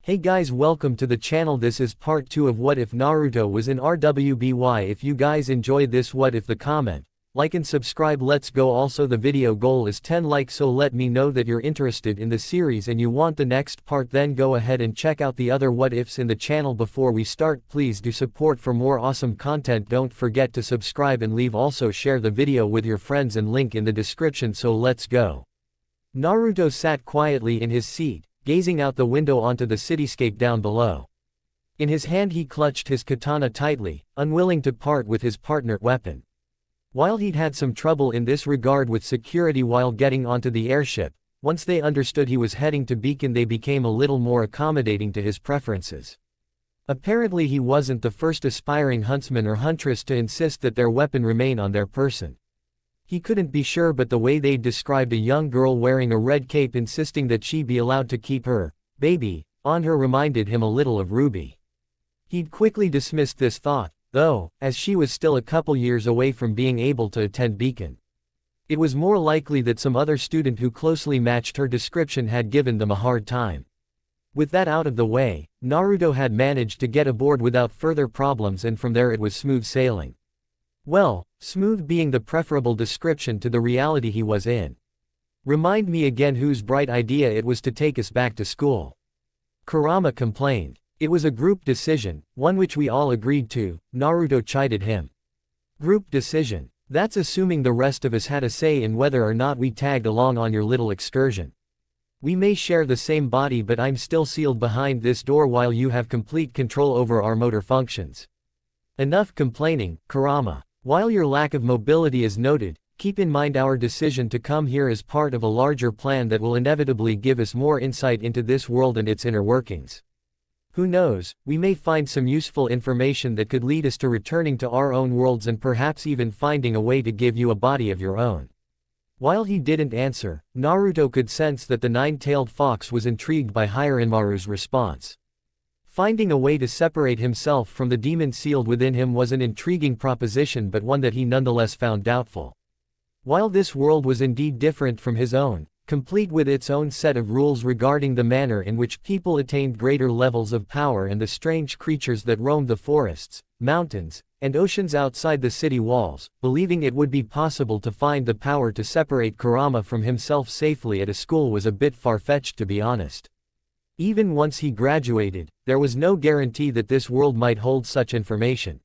Hey guys, welcome to the channel. This is part 2 of What If Naruto was in rwby. If you guys enjoyed this what if, the comment, like and subscribe. Let's go. Also the video goal is 10 likes, so let me know that you're interested in the series and you want the next part. Then go ahead and check out the other what ifs in the channel. Before we start, please do support for more awesome content. Don't forget to subscribe and leave. Also share the video with your friends and link in the description. So let's go. Naruto sat quietly in his seat, gazing out the window onto the cityscape down below. In his hand he clutched his katana tightly, unwilling to part with his partner weapon. While he'd had some trouble in this regard with security while getting onto the airship, once they understood he was heading to Beacon they became a little more accommodating to his preferences. Apparently he wasn't the first aspiring huntsman or huntress to insist that their weapon remain on their person. He couldn't be sure, but the way they'd described a young girl wearing a red cape insisting that she be allowed to keep her baby on her reminded him a little of Ruby. He'd quickly dismissed this thought, though, as she was still a couple years away from being able to attend Beacon. It was more likely that some other student who closely matched her description had given them a hard time. With that out of the way, Naruto had managed to get aboard without further problems, and from there it was smooth sailing. Well, smooth being the preferable description to the reality he was in. Remind me again whose bright idea it was to take us back to school. Kurama complained. It was a group decision, one which we all agreed to, Naruto chided him. Group decision? That's assuming the rest of us had a say in whether or not we tagged along on your little excursion. We may share the same body, but I'm still sealed behind this door while you have complete control over our motor functions. Enough complaining, Kurama. While your lack of mobility is noted, keep in mind our decision to come here is part of a larger plan that will inevitably give us more insight into this world and its inner workings. Who knows, we may find some useful information that could lead us to returning to our own worlds and perhaps even finding a way to give you a body of your own. While he didn't answer, Naruto could sense that the nine-tailed fox was intrigued by Hiranmaru's response. Finding a way to separate himself from the demon sealed within him was an intriguing proposition, but one that he nonetheless found doubtful. While this world was indeed different from his own, complete with its own set of rules regarding the manner in which people attained greater levels of power and the strange creatures that roamed the forests, mountains, and oceans outside the city walls, believing it would be possible to find the power to separate Kurama from himself safely at a school was a bit far-fetched, to be honest. Even once he graduated, there was no guarantee that this world might hold such information.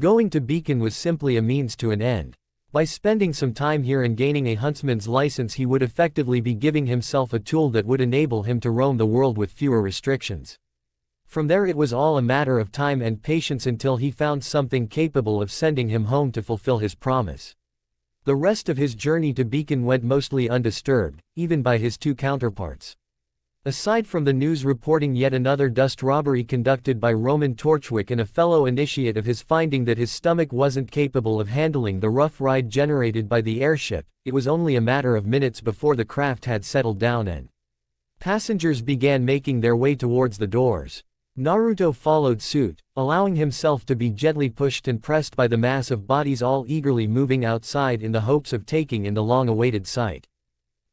Going to Beacon was simply a means to an end. By spending some time here and gaining a huntsman's license, he would effectively be giving himself a tool that would enable him to roam the world with fewer restrictions. From there it was all a matter of time and patience until he found something capable of sending him home to fulfill his promise. The rest of his journey to Beacon went mostly undisturbed, even by his two counterparts. Aside from the news reporting yet another dust robbery conducted by Roman Torchwick and a fellow initiate of his finding that his stomach wasn't capable of handling the rough ride generated by the airship, it was only a matter of minutes before the craft had settled down and passengers began making their way towards the doors. Naruto followed suit, allowing himself to be gently pushed and pressed by the mass of bodies all eagerly moving outside in the hopes of taking in the long-awaited sight.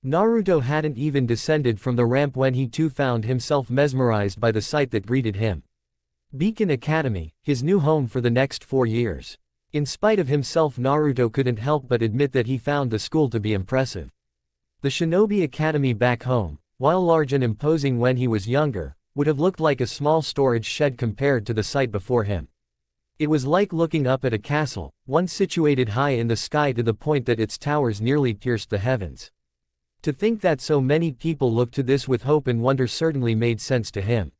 Naruto hadn't even descended from the ramp when he too found himself mesmerized by the sight that greeted him. Beacon Academy, his new home for the next 4 years. In spite of himself, Naruto couldn't help but admit that he found the school to be impressive. The Shinobi Academy back home, while large and imposing when he was younger, would have looked like a small storage shed compared to the sight before him. It was like looking up at a castle, one situated high in the sky to the point that its towers nearly pierced the heavens. To think that so many people looked to this with hope and wonder certainly made sense to him.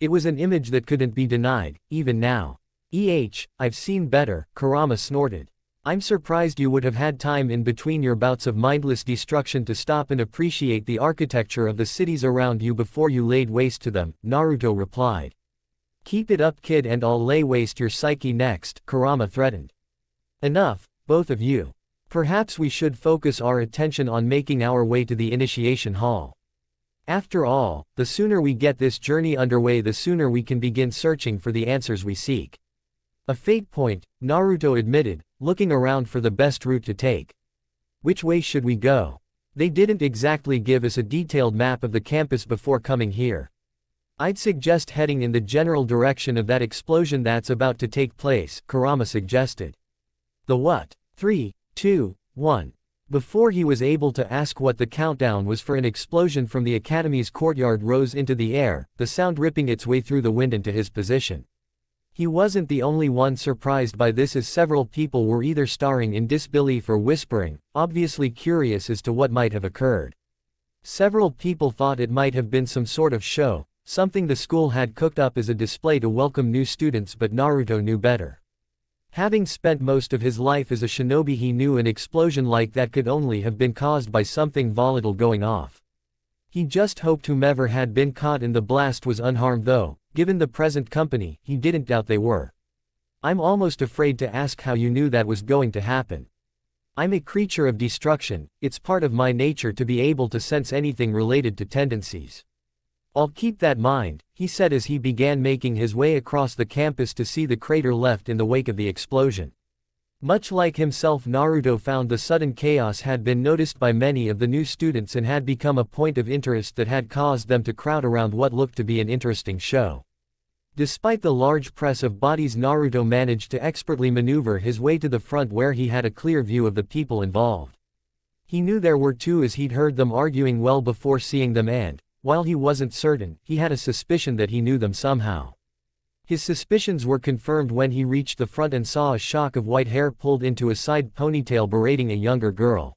It was an image that couldn't be denied, even now. I've seen better, Kurama snorted. I'm surprised you would have had time in between your bouts of mindless destruction to stop and appreciate the architecture of the cities around you before you laid waste to them, Naruto replied. Keep it up, kid, and I'll lay waste your psyche next, Kurama threatened. Enough, both of you. Perhaps we should focus our attention on making our way to the initiation hall. After all, the sooner we get this journey underway, the sooner we can begin searching for the answers we seek. A fate point, Naruto admitted, looking around for the best route to take. Which way should we go? They didn't exactly give us a detailed map of the campus before coming here. I'd suggest heading in the general direction of that explosion that's about to take place, Kurama suggested. The what? 3, 2, 1. Before he was able to ask what the countdown was for, an explosion from the academy's courtyard rose into the air, the sound ripping its way through the wind into his position. He wasn't the only one surprised by this, as several people were either staring in disbelief or whispering, obviously curious as to what might have occurred. Several people thought it might have been some sort of show, something the school had cooked up as a display to welcome new students, but Naruto knew better. Having spent most of his life as a shinobi, he knew an explosion like that could only have been caused by something volatile going off. He just hoped whomever had been caught in the blast was unharmed, though, given the present company, he didn't doubt they were. I'm almost afraid to ask how you knew that was going to happen. I'm a creature of destruction, it's part of my nature to be able to sense anything related to tendencies. I'll keep that in mind, he said as he began making his way across the campus to see the crater left in the wake of the explosion. Much like himself, Naruto found the sudden chaos had been noticed by many of the new students and had become a point of interest that had caused them to crowd around what looked to be an interesting show. Despite the large press of bodies, Naruto managed to expertly maneuver his way to the front where he had a clear view of the people involved. He knew there were two as he'd heard them arguing well before seeing them, and, while he wasn't certain, he had a suspicion that he knew them somehow. His suspicions were confirmed when he reached the front and saw a shock of white hair pulled into a side ponytail berating a younger girl.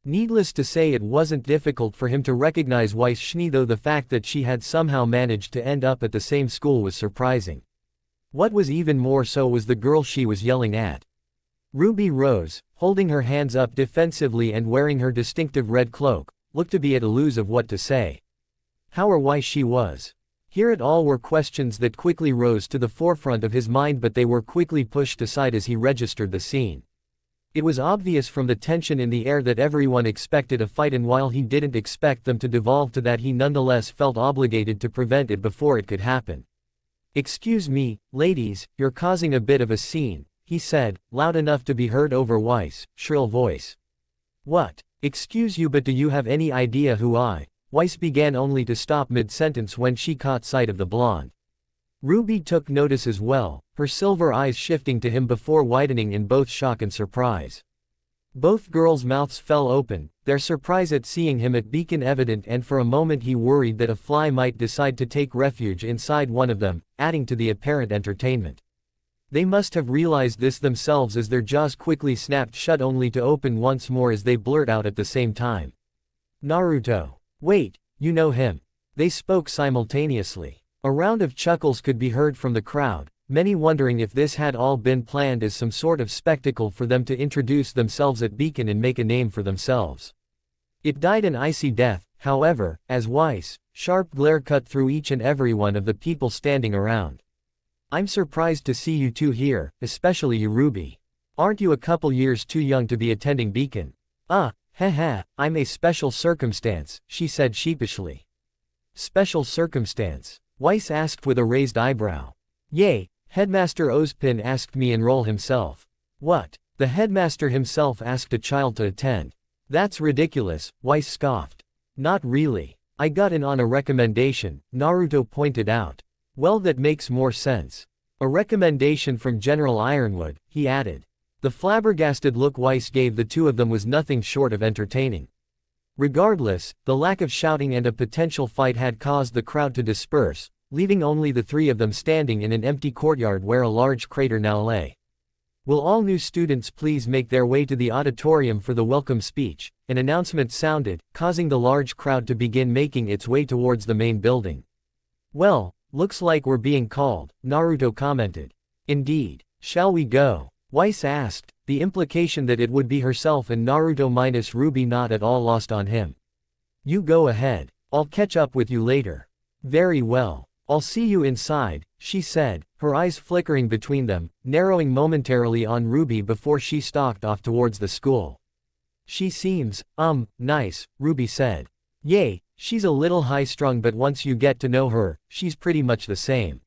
Needless to say, it wasn't difficult for him to recognize Weiss Schnee, though the fact that she had somehow managed to end up at the same school was surprising. What was even more so was the girl she was yelling at. Ruby Rose, holding her hands up defensively and wearing her distinctive red cloak, looked to be at a loss of what to say. How or why she was here at all were questions that quickly rose to the forefront of his mind, but they were quickly pushed aside as he registered the scene. It was obvious from the tension in the air that everyone expected a fight, and while he didn't expect them to devolve to that, he nonetheless felt obligated to prevent it before it could happen. "Excuse me, ladies, you're causing a bit of a scene," he said, loud enough to be heard over Weiss' shrill voice. "What? Excuse you, but do you have any idea who I?" Weiss began, only to stop mid-sentence when she caught sight of the blonde. Ruby took notice as well, her silver eyes shifting to him before widening in both shock and surprise. Both girls' mouths fell open, their surprise at seeing him at Beacon evident, and for a moment he worried that a fly might decide to take refuge inside one of them, adding to the apparent entertainment. They must have realized this themselves as their jaws quickly snapped shut, only to open once more as they blurt out at the same time. "Naruto. Wait, you know him." They spoke simultaneously. A round of chuckles could be heard from the crowd, many wondering if this had all been planned as some sort of spectacle for them to introduce themselves at Beacon and make a name for themselves. It died an icy death, however, as Weiss' sharp glare cut through each and every one of the people standing around. "I'm surprised to see you two here, especially you, Ruby. Aren't you a couple years too young to be attending Beacon?" Heh, I'm a special circumstance," she said sheepishly. "Special circumstance?" Weiss asked with a raised eyebrow. "Yay, Headmaster Ozpin asked me enroll himself." "What? The headmaster himself asked a child to attend? That's ridiculous," Weiss scoffed. "Not really. I got in on a recommendation," Naruto pointed out. "Well, that makes more sense. A recommendation from General Ironwood," he added. The flabbergasted look Weiss gave the two of them was nothing short of entertaining. Regardless, the lack of shouting and a potential fight had caused the crowd to disperse, leaving only the three of them standing in an empty courtyard where a large crater now lay. "Will all new students please make their way to the auditorium for the welcome speech?" An announcement sounded, causing the large crowd to begin making its way towards the main building. "Well, looks like we're being called," Naruto commented. "Indeed. Shall we go?" Weiss asked, the implication that it would be herself and Naruto minus Ruby not at all lost on him. "You go ahead. I'll catch up with you later." "Very well. I'll see you inside," she said, her eyes flickering between them, narrowing momentarily on Ruby before she stalked off towards the school. "She seems, nice," Ruby said. "Yay, she's a little high-strung, but once you get to know her, she's pretty much the same."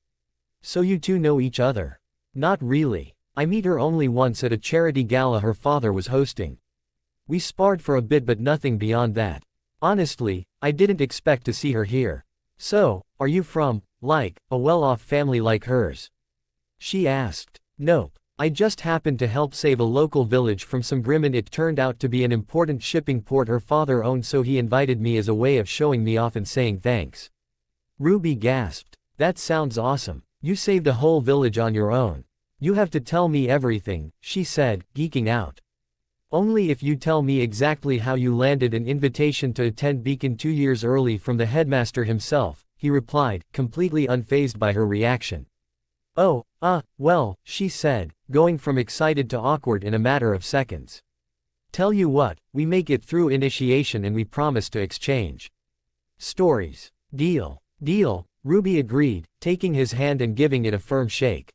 "So you two know each other?" "Not really. I meet her only once at a charity gala her father was hosting. We sparred for a bit, but nothing beyond that. Honestly, I didn't expect to see her here. So, Are you from, like, a well-off family like hers? She asked. Nope. I just happened to help save a local village from some grim and it turned out to be an important shipping port her father owned, so he invited me as a way of showing me off and saying thanks. Ruby gasped. That sounds awesome. You saved a whole village on your own. You have to tell me everything, she said, geeking out. Only if you tell me exactly how you landed an invitation to attend Beacon 2 years early from the headmaster himself, he replied, completely unfazed by her reaction. Oh, well, she said, going from excited to awkward in a matter of seconds. Tell you what, we make it through initiation and we promise to exchange stories. Deal. Deal, Ruby agreed, taking his hand and giving it a firm shake.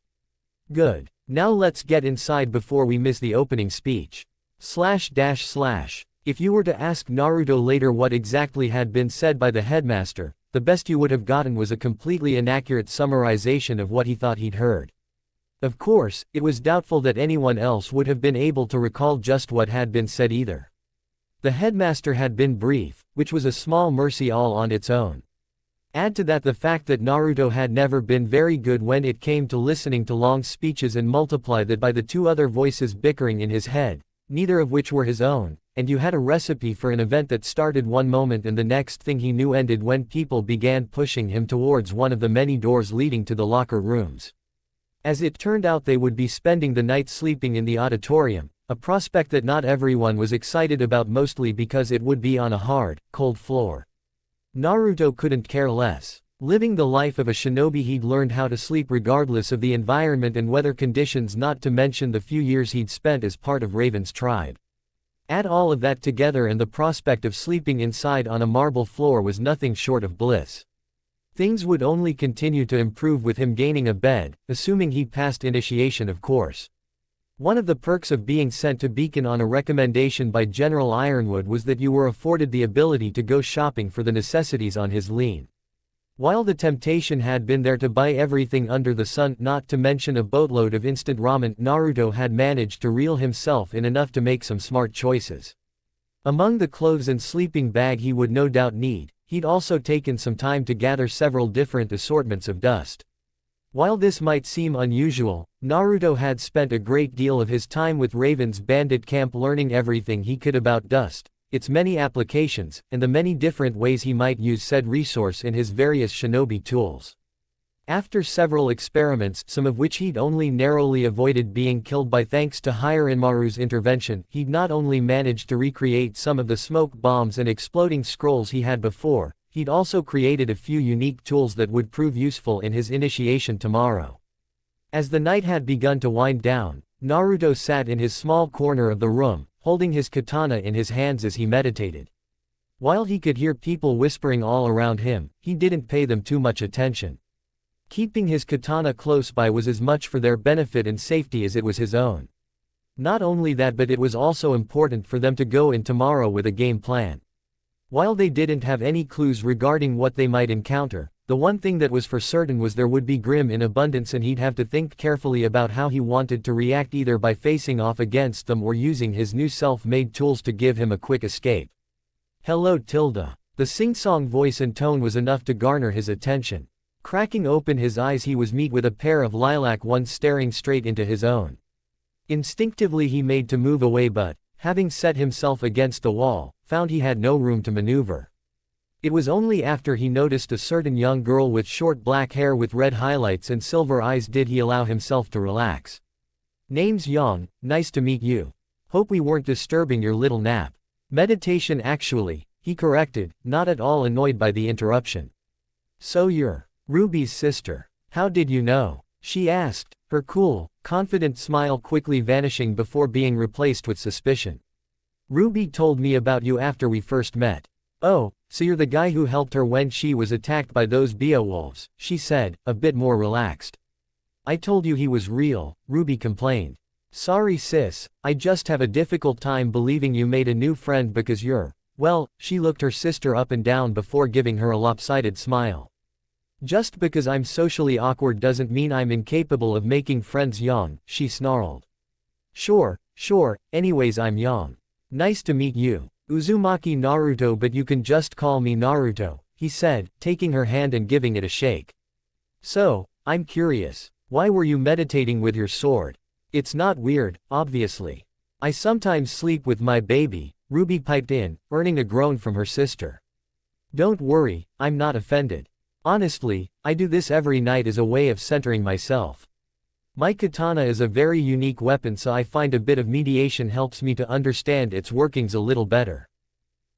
Good. Now let's get inside before we miss the opening speech. If you were to ask Naruto later what exactly had been said by the headmaster, the best you would have gotten was a completely inaccurate summarization of what he thought he'd heard. Of course, it was doubtful that anyone else would have been able to recall just what had been said either. The headmaster had been brief, which was a small mercy all on its own. Add to that the fact that Naruto had never been very good when it came to listening to long speeches, and multiply that by the two other voices bickering in his head, neither of which were his own, and you had a recipe for an event that started one moment and the next thing he knew ended when people began pushing him towards one of the many doors leading to the locker rooms. As it turned out, they would be spending the night sleeping in the auditorium, a prospect that not everyone was excited about, mostly because it would be on a hard, cold floor. Naruto couldn't care less. Living the life of a shinobi, he'd learned how to sleep regardless of the environment and weather conditions, not to mention the few years he'd spent as part of Raven's tribe. Add all of that together and the prospect of sleeping inside on a marble floor was nothing short of bliss. Things would only continue to improve with him gaining a bed, assuming he passed initiation, of course. One of the perks of being sent to Beacon on a recommendation by General Ironwood was that you were afforded the ability to go shopping for the necessities on his lean. While the temptation had been there to buy everything under the sun, not to mention a boatload of instant ramen, Naruto had managed to reel himself in enough to make some smart choices. Among the clothes and sleeping bag he would no doubt need, he'd also taken some time to gather several different assortments of dust. While this might seem unusual, Naruto had spent a great deal of his time with Raven's bandit camp learning everything he could about dust, its many applications, and the many different ways he might use said resource in his various shinobi tools. After several experiments, some of which he'd only narrowly avoided being killed by thanks to Hiranmaru's intervention, he'd not only managed to recreate some of the smoke bombs and exploding scrolls he had before, he'd also created a few unique tools that would prove useful in his initiation tomorrow. As the night had begun to wind down, Naruto sat in his small corner of the room, holding his katana in his hands as he meditated. While he could hear people whispering all around him, he didn't pay them too much attention. Keeping his katana close by was as much for their benefit and safety as it was his own. Not only that, but it was also important for them to go in tomorrow with a game plan. While they didn't have any clues regarding what they might encounter, the one thing that was for certain was there would be grim in abundance, and he'd have to think carefully about how he wanted to react, either by facing off against them or using his new self-made tools to give him a quick escape. Hello Tilda. The sing-song voice and tone was enough to garner his attention. Cracking open his eyes, he was met with a pair of lilac ones staring straight into his own. Instinctively he made to move away, but, having set himself against the wall, found he had no room to maneuver. It was only after he noticed a certain young girl with short black hair with red highlights and silver eyes did he allow himself to relax. Name's Yang, nice to meet you. Hope we weren't disturbing your little nap. Meditation actually, he corrected, not at all annoyed by the interruption. So you're Ruby's sister. How did you know? She asked, her cool, confident smile quickly vanishing before being replaced with suspicion. Ruby told me about you after we first met. Oh, so you're the guy who helped her when she was attacked by those beowulfs, she said, a bit more relaxed. I told you he was real, Ruby complained. Sorry sis, I just have a difficult time believing you made a new friend because you're, well, she looked her sister up and down before giving her a lopsided smile. Just because I'm socially awkward doesn't mean I'm incapable of making friends, Yang, she snarled. Sure, anyways I'm Yang. Nice to meet you. Uzumaki Naruto, but you can just call me Naruto, he he said, taking her hand and giving it a shake. So, I'm curious. Why were you meditating with your sword? It's not weird, obviously. I sometimes sleep with my baby, Ruby piped in, earning a groan from her sister. Don't worry, I'm not offended. Honestly, I do this every night as a way of centering myself. My katana is a very unique weapon, so I find a bit of mediation helps me to understand its workings a little better.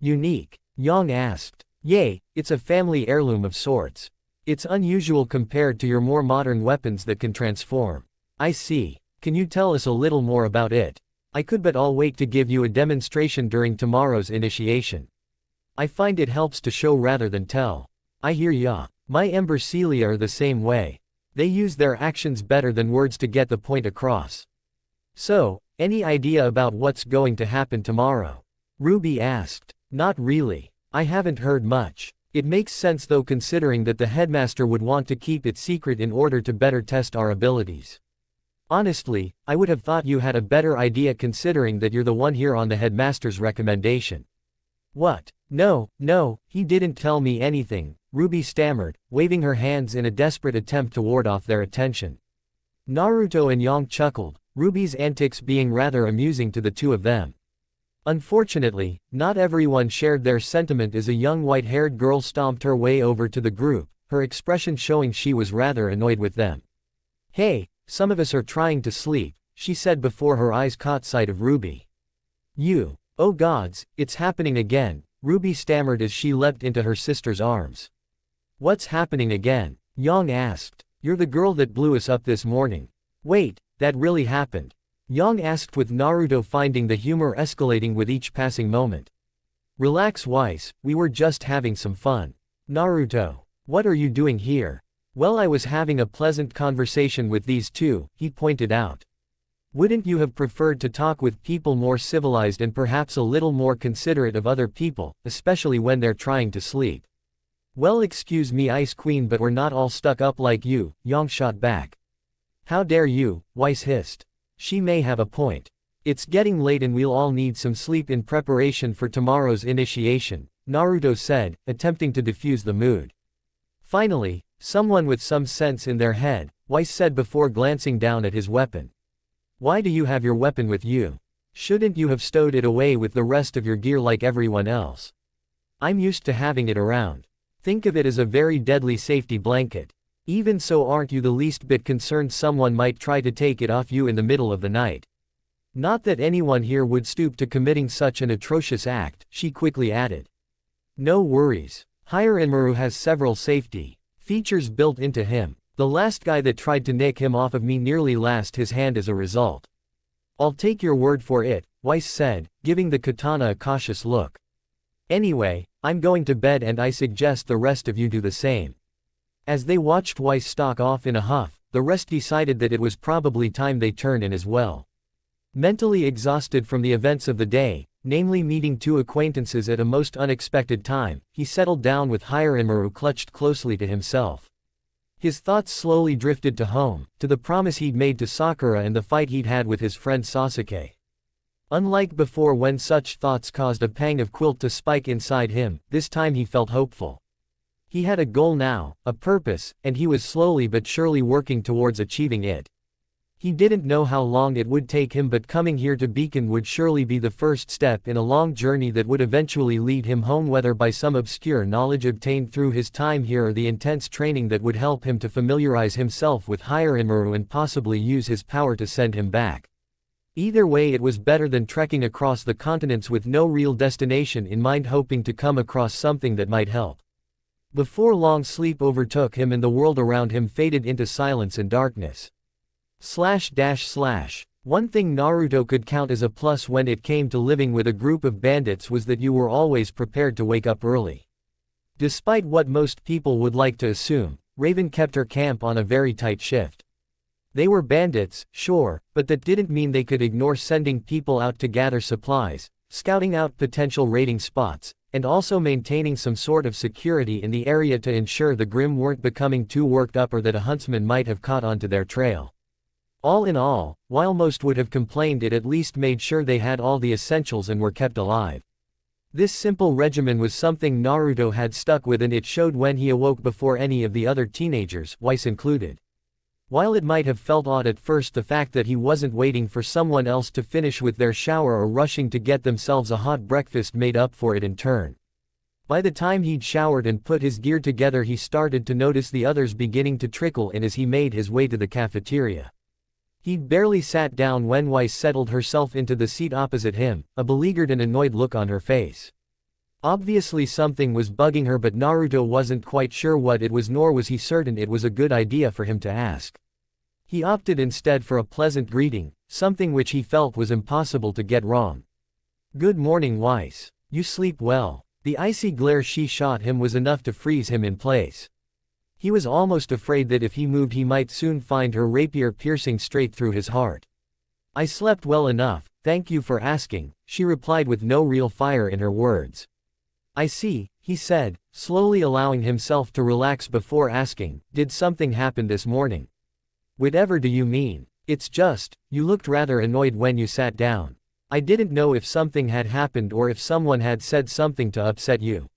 Unique? Yang asked. Yay, it's a family heirloom of sorts. It's unusual compared to your more modern weapons that can transform. I see. Can you tell us a little more about it? I could, but I'll wait to give you a demonstration during tomorrow's initiation. I find it helps to show rather than tell. I hear ya. My Ember Celia are the same way. They use their actions better than words to get the point across. So, any idea about what's going to happen tomorrow? Ruby asked. Not really. I haven't heard much. It makes sense though, considering that the headmaster would want to keep it secret in order to better test our abilities. Honestly, I would have thought you had a better idea considering that you're the one here on the headmaster's recommendation. What? No, he didn't tell me anything, Ruby stammered, waving her hands in a desperate attempt to ward off their attention. Naruto and Yang chuckled, Ruby's antics being rather amusing to the two of them. Unfortunately, not everyone shared their sentiment as a young white-haired girl stomped her way over to the group, her expression showing she was rather annoyed with them. Hey, some of us are trying to sleep, she said before her eyes caught sight of Ruby. You, oh gods, it's happening again, Ruby stammered as she leapt into her sister's arms. What's happening again? Yang asked. You're the girl that blew us up this morning. Wait, that really happened? Yang asked with Naruto finding the humor escalating with each passing moment. Relax Weiss, we were just having some fun. Naruto. What are you doing here? Well, I was having a pleasant conversation with these two, he pointed out. Wouldn't you have preferred to talk with people more civilized and perhaps a little more considerate of other people, especially when they're trying to sleep? Well, excuse me Ice Queen, but we're not all stuck up like you, Yang shot back. How dare you, Weiss hissed. She may have a point. It's getting late and we'll all need some sleep in preparation for tomorrow's initiation, Naruto said, attempting to diffuse the mood. Finally, someone with some sense in their head, Weiss said before glancing down at his weapon. Why do you have your weapon with you? Shouldn't you have stowed it away with the rest of your gear like everyone else? I'm used to having it around. Think of it as a very deadly safety blanket. Even so, aren't you the least bit concerned someone might try to take it off you in the middle of the night? Not that anyone here would stoop to committing such an atrocious act, she quickly added. No worries. Hiranmaru has several safety features built into him. The last guy that tried to nick him off of me nearly lost his hand as a result. I'll take your word for it, Weiss said, giving the katana a cautious look. Anyway, I'm going to bed and I suggest the rest of you do the same. As they watched Weiss stalk off in a huff, the rest decided that it was probably time they turned in as well. Mentally exhausted from the events of the day, namely meeting two acquaintances at a most unexpected time, he settled down with Hiranmaru clutched closely to himself. His thoughts slowly drifted to home, to the promise he'd made to Sakura and the fight he'd had with his friend Sasuke. Unlike before when such thoughts caused a pang of guilt to spike inside him, this time he felt hopeful. He had a goal now, a purpose, and he was slowly but surely working towards achieving it. He didn't know how long it would take him, but coming here to Beacon would surely be the first step in a long journey that would eventually lead him home, whether by some obscure knowledge obtained through his time here or the intense training that would help him to familiarize himself with Hiranmaru and possibly use his power to send him back. Either way, it was better than trekking across the continents with no real destination in mind, hoping to come across something that might help. Before long, sleep overtook him and the world around him faded into silence and darkness. One thing Naruto could count as a plus when it came to living with a group of bandits was that you were always prepared to wake up early. Despite what most people would like to assume, Raven kept her camp on a very tight shift. They were bandits, sure, but that didn't mean they could ignore sending people out to gather supplies, scouting out potential raiding spots, and also maintaining some sort of security in the area to ensure the Grimm weren't becoming too worked up or that a huntsman might have caught onto their trail. All in all, while most would have complained, it at least made sure they had all the essentials and were kept alive. This simple regimen was something Naruto had stuck with, and it showed when he awoke before any of the other teenagers, Weiss included. While it might have felt odd at first, the fact that he wasn't waiting for someone else to finish with their shower or rushing to get themselves a hot breakfast made up for it in turn. By the time he'd showered and put his gear together, he started to notice the others beginning to trickle in as he made his way to the cafeteria. He'd barely sat down when Weiss settled herself into the seat opposite him, a beleaguered and annoyed look on her face. Obviously something was bugging her, but Naruto wasn't quite sure what it was, nor was he certain it was a good idea for him to ask. He opted instead for a pleasant greeting, something which he felt was impossible to get wrong. "Good morning, Weiss. You sleep well." The icy glare she shot him was enough to freeze him in place. He was almost afraid that if he moved he might soon find her rapier piercing straight through his heart. "I slept well enough, thank you for asking," she replied with no real fire in her words. "I see," he said, slowly allowing himself to relax before asking, "Did something happen this morning?" "Whatever do you mean? It's just, you looked rather annoyed when you sat down. I didn't know if something had happened or if someone had said something to upset you."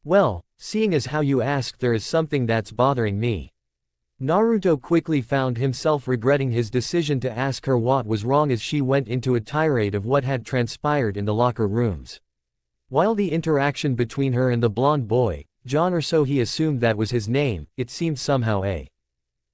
"Well, seeing as how you asked, there is something that's bothering me." Naruto quickly found himself regretting his decision to ask her what was wrong as she went into a tirade of what had transpired in the locker rooms. While the interaction between her and the blonde boy, John, or so he assumed that was his name, it seemed somehow a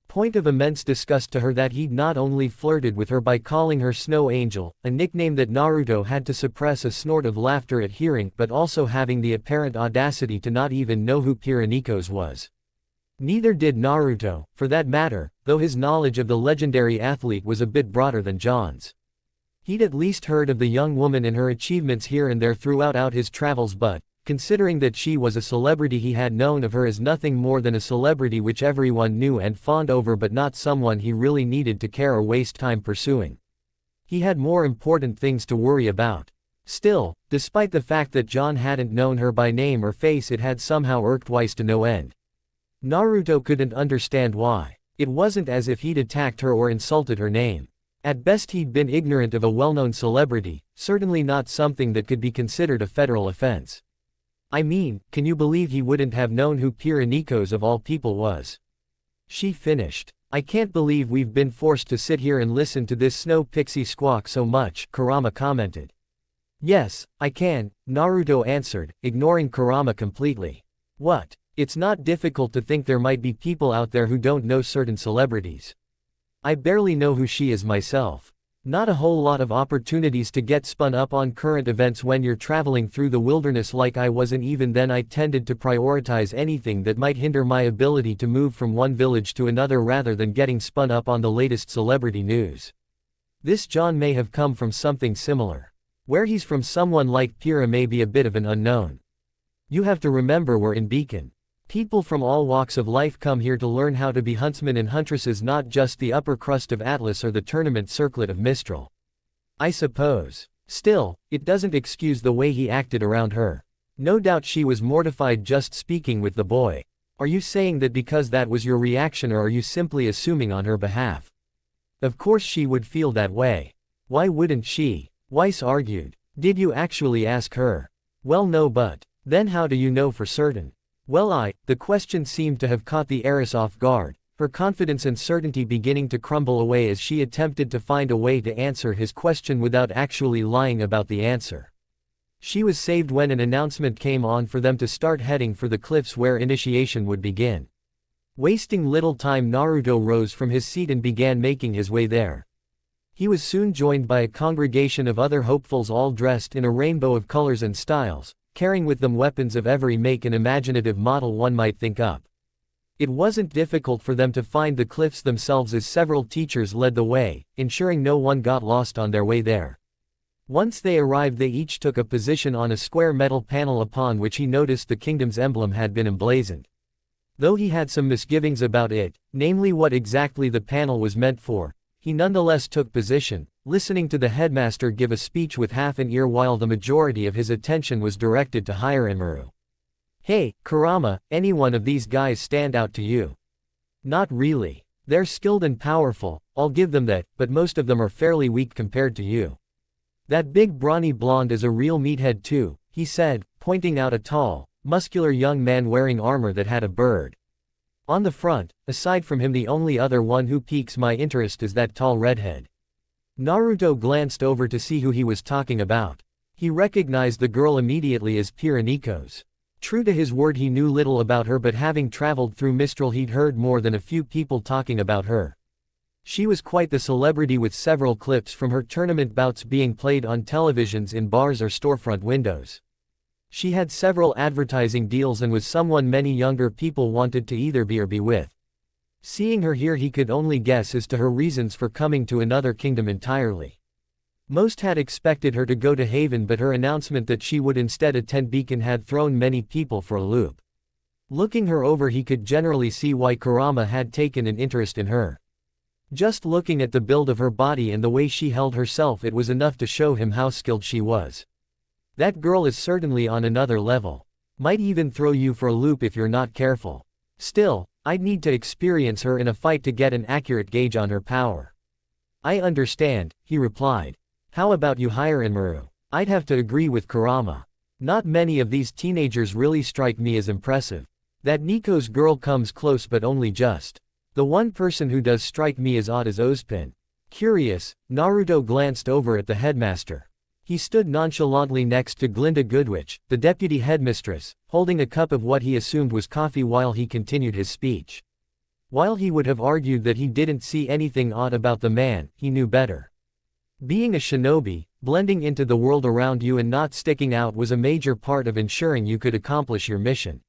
point of immense disgust to her that he'd not only flirted with her by calling her Snow Angel, a nickname that Naruto had to suppress a snort of laughter at hearing, but also having the apparent audacity to not even know who Pyrrhonikos was. Neither did Naruto, for that matter, though his knowledge of the legendary athlete was a bit broader than John's. He'd at least heard of the young woman and her achievements here and there throughout his travels, but, considering that she was a celebrity, he had known of her as nothing more than a celebrity which everyone knew and fawned over, but not someone he really needed to care or waste time pursuing. He had more important things to worry about. Still, despite the fact that John hadn't known her by name or face, it had somehow irked Weiss to no end. Naruto couldn't understand why. It wasn't as if he'd attacked her or insulted her name. At best he'd been ignorant of a well-known celebrity, certainly not something that could be considered a federal offense. "I mean, can you believe he wouldn't have known who Pyrrhonikos of all people was?" she finished. "I can't believe we've been forced to sit here and listen to this snow pixie squawk so much," Kurama commented. "Yes, I can," Naruto answered, ignoring Kurama completely. "What? It's not difficult to think there might be people out there who don't know certain celebrities. I barely know who she is myself. Not a whole lot of opportunities to get spun up on current events when you're traveling through the wilderness like I was, and even then I tended to prioritize anything that might hinder my ability to move from one village to another rather than getting spun up on the latest celebrity news. This John may have come from something similar. Where he's from, someone like Pyrrha may be a bit of an unknown. You have to remember we're in Beacon. People from all walks of life come here to learn how to be huntsmen and huntresses, not just the upper crust of Atlas or the tournament circlet of Mistral. I suppose. Still, it doesn't excuse the way he acted around her. No doubt she was mortified just speaking with the boy. Are you saying that because that was your reaction, or are you simply assuming on her behalf? Of course she would feel that way. Why wouldn't she? Weiss argued. Did you actually ask her? Well, no, but then how do you know for certain? Well, the question seemed to have caught the heiress off guard, her confidence and certainty beginning to crumble away as she attempted to find a way to answer his question without actually lying about the answer. She was saved when an announcement came on for them to start heading for the cliffs where initiation would begin. Wasting little time, Naruto rose from his seat and began making his way there. He was soon joined by a congregation of other hopefuls, all dressed in a rainbow of colors and styles, carrying with them weapons of every make and imaginative model one might think up. It wasn't difficult for them to find the cliffs themselves, as several teachers led the way, ensuring no one got lost on their way there. Once they arrived, they each took a position on a square metal panel upon which he noticed the kingdom's emblem had been emblazoned. Though he had some misgivings about it, namely what exactly the panel was meant for, he nonetheless took position, listening to the headmaster give a speech with half an ear while the majority of his attention was directed to Hiranmaru. Hey, Kurama, any one of these guys stand out to you? Not really. They're skilled and powerful, I'll give them that, but most of them are fairly weak compared to you. That big brawny blonde is a real meathead too, he said, pointing out a tall, muscular young man wearing armor that had a bird on the front. Aside from him, the only other one who piques my interest is that tall redhead. Naruto glanced over to see who he was talking about. He recognized the girl immediately as Pira Nico's. True to his word, he knew little about her, but having traveled through Mistral, he'd heard more than a few people talking about her. She was quite the celebrity, with several clips from her tournament bouts being played on televisions in bars or storefront windows. She had several advertising deals and was someone many younger people wanted to either be or be with. Seeing her here, he could only guess as to her reasons for coming to another kingdom entirely. Most had expected her to go to Haven, but her announcement that she would instead attend Beacon had thrown many people for a loop. Looking her over, he could generally see why Kurama had taken an interest in her. Just looking at the build of her body and the way she held herself, it was enough to show him how skilled she was. That girl is certainly on another level. Might even throw you for a loop if you're not careful. Still, I'd need to experience her in a fight to get an accurate gauge on her power. I understand, he replied. How about you hire Inmaru? I'd have to agree with Kurama. Not many of these teenagers really strike me as impressive. That Nico's girl comes close, but only just. The one person who does strike me as odd is Ozpin. Curious, Naruto glanced over at the headmaster. He stood nonchalantly next to Glinda Goodwitch, the deputy headmistress, holding a cup of what he assumed was coffee while he continued his speech. While he would have argued that he didn't see anything odd about the man, he knew better. Being a shinobi, blending into the world around you and not sticking out was a major part of ensuring you could accomplish your mission.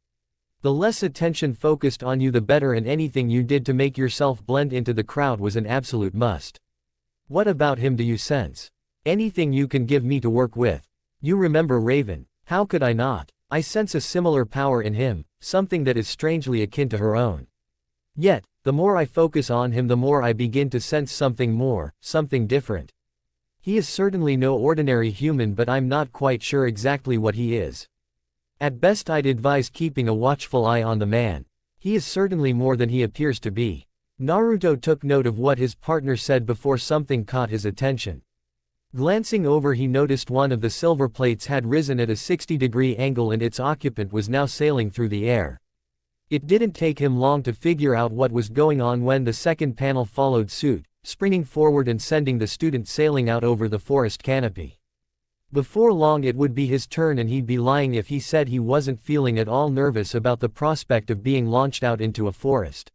The less attention focused on you, the better, and anything you did to make yourself blend into the crowd was an absolute must. What about him do you sense? Anything you can give me to work with? You remember Raven? How could I not? I sense a similar power in him, something that is strangely akin to her own. Yet, the more I focus on him, the more I begin to sense something more, something different. He is certainly no ordinary human, but I'm not quite sure exactly what he is. At best, I'd advise keeping a watchful eye on the man. He is certainly more than he appears to be. Naruto took note of what his partner said before something caught his attention. Glancing over, he noticed one of the silver plates had risen at a 60-degree angle and its occupant was now sailing through the air. It didn't take him long to figure out what was going on when the second panel followed suit, springing forward and sending the student sailing out over the forest canopy. Before long it would be his turn, and he'd be lying if he said he wasn't feeling at all nervous about the prospect of being launched out into a forest.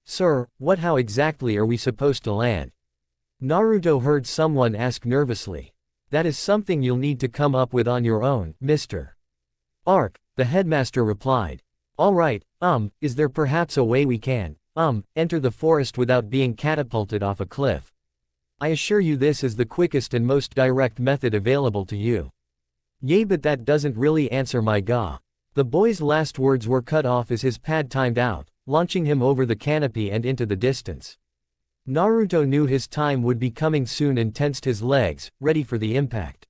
Sir, how exactly are we supposed to land? Naruto heard someone ask nervously. That is something you'll need to come up with on your own, Mr. Ark, the headmaster replied. Alright, is there perhaps a way we can, enter the forest without being catapulted off a cliff? I assure you this is the quickest and most direct method available to you. Yay, but that doesn't really answer my ga. The boy's last words were cut off as his pad timed out, launching him over the canopy and into the distance. Naruto knew his time would be coming soon and tensed his legs, ready for the impact.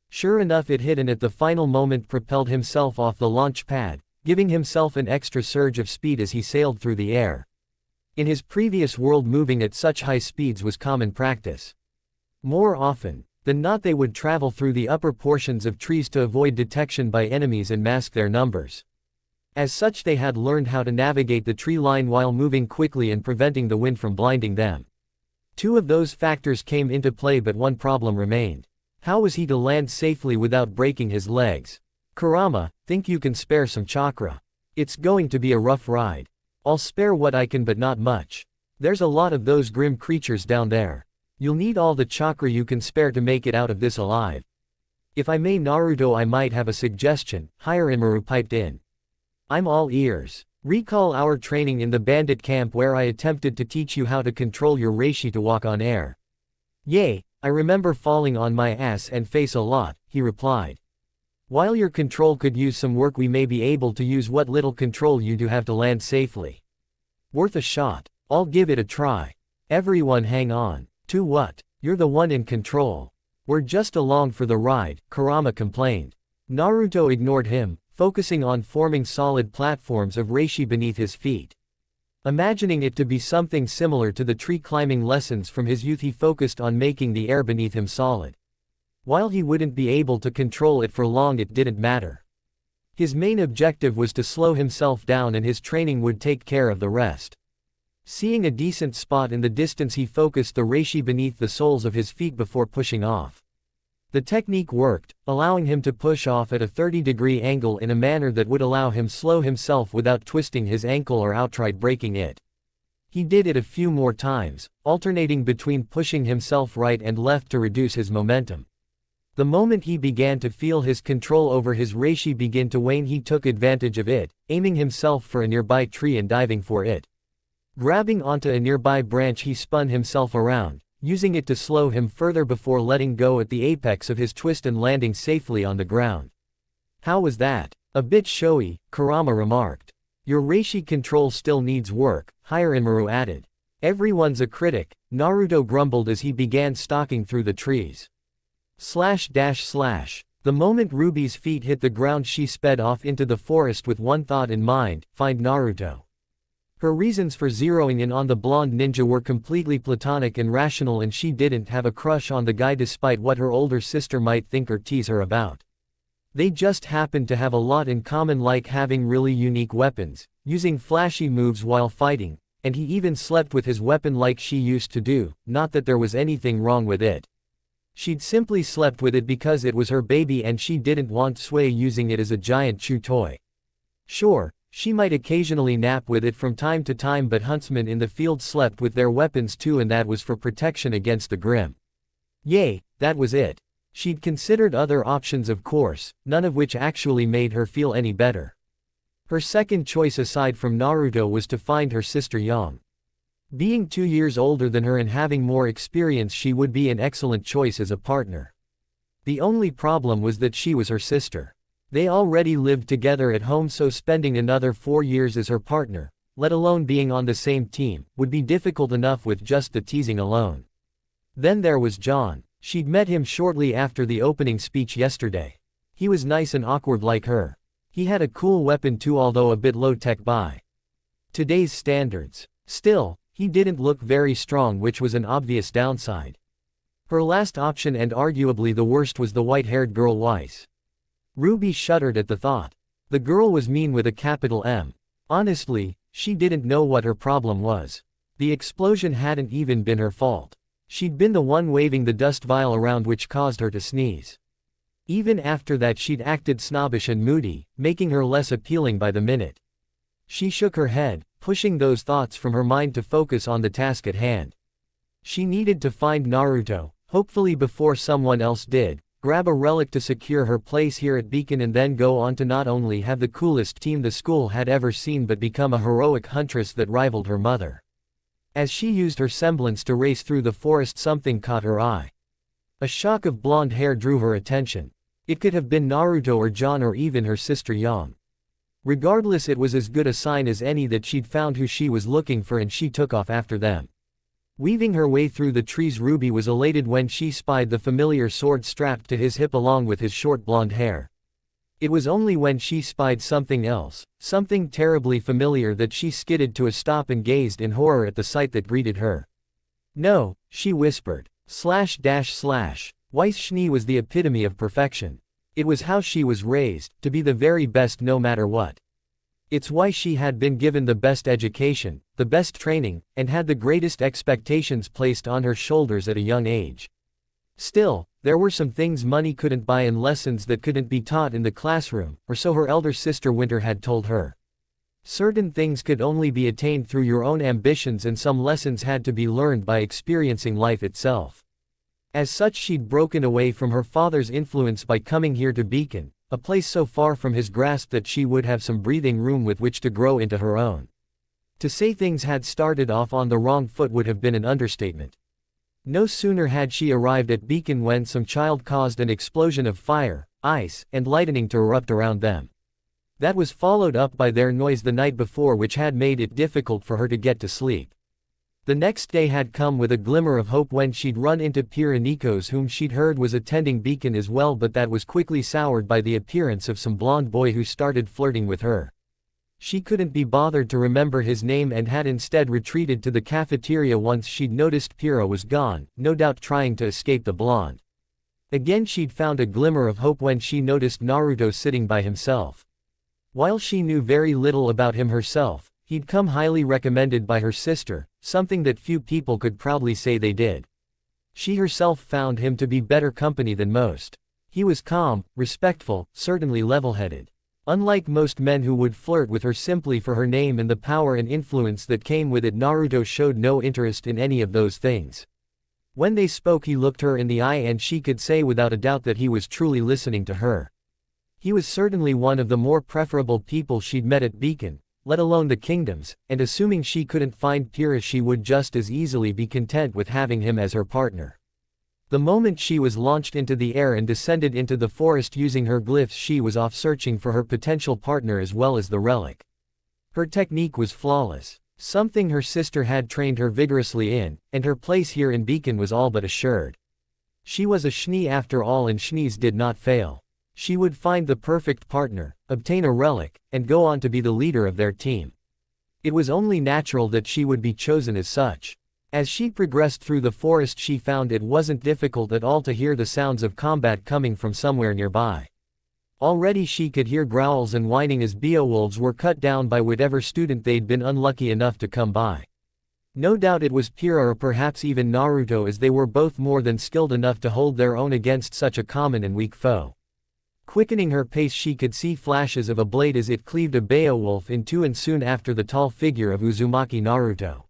Sure enough, it hit and at the final moment propelled himself off the launch pad, giving himself an extra surge of speed as he sailed through the air. In his previous world, moving at such high speeds was common practice. More often than not, they would travel through the upper portions of trees to avoid detection by enemies and mask their numbers. As such, they had learned how to navigate the tree line while moving quickly and preventing the wind from blinding them. Two of those factors came into play, but one problem remained. How was he to land safely without breaking his legs? Kurama, think you can spare some chakra? It's going to be a rough ride. I'll spare what I can, but not much. There's a lot of those grim creatures down there. You'll need all the chakra you can spare to make it out of this alive. If I may, Naruto, I might have a suggestion, Hirinmaru piped in. I'm all ears. Recall our training in the bandit camp where I attempted to teach you how to control your reishi to walk on air. Yay, I remember falling on my ass and face a lot, he replied. While your control could use some work, we may be able to use what little control you do have to land safely. Worth a shot. I'll give it a try. Everyone hang on. To what? You're the one in control. We're just along for the ride, Kurama complained. Naruto ignored him, focusing on forming solid platforms of reishi beneath his feet. Imagining it to be something similar to the tree climbing lessons from his youth, he focused on making the air beneath him solid. While he wouldn't be able to control it for long, it didn't matter. His main objective was to slow himself down, and his training would take care of the rest. Seeing a decent spot in the distance, he focused the reishi beneath the soles of his feet before pushing off. The technique worked, allowing him to push off at a 30-degree angle in a manner that would allow him slow himself without twisting his ankle or outright breaking it. He did it a few more times, alternating between pushing himself right and left to reduce his momentum. The moment he began to feel his control over his reishi begin to wane, he took advantage of it, aiming himself for a nearby tree and diving for it. Grabbing onto a nearby branch, he spun himself around, using it to slow him further before letting go at the apex of his twist and landing safely on the ground. "How was that?" "A bit showy," Kurama remarked. "Your reishi control still needs work," Hiranmaru added. "Everyone's a critic," Naruto grumbled as he began stalking through the trees. The moment Ruby's feet hit the ground, she sped off into the forest with one thought in mind: find Naruto. Her reasons for zeroing in on the blonde ninja were completely platonic and rational, and she didn't have a crush on the guy despite what her older sister might think or tease her about. They just happened to have a lot in common, like having really unique weapons, using flashy moves while fighting, and he even slept with his weapon like she used to do. Not that there was anything wrong with it. She'd simply slept with it because it was her baby and she didn't want Sui using it as a giant chew toy. Sure, she might occasionally nap with it from time to time, but huntsmen in the field slept with their weapons too, and that was for protection against the grim. Yay, that was it. She'd considered other options, of course, none of which actually made her feel any better. Her second choice aside from Naruto was to find her sister Yang. Being 2 years older than her and having more experience, she would be an excellent choice as a partner. The only problem was that she was her sister. They already lived together at home, so spending another 4 years as her partner, let alone being on the same team, would be difficult enough with just the teasing alone. Then there was John. She'd met him shortly after the opening speech yesterday. He was nice and awkward like her. He had a cool weapon too, although a bit low-tech by today's standards. Still, he didn't look very strong, which was an obvious downside. Her last option, and arguably the worst, was the white-haired girl Weiss. Ruby shuddered at the thought. The girl was mean with a capital M. Honestly, she didn't know what her problem was. The explosion hadn't even been her fault. She'd been the one waving the dust vial around, which caused her to sneeze. Even after that, she'd acted snobbish and moody, making her less appealing by the minute. She shook her head, pushing those thoughts from her mind to focus on the task at hand. She needed to find Naruto, hopefully before someone else did, grab a relic to secure her place here at Beacon, and then go on to not only have the coolest team the school had ever seen, but become a heroic huntress that rivaled her mother. As she used her semblance to race through the forest, something caught her eye. A shock of blonde hair drew her attention. It could have been Naruto or John or even her sister Yang. Regardless, it was as good a sign as any that she'd found who she was looking for, and she took off after them. Weaving her way through the trees, Ruby was elated when she spied the familiar sword strapped to his hip along with his short blonde hair. It was only when she spied something else, something terribly familiar, that she skidded to a stop and gazed in horror at the sight that greeted her. "No," she whispered. Weiss Schnee was the epitome of perfection. It was how she was raised, to be the very best no matter what. It's why she had been given the best education, the best training, and had the greatest expectations placed on her shoulders at a young age. Still, there were some things money couldn't buy and lessons that couldn't be taught in the classroom, or so her elder sister Winter had told her. Certain things could only be attained through your own ambitions, and some lessons had to be learned by experiencing life itself. As such, she'd broken away from her father's influence by coming here to Beacon, a place so far from his grasp that she would have some breathing room with which to grow into her own. To say things had started off on the wrong foot would have been an understatement. No sooner had she arrived at Beacon when some child caused an explosion of fire, ice, and lightning to erupt around them. That was followed up by their noise the night before, which had made it difficult for her to get to sleep. The next day had come with a glimmer of hope when she'd run into Pira Nikos, whom she'd heard was attending Beacon as well, but that was quickly soured by the appearance of some blonde boy who started flirting with her. She couldn't be bothered to remember his name and had instead retreated to the cafeteria once she'd noticed Pira was gone, no doubt trying to escape the blonde. Again she'd found a glimmer of hope when she noticed Naruto sitting by himself. While she knew very little about him herself, he'd come highly recommended by her sister, something that few people could proudly say they did. She herself found him to be better company than most. He was calm, respectful, certainly level-headed. Unlike most men who would flirt with her simply for her name and the power and influence that came with it, Naruto showed no interest in any of those things. When they spoke he looked her in the eye and she could say without a doubt that he was truly listening to her. He was certainly one of the more preferable people she'd met at Beacon, let alone the kingdoms, and assuming she couldn't find Pyrrha she would just as easily be content with having him as her partner. The moment she was launched into the air and descended into the forest using her glyphs, she was off searching for her potential partner as well as the relic. Her technique was flawless, something her sister had trained her vigorously in, and her place here in Beacon was all but assured. She was a Shinigami after all, and Shinigamis did not fail. She would find the perfect partner, obtain a relic, and go on to be the leader of their team. It was only natural that she would be chosen as such. As she progressed through the forest she found it wasn't difficult at all to hear the sounds of combat coming from somewhere nearby. Already she could hear growls and whining as Beowulfs were cut down by whatever student they'd been unlucky enough to come by. No doubt it was Pyrrha or perhaps even Naruto, as they were both more than skilled enough to hold their own against such a common and weak foe. Quickening her pace she could see flashes of a blade as it cleaved a Beowulf in two, and soon after the tall figure of Uzumaki Naruto.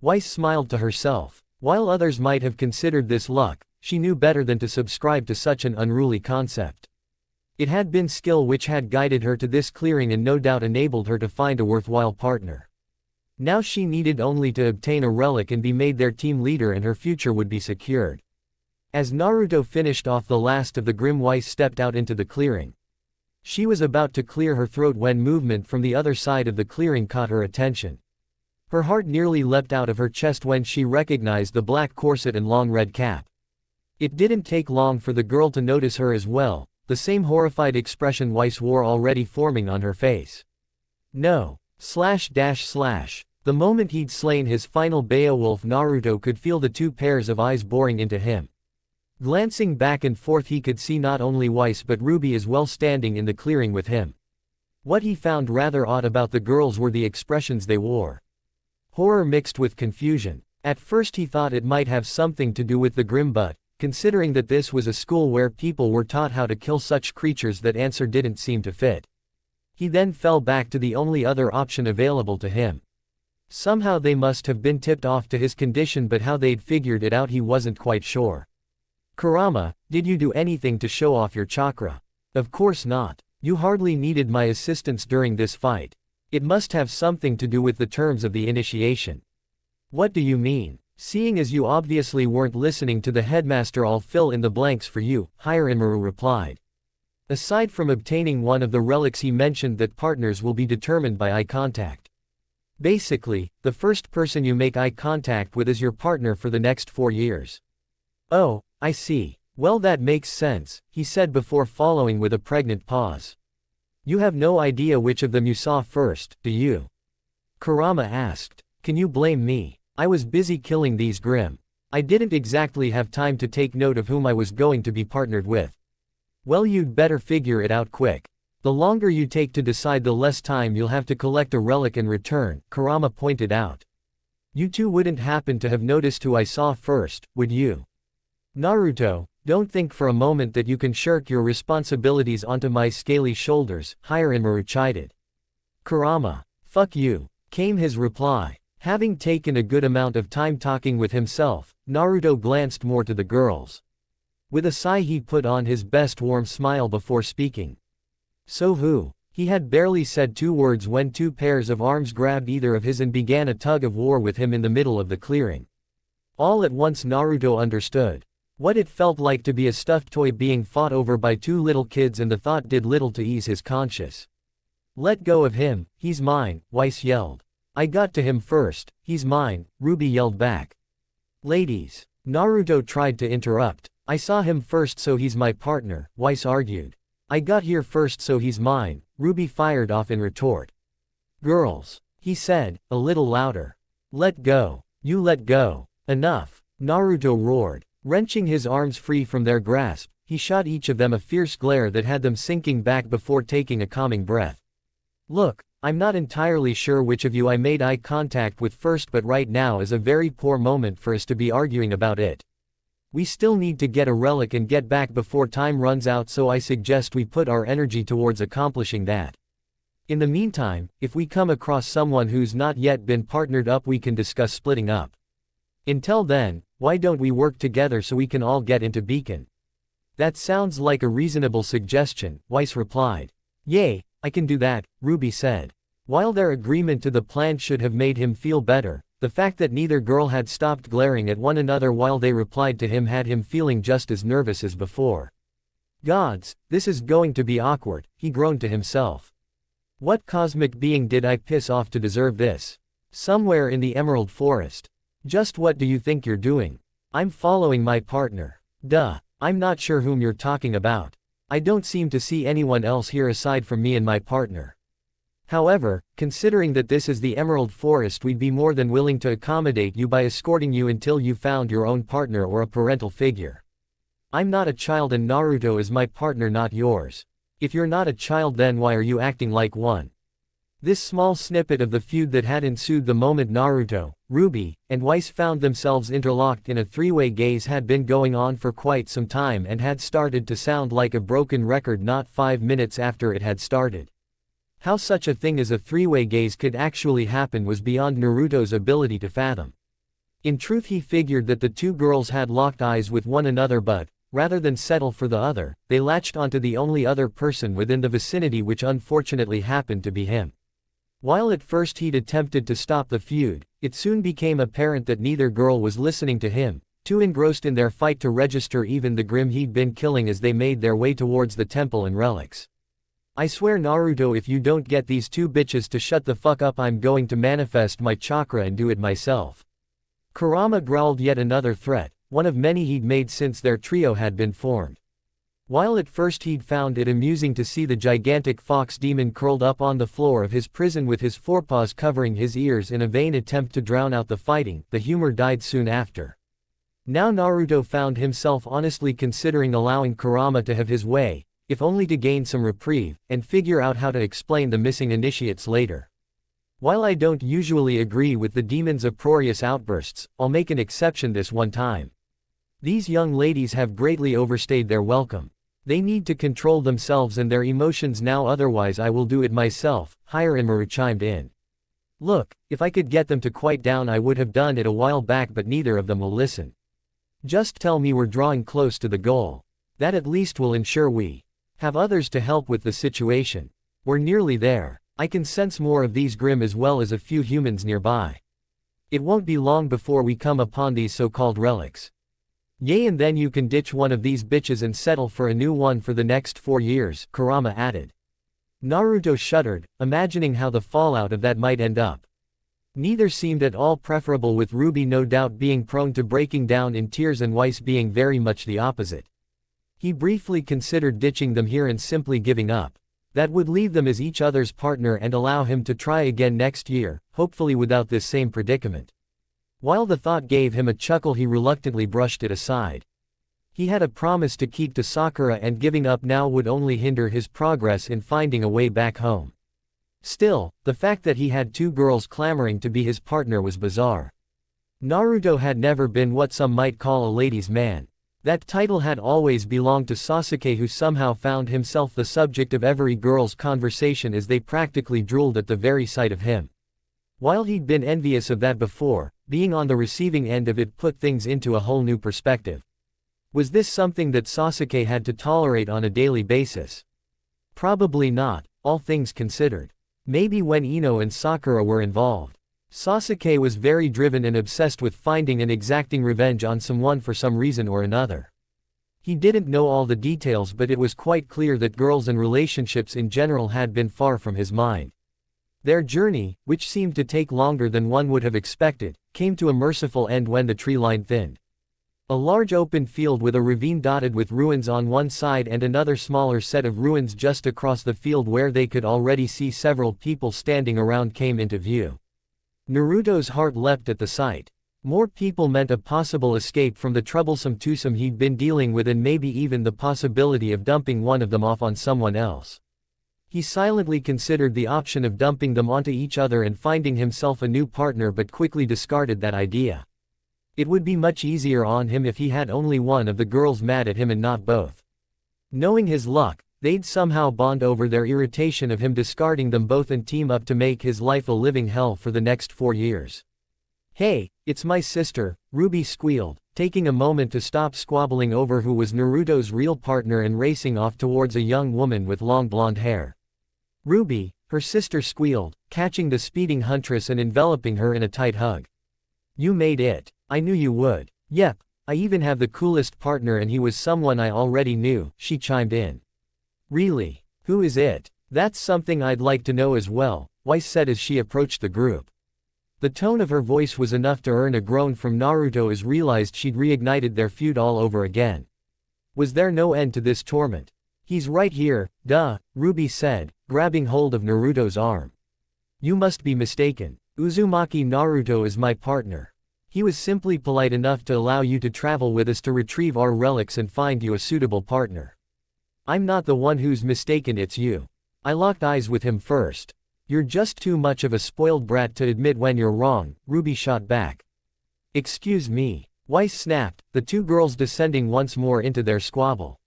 Weiss smiled to herself. While others might have considered this luck, she knew better than to subscribe to such an unruly concept. It had been skill which had guided her to this clearing and no doubt enabled her to find a worthwhile partner. Now she needed only to obtain a relic and be made their team leader, and her future would be secured. As Naruto finished off the last of the Grim, Weiss stepped out into the clearing. She was about to clear her throat when movement from the other side of the clearing caught her attention. Her heart nearly leapt out of her chest when she recognized the black corset and long red cap. It didn't take long for the girl to notice her as well, the same horrified expression Weiss wore already forming on her face. No. // The moment he'd slain his final Beowulf, Naruto could feel the two pairs of eyes boring into him. Glancing back and forth he could see not only Weiss but Ruby as well standing in the clearing with him. What he found rather odd about the girls were the expressions they wore. Horror mixed with confusion. At first he thought it might have something to do with the Grim, but, considering that this was a school where people were taught how to kill such creatures, that answer didn't seem to fit. He then fell back to the only other option available to him. Somehow they must have been tipped off to his condition, but how they'd figured it out he wasn't quite sure. Kurama, did you do anything to show off your chakra? Of course not. You hardly needed my assistance during this fight. It must have something to do with the terms of the initiation. What do you mean? Seeing as you obviously weren't listening to the headmaster, I'll fill in the blanks for you, Hiranmaru replied. Aside from obtaining one of the relics, he mentioned that partners will be determined by eye contact. Basically, the first person you make eye contact with is your partner for the next 4 years. Oh, I see. Well, that makes sense, he said before following with a pregnant pause. You have no idea which of them you saw first, do you? Kurama asked. Can you blame me? I was busy killing these Grim. I didn't exactly have time to take note of whom I was going to be partnered with. Well, you'd better figure it out quick. The longer you take to decide, the less time you'll have to collect a relic and return, Kurama pointed out. You two wouldn't happen to have noticed who I saw first, would you? Naruto, don't think for a moment that you can shirk your responsibilities onto my scaly shoulders, Hiranmaru chided. Kurama, fuck you, came his reply. Having taken a good amount of time talking with himself, Naruto glanced more to the girls. With a sigh he put on his best warm smile before speaking. So who? He had barely said 2 words when 2 pairs of arms grabbed either of his and began a tug of war with him in the middle of the clearing. All at once Naruto understood what it felt like to be a stuffed toy being fought over by 2 little kids, and the thought did little to ease his conscience. Let go of him, he's mine, Weiss yelled. I got to him first, he's mine, Ruby yelled back. Ladies, Naruto tried to interrupt. I saw him first, so he's my partner, Weiss argued. I got here first, so he's mine, Ruby fired off in retort. Girls, he said, a little louder. Let go. You let go. Enough, Naruto roared. Wrenching his arms free from their grasp, he shot each of them a fierce glare that had them sinking back before taking a calming breath. Look, I'm not entirely sure which of you I made eye contact with first, but right now is a very poor moment for us to be arguing about it. We still need to get a relic and get back before time runs out, so I suggest we put our energy towards accomplishing that. In the meantime, if we come across someone who's not yet been partnered up, we can discuss splitting up. Until then, why don't we work together so we can all get into Beacon? That sounds like a reasonable suggestion, Weiss replied. Yay, I can do that, Ruby said. While their agreement to the plan should have made him feel better, the fact that neither girl had stopped glaring at one another while they replied to him had him feeling just as nervous as before. Gods, this is going to be awkward, he groaned to himself. What cosmic being did I piss off to deserve this? Somewhere in the Emerald Forest. Just what do you think you're doing? I'm following my partner. Duh, I'm not sure whom you're talking about. I don't seem to see anyone else here aside from me and my partner. However, considering that this is the Emerald Forest, we'd be more than willing to accommodate you by escorting you until you found your own partner or a parental figure. I'm not a child and Naruto is my partner, not yours. If you're not a child, then why are you acting like one? This small snippet of the feud that had ensued the moment Naruto, Ruby, and Weiss found themselves interlocked in a three-way gaze had been going on for quite some time and had started to sound like a broken record not 5 minutes after it had started. How such a thing as a three-way gaze could actually happen was beyond Naruto's ability to fathom. In truth, he figured that the two girls had locked eyes with one another, but, rather than settle for the other, they latched onto the only other person within the vicinity, which unfortunately happened to be him. While at first he'd attempted to stop the feud, it soon became apparent that neither girl was listening to him, too engrossed in their fight to register even the Grim he'd been killing as they made their way towards the temple and relics. I swear, Naruto, if you don't get these two bitches to shut the fuck up, I'm going to manifest my chakra and do it myself. Kurama growled yet another threat, one of many he'd made since their trio had been formed. While at first he'd found it amusing to see the gigantic fox demon curled up on the floor of his prison with his forepaws covering his ears in a vain attempt to drown out the fighting, the humor died soon after. Now Naruto found himself honestly considering allowing Kurama to have his way, if only to gain some reprieve, and figure out how to explain the missing initiates later. While I don't usually agree with the demon's uproarious outbursts, I'll make an exception this one time. These young ladies have greatly overstayed their welcome. They need to control themselves and their emotions now, otherwise I will do it myself, Hiramaru chimed in. Look, if I could get them to quiet down I would have done it a while back, but neither of them will listen. Just tell me we're drawing close to the goal. That at least will ensure we have others to help with the situation. We're nearly there. I can sense more of these Grim as well as a few humans nearby. It won't be long before we come upon these so-called relics. Yay, and then you can ditch one of these bitches and settle for a new one for the next 4 years, Kurama added. Naruto shuddered, imagining how the fallout of that might end up. Neither seemed at all preferable, with Ruby no doubt being prone to breaking down in tears and Weiss being very much the opposite. He briefly considered ditching them here and simply giving up. That would leave them as each other's partner and allow him to try again next year, hopefully without this same predicament. While the thought gave him a chuckle, he reluctantly brushed it aside. He had a promise to keep to Sakura, and giving up now would only hinder his progress in finding a way back home. Still, the fact that he had two girls clamoring to be his partner was bizarre. Naruto had never been what some might call a ladies' man. That title had always belonged to Sasuke, who somehow found himself the subject of every girl's conversation as they practically drooled at the very sight of him. While he'd been envious of that before, being on the receiving end of it put things into a whole new perspective. Was this something that Sasuke had to tolerate on a daily basis? Probably not, all things considered. Maybe when Ino and Sakura were involved. Sasuke was very driven and obsessed with finding and exacting revenge on someone for some reason or another. He didn't know all the details, but it was quite clear that girls and relationships in general had been far from his mind. Their journey, which seemed to take longer than one would have expected, came to a merciful end when the tree line thinned. A large open field with a ravine dotted with ruins on one side and another smaller set of ruins just across the field where they could already see several people standing around came into view. Naruto's heart leapt at the sight. More people meant a possible escape from the troublesome twosome he'd been dealing with, and maybe even the possibility of dumping one of them off on someone else. He silently considered the option of dumping them onto each other and finding himself a new partner, but quickly discarded that idea. It would be much easier on him if he had only one of the girls mad at him and not both. Knowing his luck, they'd somehow bond over their irritation of him discarding them both and team up to make his life a living hell for the next 4 years. "Hey, it's my sister," Ruby squealed, taking a moment to stop squabbling over who was Naruto's real partner and racing off towards a young woman with long blonde hair. "Ruby," her sister squealed, catching the speeding huntress and enveloping her in a tight hug. "You made it. I knew you would. Yep, I even have the coolest partner and he was someone I already knew," she chimed in. "Really? Who is it? That's something I'd like to know as well," Weiss said as she approached the group. The tone of her voice was enough to earn a groan from Naruto as realized she'd reignited their feud all over again. Was there no end to this torment? "He's right here, duh," Ruby said, grabbing hold of Naruto's arm. "You must be mistaken. Uzumaki Naruto is my partner. He was simply polite enough to allow you to travel with us to retrieve our relics and find you a suitable partner. I'm not the one who's mistaken, it's you. I locked eyes with him first. You're just too much of a spoiled brat to admit when you're wrong," Ruby shot back. "Excuse me," Weiss snapped, the two girls descending once more into their squabble.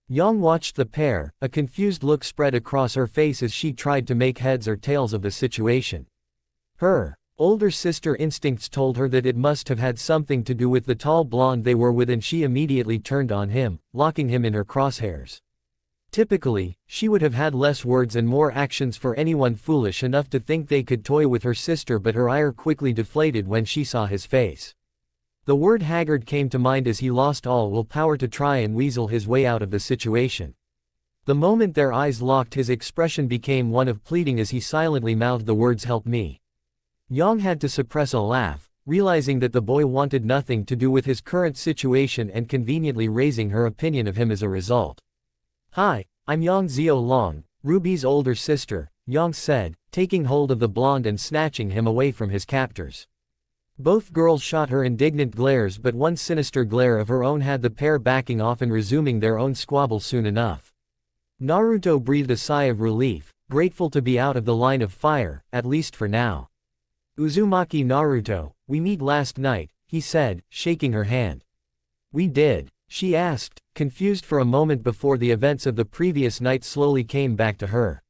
Yang watched the pair, a confused look spread across her face as she tried to make heads or tails of the situation. Her older sister instincts told her that it must have had something to do with the tall blonde they were with, and she immediately turned on him, locking him in her crosshairs. Typically, she would have had less words and more actions for anyone foolish enough to think they could toy with her sister, but her ire quickly deflated when she saw his face. The word haggard came to mind as he lost all willpower to try and weasel his way out of the situation. The moment their eyes locked, his expression became one of pleading as he silently mouthed the words, "Help me." Yang had to suppress a laugh, realizing that the boy wanted nothing to do with his current situation and conveniently raising her opinion of him as a result. "Hi, I'm Yang Zio Long, Ruby's older sister," Yang said, taking hold of the blonde and snatching him away from his captors. Both girls shot her indignant glares, but one sinister glare of her own had the pair backing off and resuming their own squabble soon enough. Naruto breathed a sigh of relief, grateful to be out of the line of fire, at least for now. "Uzumaki Naruto, we met last night," he said, shaking her hand. "We did?" she asked, confused for a moment before the events of the previous night slowly came back to her.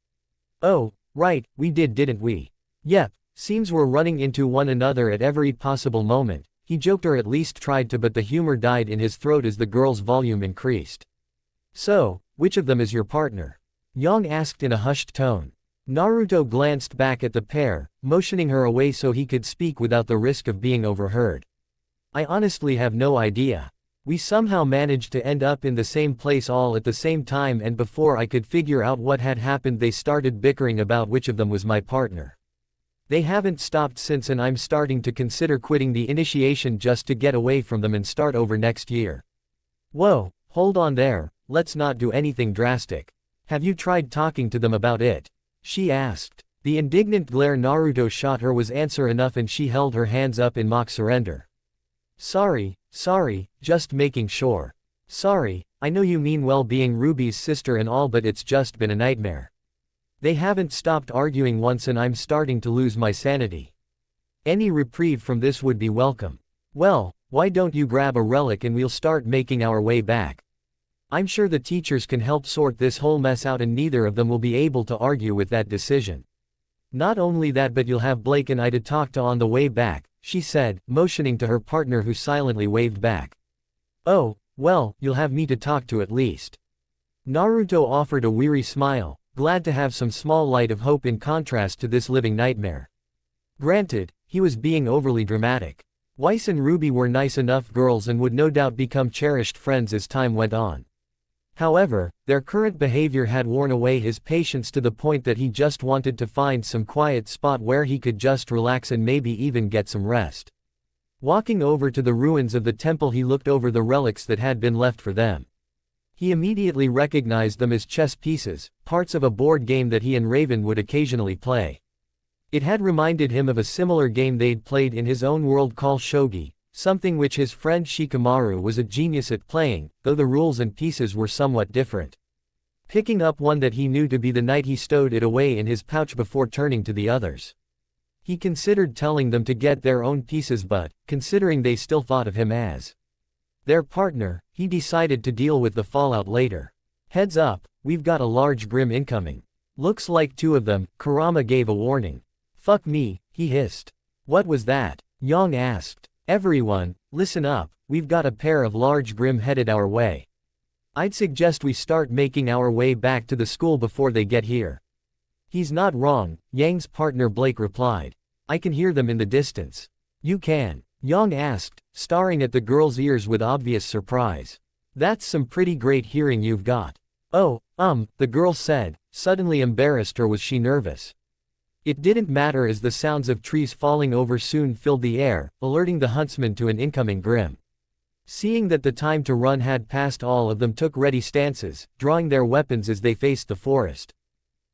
"Oh, right, we did, didn't we? Yep. Seems we're running into one another at every possible moment," he joked, or at least tried to, but the humor died in his throat as the girl's volume increased. "So, which of them is your partner?" Yang asked in a hushed tone. Naruto glanced back at the pair, motioning her away so he could speak without the risk of being overheard. "I honestly have no idea. We somehow managed to end up in the same place all at the same time, and before I could figure out what had happened they started bickering about which of them was my partner. They haven't stopped since, and I'm starting to consider quitting the initiation just to get away from them and start over next year." "Whoa, hold on there, let's not do anything drastic. Have you tried talking to them about it?" she asked. The indignant glare Naruto shot her was answer enough, and she held her hands up in mock surrender. Sorry, just making sure. Sorry, I know you mean well, being Ruby's sister and all, but it's just been a nightmare. They haven't stopped arguing once and I'm starting to lose my sanity. Any reprieve from this would be welcome. Well, why don't you grab a relic and we'll start making our way back? I'm sure the teachers can help sort this whole mess out and neither of them will be able to argue with that decision. Not only that, but you'll have Blake and I to talk to on the way back, she said, motioning to her partner who silently waved back. Oh, well, you'll have me to talk to at least. Naruto offered a weary smile, glad to have some small light of hope in contrast to this living nightmare. Granted, he was being overly dramatic. Weiss and Ruby were nice enough girls and would no doubt become cherished friends as time went on. However, their current behavior had worn away his patience to the point that he just wanted to find some quiet spot where he could just relax and maybe even get some rest. Walking over to the ruins of the temple, he looked over the relics that had been left for them. He immediately recognized them as chess pieces, parts of a board game that he and Raven would occasionally play. It had reminded him of a similar game they'd played in his own world called shogi, something which his friend Shikamaru was a genius at playing, though the rules and pieces were somewhat different. Picking up one that he knew to be the knight, he stowed it away in his pouch before turning to the others. He considered telling them to get their own pieces, but, considering they still thought of him as their partner, he decided to deal with the fallout later. Heads up, we've got a large grim incoming. Looks like two of them, Kurama gave a warning. Fuck me, he hissed. What was that? Yang asked. Everyone, listen up, we've got a pair of large grim headed our way. I'd suggest we start making our way back to the school before they get here. He's not wrong, Yang's partner Blake replied. I can hear them in the distance. You can? Yang asked, staring at the girl's ears with obvious surprise. That's some pretty great hearing you've got. Oh, the girl said, suddenly embarrassed, or was she nervous? It didn't matter, as the sounds of trees falling over soon filled the air, alerting the huntsman to an incoming grim. Seeing that the time to run had passed, all of them took ready stances, drawing their weapons as they faced the forest.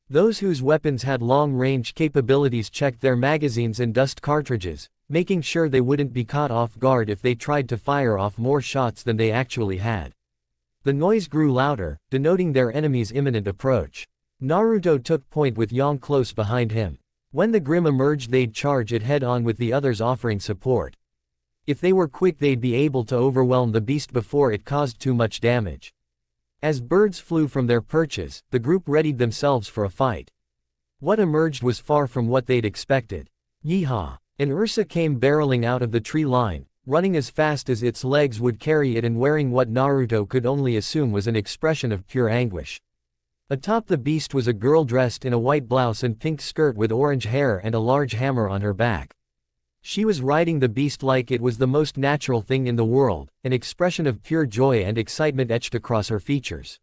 Those whose weapons had long-range capabilities checked their magazines and dust cartridges, making sure they wouldn't be caught off guard if they tried to fire off more shots than they actually had. The noise grew louder, denoting their enemy's imminent approach. Naruto took point with Yang close behind him. When the grim emerged, they'd charge it head-on with the others offering support. If they were quick, they'd be able to overwhelm the beast before it caused too much damage. As birds flew from their perches, the group readied themselves for a fight. What emerged was far from what they'd expected. Yeehaw! An Ursa came barreling out of the tree line, running as fast as its legs would carry it and wearing what Naruto could only assume was an expression of pure anguish. Atop the beast was a girl dressed in a white blouse and pink skirt with orange hair and a large hammer on her back. She was riding the beast like it was the most natural thing in the world, an expression of pure joy and excitement etched across her features.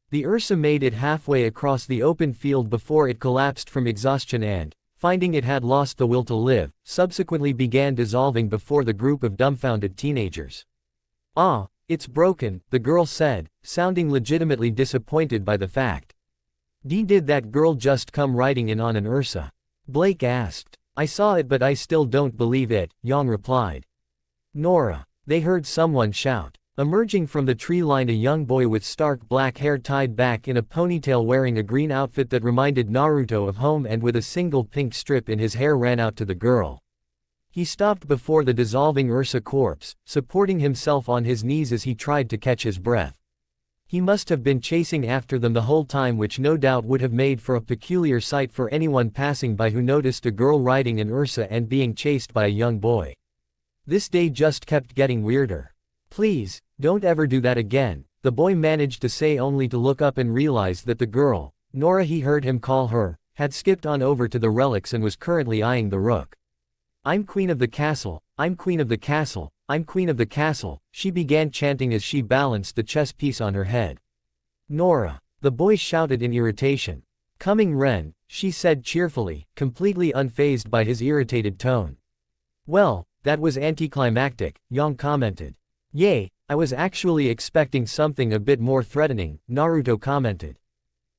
The Ursa made it halfway across the open field before it collapsed from exhaustion and, finding it had lost the will to live, subsequently began dissolving before the group of dumbfounded teenagers. Ah, it's broken, the girl said, sounding legitimately disappointed by the fact. Did that girl just come riding in on an Ursa? Blake asked. I saw it, but I still don't believe it, Yang replied. Nora. They heard someone shout. Emerging from the tree line, a young boy with stark black hair tied back in a ponytail, wearing a green outfit that reminded Naruto of home and with a single pink strip in his hair, ran out to the girl. He stopped before the dissolving Ursa corpse, supporting himself on his knees as he tried to catch his breath. He must have been chasing after them the whole time, which no doubt would have made for a peculiar sight for anyone passing by who noticed a girl riding an Ursa and being chased by a young boy. This day just kept getting weirder. Please, don't ever do that again, the boy managed to say, only to look up and realize that the girl, Nora he heard him call her, had skipped on over to the relics and was currently eyeing the rook. I'm queen of the castle, I'm queen of the castle, I'm queen of the castle, she began chanting as she balanced the chess piece on her head. Nora, the boy shouted in irritation. Coming Ren, she said cheerfully, completely unfazed by his irritated tone. Well, that was anticlimactic, Yang commented. Yay, I was actually expecting something a bit more threatening, Naruto commented.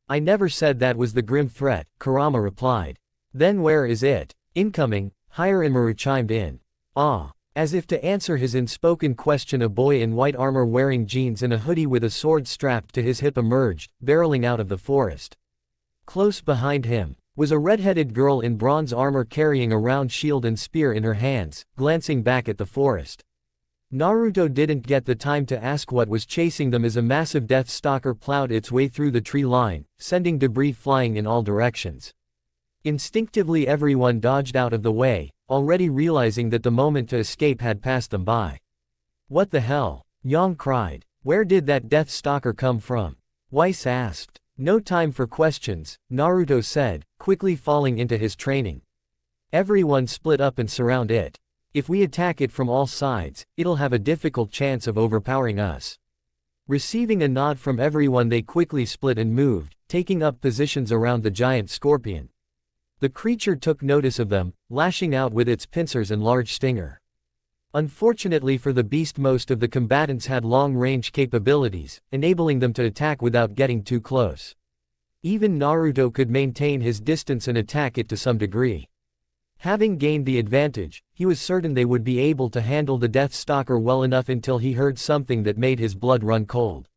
I never said that was the grim threat, Kurama replied. Then where is it? Incoming, Hiranmaru chimed in. Ah. As if to answer his unspoken question, a boy in white armor wearing jeans and a hoodie with a sword strapped to his hip emerged, barreling out of the forest. Close behind him was a red-headed girl in bronze armor carrying a round shield and spear in her hands, glancing back at the forest. Naruto didn't get the time to ask what was chasing them as a massive death stalker plowed its way through the tree line, sending debris flying in all directions. Instinctively everyone dodged out of the way, already realizing that the moment to escape had passed them by. What the hell? Yang cried. Where did that death stalker come from? Weiss asked. No time for questions, Naruto said, quickly falling into his training. Everyone split up and surround it. If we attack it from all sides, it'll have a difficult chance of overpowering us. Receiving a nod from everyone, they quickly split and moved, taking up positions around the giant scorpion. The creature took notice of them, lashing out with its pincers and large stinger. Unfortunately for the beast, most of the combatants had long-range capabilities, enabling them to attack without getting too close. Even Naruto could maintain his distance and attack it to some degree. Having gained the advantage, he was certain they would be able to handle the Death Stalker well enough until he heard something that made his blood run cold.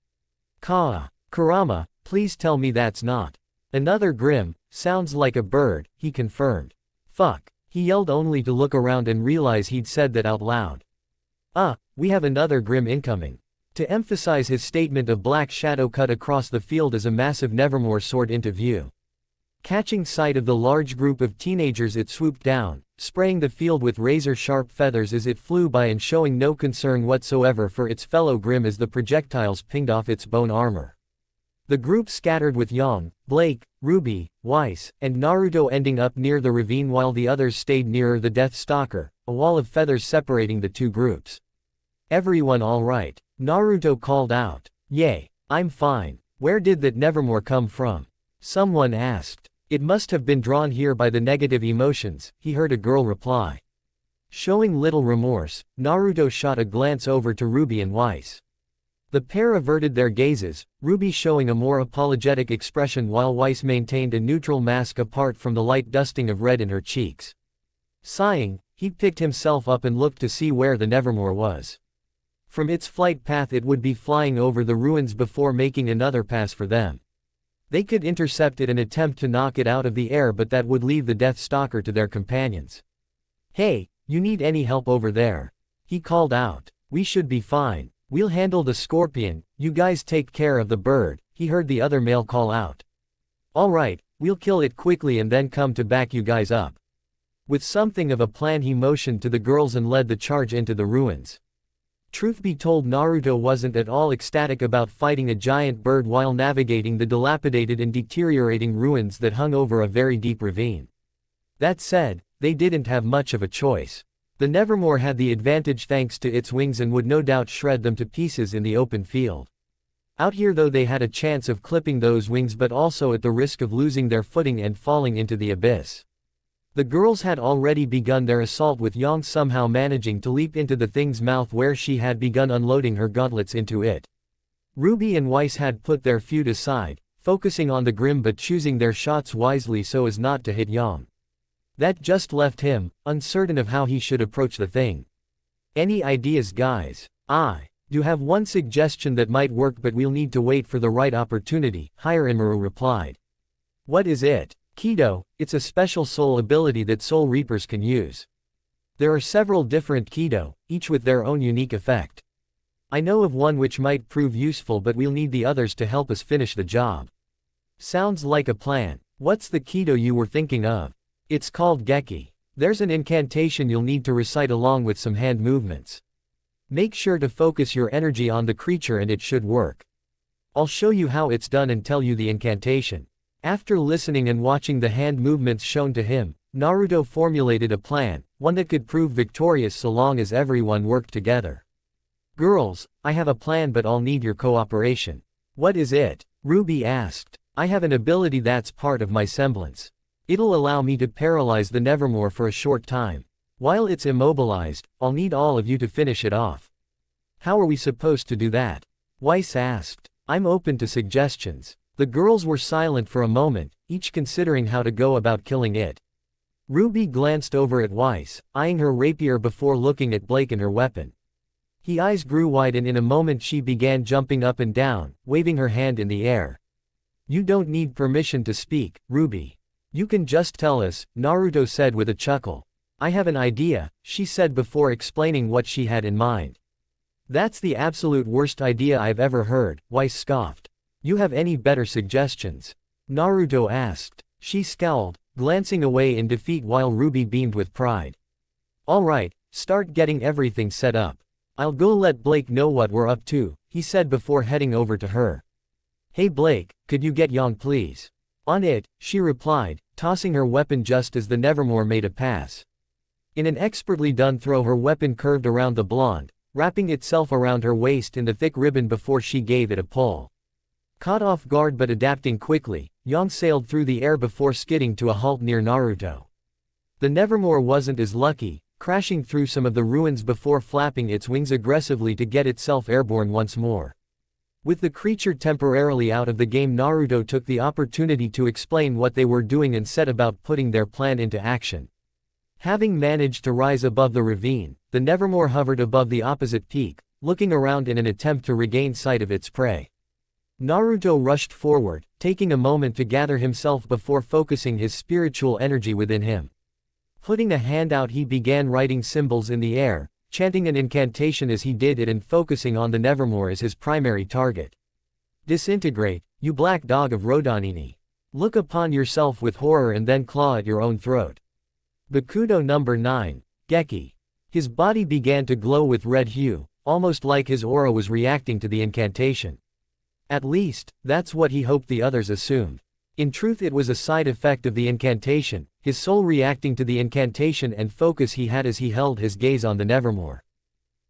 Kurama, please tell me that's not another Grim, sounds like a bird, he confirmed. Fuck, he yelled only to look around and realize he'd said that out loud. We have another Grim incoming. To emphasize his statement, a black shadow cut across the field as a massive Nevermore soared into view. Catching sight of the large group of teenagers, it swooped down, spraying the field with razor-sharp feathers as it flew by and showing no concern whatsoever for its fellow Grim as the projectiles pinged off its bone armor. The group scattered with Yang, Blake, Ruby, Weiss, and Naruto ending up near the ravine while the others stayed nearer the Death Stalker, a wall of feathers separating the two groups. Everyone all right? Naruto called out. Yay, I'm fine. Where did that Nevermore come from? Someone asked. It must have been drawn here by the negative emotions, he heard a girl reply. Showing little remorse, Naruto shot a glance over to Ruby and Weiss. The pair averted their gazes, Ruby showing a more apologetic expression while Weiss maintained a neutral mask apart from the light dusting of red in her cheeks. Sighing, he picked himself up and looked to see where the Nevermore was. From its flight path it would be flying over the ruins before making another pass for them. They could intercept it and attempt to knock it out of the air, but that would leave the Death Stalker to their companions. Hey, you need any help over there? He called out. We should be fine. We'll handle the scorpion, you guys take care of the bird, he heard the other male call out. Alright, we'll kill it quickly and then come to back you guys up. With something of a plan, he motioned to the girls and led the charge into the ruins. Truth be told, Naruto wasn't at all ecstatic about fighting a giant bird while navigating the dilapidated and deteriorating ruins that hung over a very deep ravine. That said, they didn't have much of a choice. The Nevermore had the advantage thanks to its wings and would no doubt shred them to pieces in the open field. Out here though, they had a chance of clipping those wings, but also at the risk of losing their footing and falling into the abyss. The girls had already begun their assault, with Yang somehow managing to leap into the thing's mouth where she had begun unloading her gauntlets into it. Ruby and Weiss had put their feud aside, focusing on the Grim but choosing their shots wisely so as not to hit Yang. That just left him, uncertain of how he should approach the thing. Any ideas, guys? I do have one suggestion that might work, but we'll need to wait for the right opportunity, Hiranmaru replied. What is it? Kido, it's a special soul ability that Soul Reapers can use. There are several different Kido, each with their own unique effect. I know of one which might prove useful, but we'll need the others to help us finish the job. Sounds like a plan. What's the Kido you were thinking of? It's called Geki. There's an incantation you'll need to recite along with some hand movements. Make sure to focus your energy on the creature and it should work. I'll show you how it's done and tell you the incantation. After listening and watching the hand movements shown to him, Naruto formulated a plan, one that could prove victorious so long as everyone worked together. Girls, I have a plan, but I'll need your cooperation. What is it? Ruby asked. I have an ability that's part of my semblance. It'll allow me to paralyze the Nevermore for a short time. While it's immobilized, I'll need all of you to finish it off. How are we supposed to do that? Weiss asked. I'm open to suggestions. The girls were silent for a moment, each considering how to go about killing it. Ruby glanced over at Weiss, eyeing her rapier before looking at Blake and her weapon. His eyes grew wide and in a moment she began jumping up and down, waving her hand in the air. You don't need permission to speak, Ruby. You can just tell us, Naruto said with a chuckle. I have an idea, she said before explaining what she had in mind. That's the absolute worst idea I've ever heard, Weiss scoffed. You have any better suggestions? Naruto asked. She scowled, glancing away in defeat while Ruby beamed with pride. Alright, start getting everything set up. I'll go let Blake know what we're up to, he said before heading over to her. Hey Blake, could you get Yang please? On it, she replied, tossing her weapon just as the Nevermore made a pass. In an expertly done throw, her weapon curved around the blonde, wrapping itself around her waist in the thick ribbon before she gave it a pull. Caught off guard but adapting quickly, Yang sailed through the air before skidding to a halt near Naruto. The Nevermore wasn't as lucky, crashing through some of the ruins before flapping its wings aggressively to get itself airborne once more. With the creature temporarily out of the game, Naruto took the opportunity to explain what they were doing and set about putting their plan into action. Having managed to rise above the ravine, the Nevermore hovered above the opposite peak, looking around in an attempt to regain sight of its prey. Naruto rushed forward, taking a moment to gather himself before focusing his spiritual energy within him. Putting a hand out, he began writing symbols in the air, chanting an incantation as he did it and focusing on the Nevermore as his primary target. Disintegrate, you black dog of Rodanini. Look upon yourself with horror and then claw at your own throat. Bakudo number 9, Geki. His body began to glow with red hue, almost like his aura was reacting to the incantation. At least, that's what he hoped the others assumed. In truth, it was a side effect of the incantation, his soul reacting to the incantation and focus he had as he held his gaze on the Nevermore.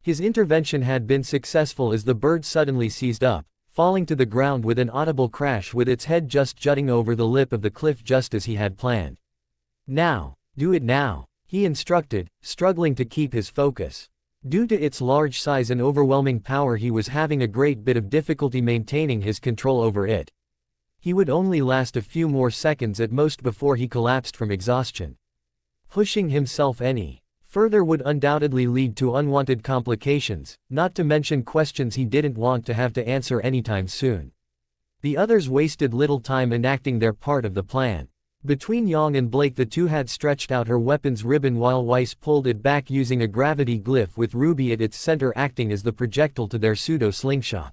His intervention had been successful as the bird suddenly seized up, falling to the ground with an audible crash with its head just jutting over the lip of the cliff just as he had planned. Now, do it now, he instructed, struggling to keep his focus. Due to its large size and overwhelming power, he was having a great bit of difficulty maintaining his control over it. He would only last a few more seconds at most before he collapsed from exhaustion. Pushing himself any further would undoubtedly lead to unwanted complications, not to mention questions he didn't want to have to answer anytime soon. The others wasted little time enacting their part of the plan. Between Yang and Blake, the two had stretched out her weapon's ribbon while Weiss pulled it back using a gravity glyph with Ruby at its center acting as the projectile to their pseudo-slingshot.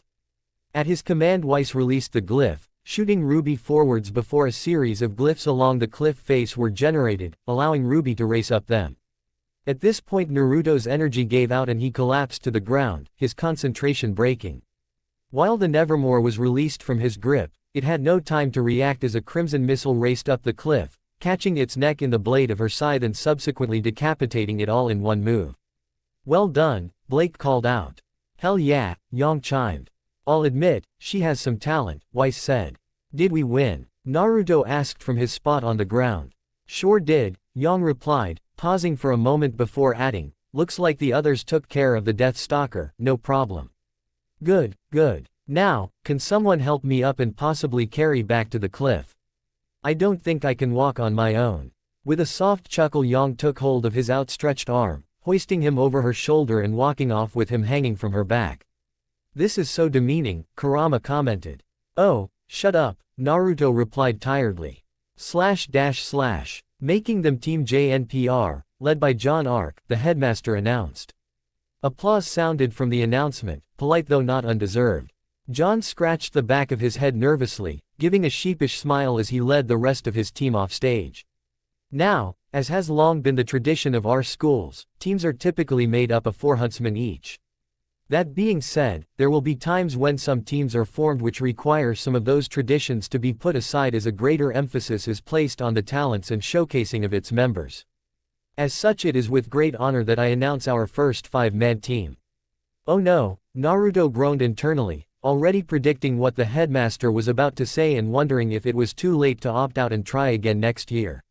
At his command, Weiss released the glyph, shooting Ruby forwards before a series of glyphs along the cliff face were generated, allowing Ruby to race up them. At this point, Naruto's energy gave out and he collapsed to the ground, his concentration breaking. While the Nevermore was released from his grip, it had no time to react as a crimson missile raced up the cliff, catching its neck in the blade of her scythe and subsequently decapitating it all in one move. Well done, Blake called out. Hell yeah, Yang chimed. I'll admit, she has some talent, Weiss said. Did we win? Naruto asked from his spot on the ground. Sure did, Yang replied, pausing for a moment before adding, looks like the others took care of the Death Stalker, no problem. Good, good. Now, can someone help me up and possibly carry back to the cliff? I don't think I can walk on my own. With a soft chuckle, Yang took hold of his outstretched arm, hoisting him over her shoulder and walking off with him hanging from her back. This is so demeaning, Kurama commented. Oh, shut up, Naruto replied tiredly. // Making them Team JNPR, led by John Arc, the headmaster announced. Applause sounded from the announcement, polite though not undeserved. John scratched the back of his head nervously, giving a sheepish smile as he led the rest of his team off stage. Now, as has long been the tradition of our schools, teams are typically made up of 4 huntsmen each. That being said, there will be times when some teams are formed which require some of those traditions to be put aside as a greater emphasis is placed on the talents and showcasing of its members. As such, it is with great honor that I announce our first 5-man team. Oh no, Naruto groaned internally, already predicting what the headmaster was about to say and wondering if it was too late to opt out and try again next year.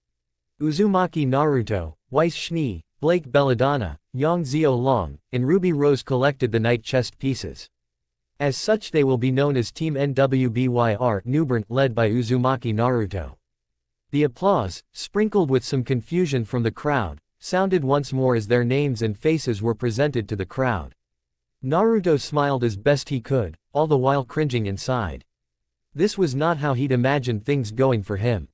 Uzumaki Naruto, Weiss Schnee, Blake Belladonna, Yang Zio Long, and Ruby Rose collected the knight chest pieces. As such, they will be known as Team NWBYR Newburn, led by Uzumaki Naruto. The applause, sprinkled with some confusion from the crowd, sounded once more as their names and faces were presented to the crowd. Naruto smiled as best he could, all the while cringing inside. This was not how he'd imagined things going for him.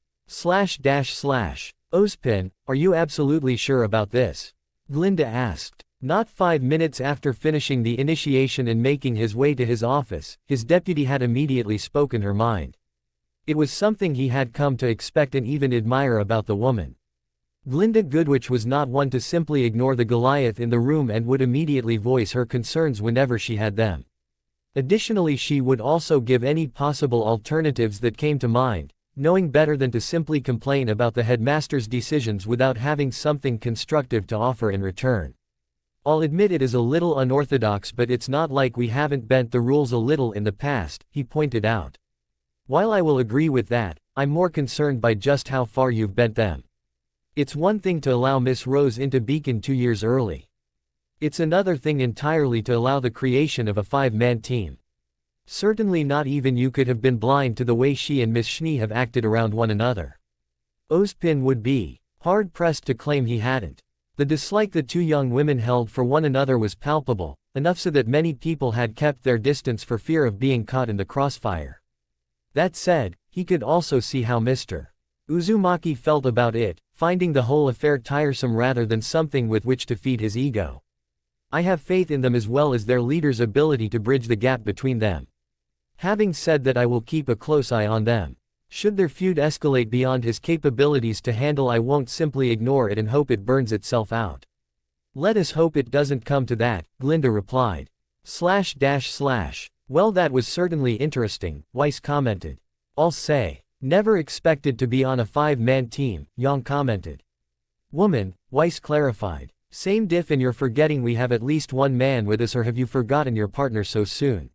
Ozpin, are you absolutely sure about this? Glinda asked. Not 5 minutes after finishing the initiation and making his way to his office, his deputy had immediately spoken her mind. It was something he had come to expect and even admire about the woman. Glinda Goodwitch was not one to simply ignore the Goliath in the room and would immediately voice her concerns whenever she had them. Additionally, she would also give any possible alternatives that came to mind, knowing better than to simply complain about the headmaster's decisions without having something constructive to offer in return. I'll admit it is a little unorthodox, but it's not like we haven't bent the rules a little in the past, he pointed out. While I will agree with that, I'm more concerned by just how far you've bent them. It's one thing to allow Miss Rose into Beacon 2 years early. It's another thing entirely to allow the creation of a 5-man team. Certainly not even you could have been blind to the way she and Miss Schnee have acted around one another. Ozpin would be hard-pressed to claim he hadn't. The dislike the two young women held for one another was palpable, enough so that many people had kept their distance for fear of being caught in the crossfire. That said, he could also see how Mr. Uzumaki felt about it, finding the whole affair tiresome rather than something with which to feed his ego. I have faith in them as well as their leader's ability to bridge the gap between them. Having said that, I will keep a close eye on them. Should their feud escalate beyond his capabilities to handle, I won't simply ignore it and hope it burns itself out. Let us hope it doesn't come to that, Glinda replied. Well, that was certainly interesting, Weiss commented. I'll say. Never expected to be on a 5-man team, Yang commented. Woman, Weiss clarified. Same diff, and you're forgetting we have at least one man with us, or have you forgotten your partner so soon?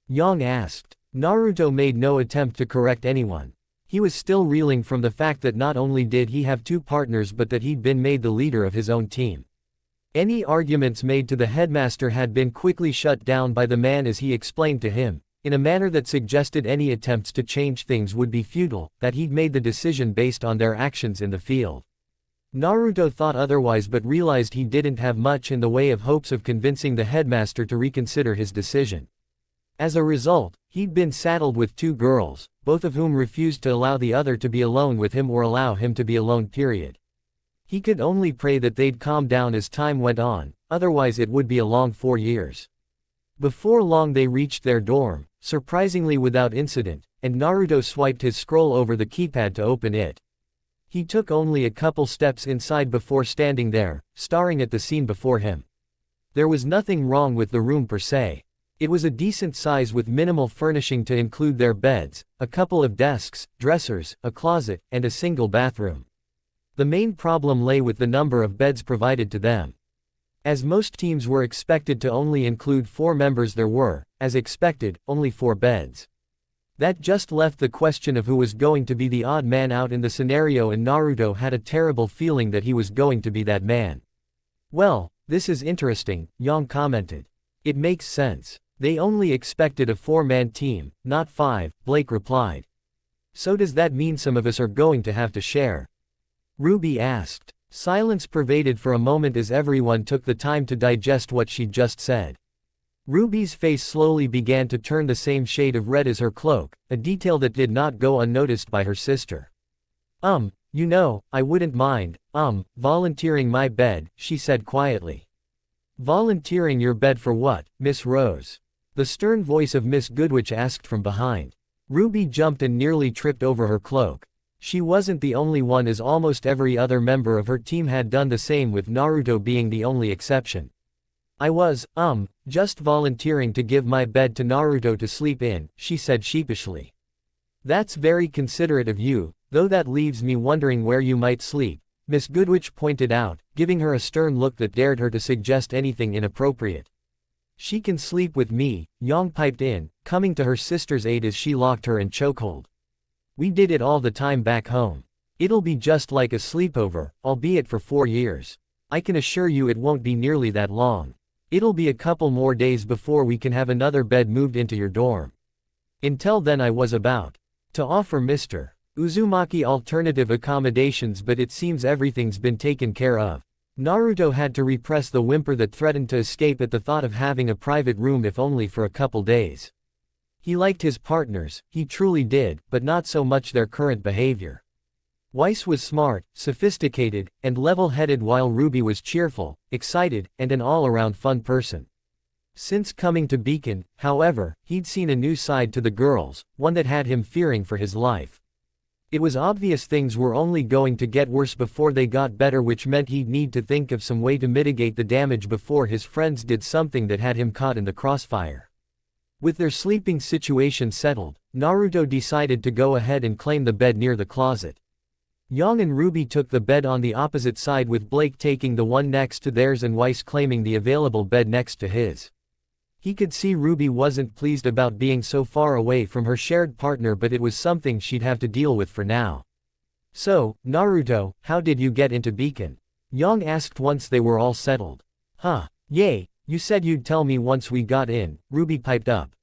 Yang asked. Naruto made no attempt to correct anyone. He was still reeling from the fact that not only did he have two partners but that he'd been made the leader of his own team. Any arguments made to the headmaster had been quickly shut down by the man as he explained to him, in a manner that suggested any attempts to change things would be futile, that he'd made the decision based on their actions in the field. Naruto thought otherwise but realized he didn't have much in the way of hopes of convincing the headmaster to reconsider his decision. As a result, he'd been saddled with two girls, both of whom refused to allow the other to be alone with him or allow him to be alone, period. He could only pray that they'd calm down as time went on, otherwise it would be a long 4 years. Before long they reached their dorm, surprisingly without incident, and Naruto swiped his scroll over the keypad to open it. He took only a couple steps inside before standing there, staring at the scene before him. There was nothing wrong with the room per se. It was a decent size with minimal furnishing to include their beds, a couple of desks, dressers, a closet, and a single bathroom. The main problem lay with the number of beds provided to them. As most teams were expected to only include 4 members, there were, as expected, only 4 beds. That just left the question of who was going to be the odd man out in the scenario, and Naruto had a terrible feeling that he was going to be that man. Well, this is interesting, Yang commented. It makes sense. They only expected a 4-man team, not 5, Blake replied. So does that mean some of us are going to have to share? Ruby asked. Silence pervaded for a moment as everyone took the time to digest what she'd just said. Ruby's face slowly began to turn the same shade of red as her cloak, a detail that did not go unnoticed by her sister. You know, I wouldn't mind, volunteering my bed, she said quietly. Volunteering your bed for what, Miss Rose? The stern voice of Miss Goodwitch asked from behind. Ruby jumped and nearly tripped over her cloak. She wasn't the only one, as almost every other member of her team had done the same, with Naruto being the only exception. I was, just volunteering to give my bed to Naruto to sleep in, she said sheepishly. That's very considerate of you, though that leaves me wondering where you might sleep, Miss Goodwitch pointed out, giving her a stern look that dared her to suggest anything inappropriate. She can sleep with me, Yang piped in, coming to her sister's aid as she locked her in chokehold. We did it all the time back home. It'll be just like a sleepover, albeit for 4 years. I can assure you it won't be nearly that long. It'll be a couple more days before we can have another bed moved into your dorm. Until then I was about to offer Mr. Uzumaki alternative accommodations, but it seems everything's been taken care of. Naruto had to repress the whimper that threatened to escape at the thought of having a private room, if only for a couple days. He liked his partners, he truly did, but not so much their current behavior. Weiss was smart, sophisticated, and level-headed, while Ruby was cheerful, excited, and an all-around fun person. Since coming to Beacon, however, he'd seen a new side to the girls, one that had him fearing for his life. It was obvious things were only going to get worse before they got better, which meant he'd need to think of some way to mitigate the damage before his friends did something that had him caught in the crossfire. With their sleeping situation settled, Naruto decided to go ahead and claim the bed near the closet. Yang and Ruby took the bed on the opposite side, with Blake taking the one next to theirs and Weiss claiming the available bed next to his. He could see Ruby wasn't pleased about being so far away from her shared partner, but it was something she'd have to deal with for now. So, Naruto, how did you get into Beacon? Yang asked once they were all settled. Yay, you said you'd tell me once we got in, Ruby piped up.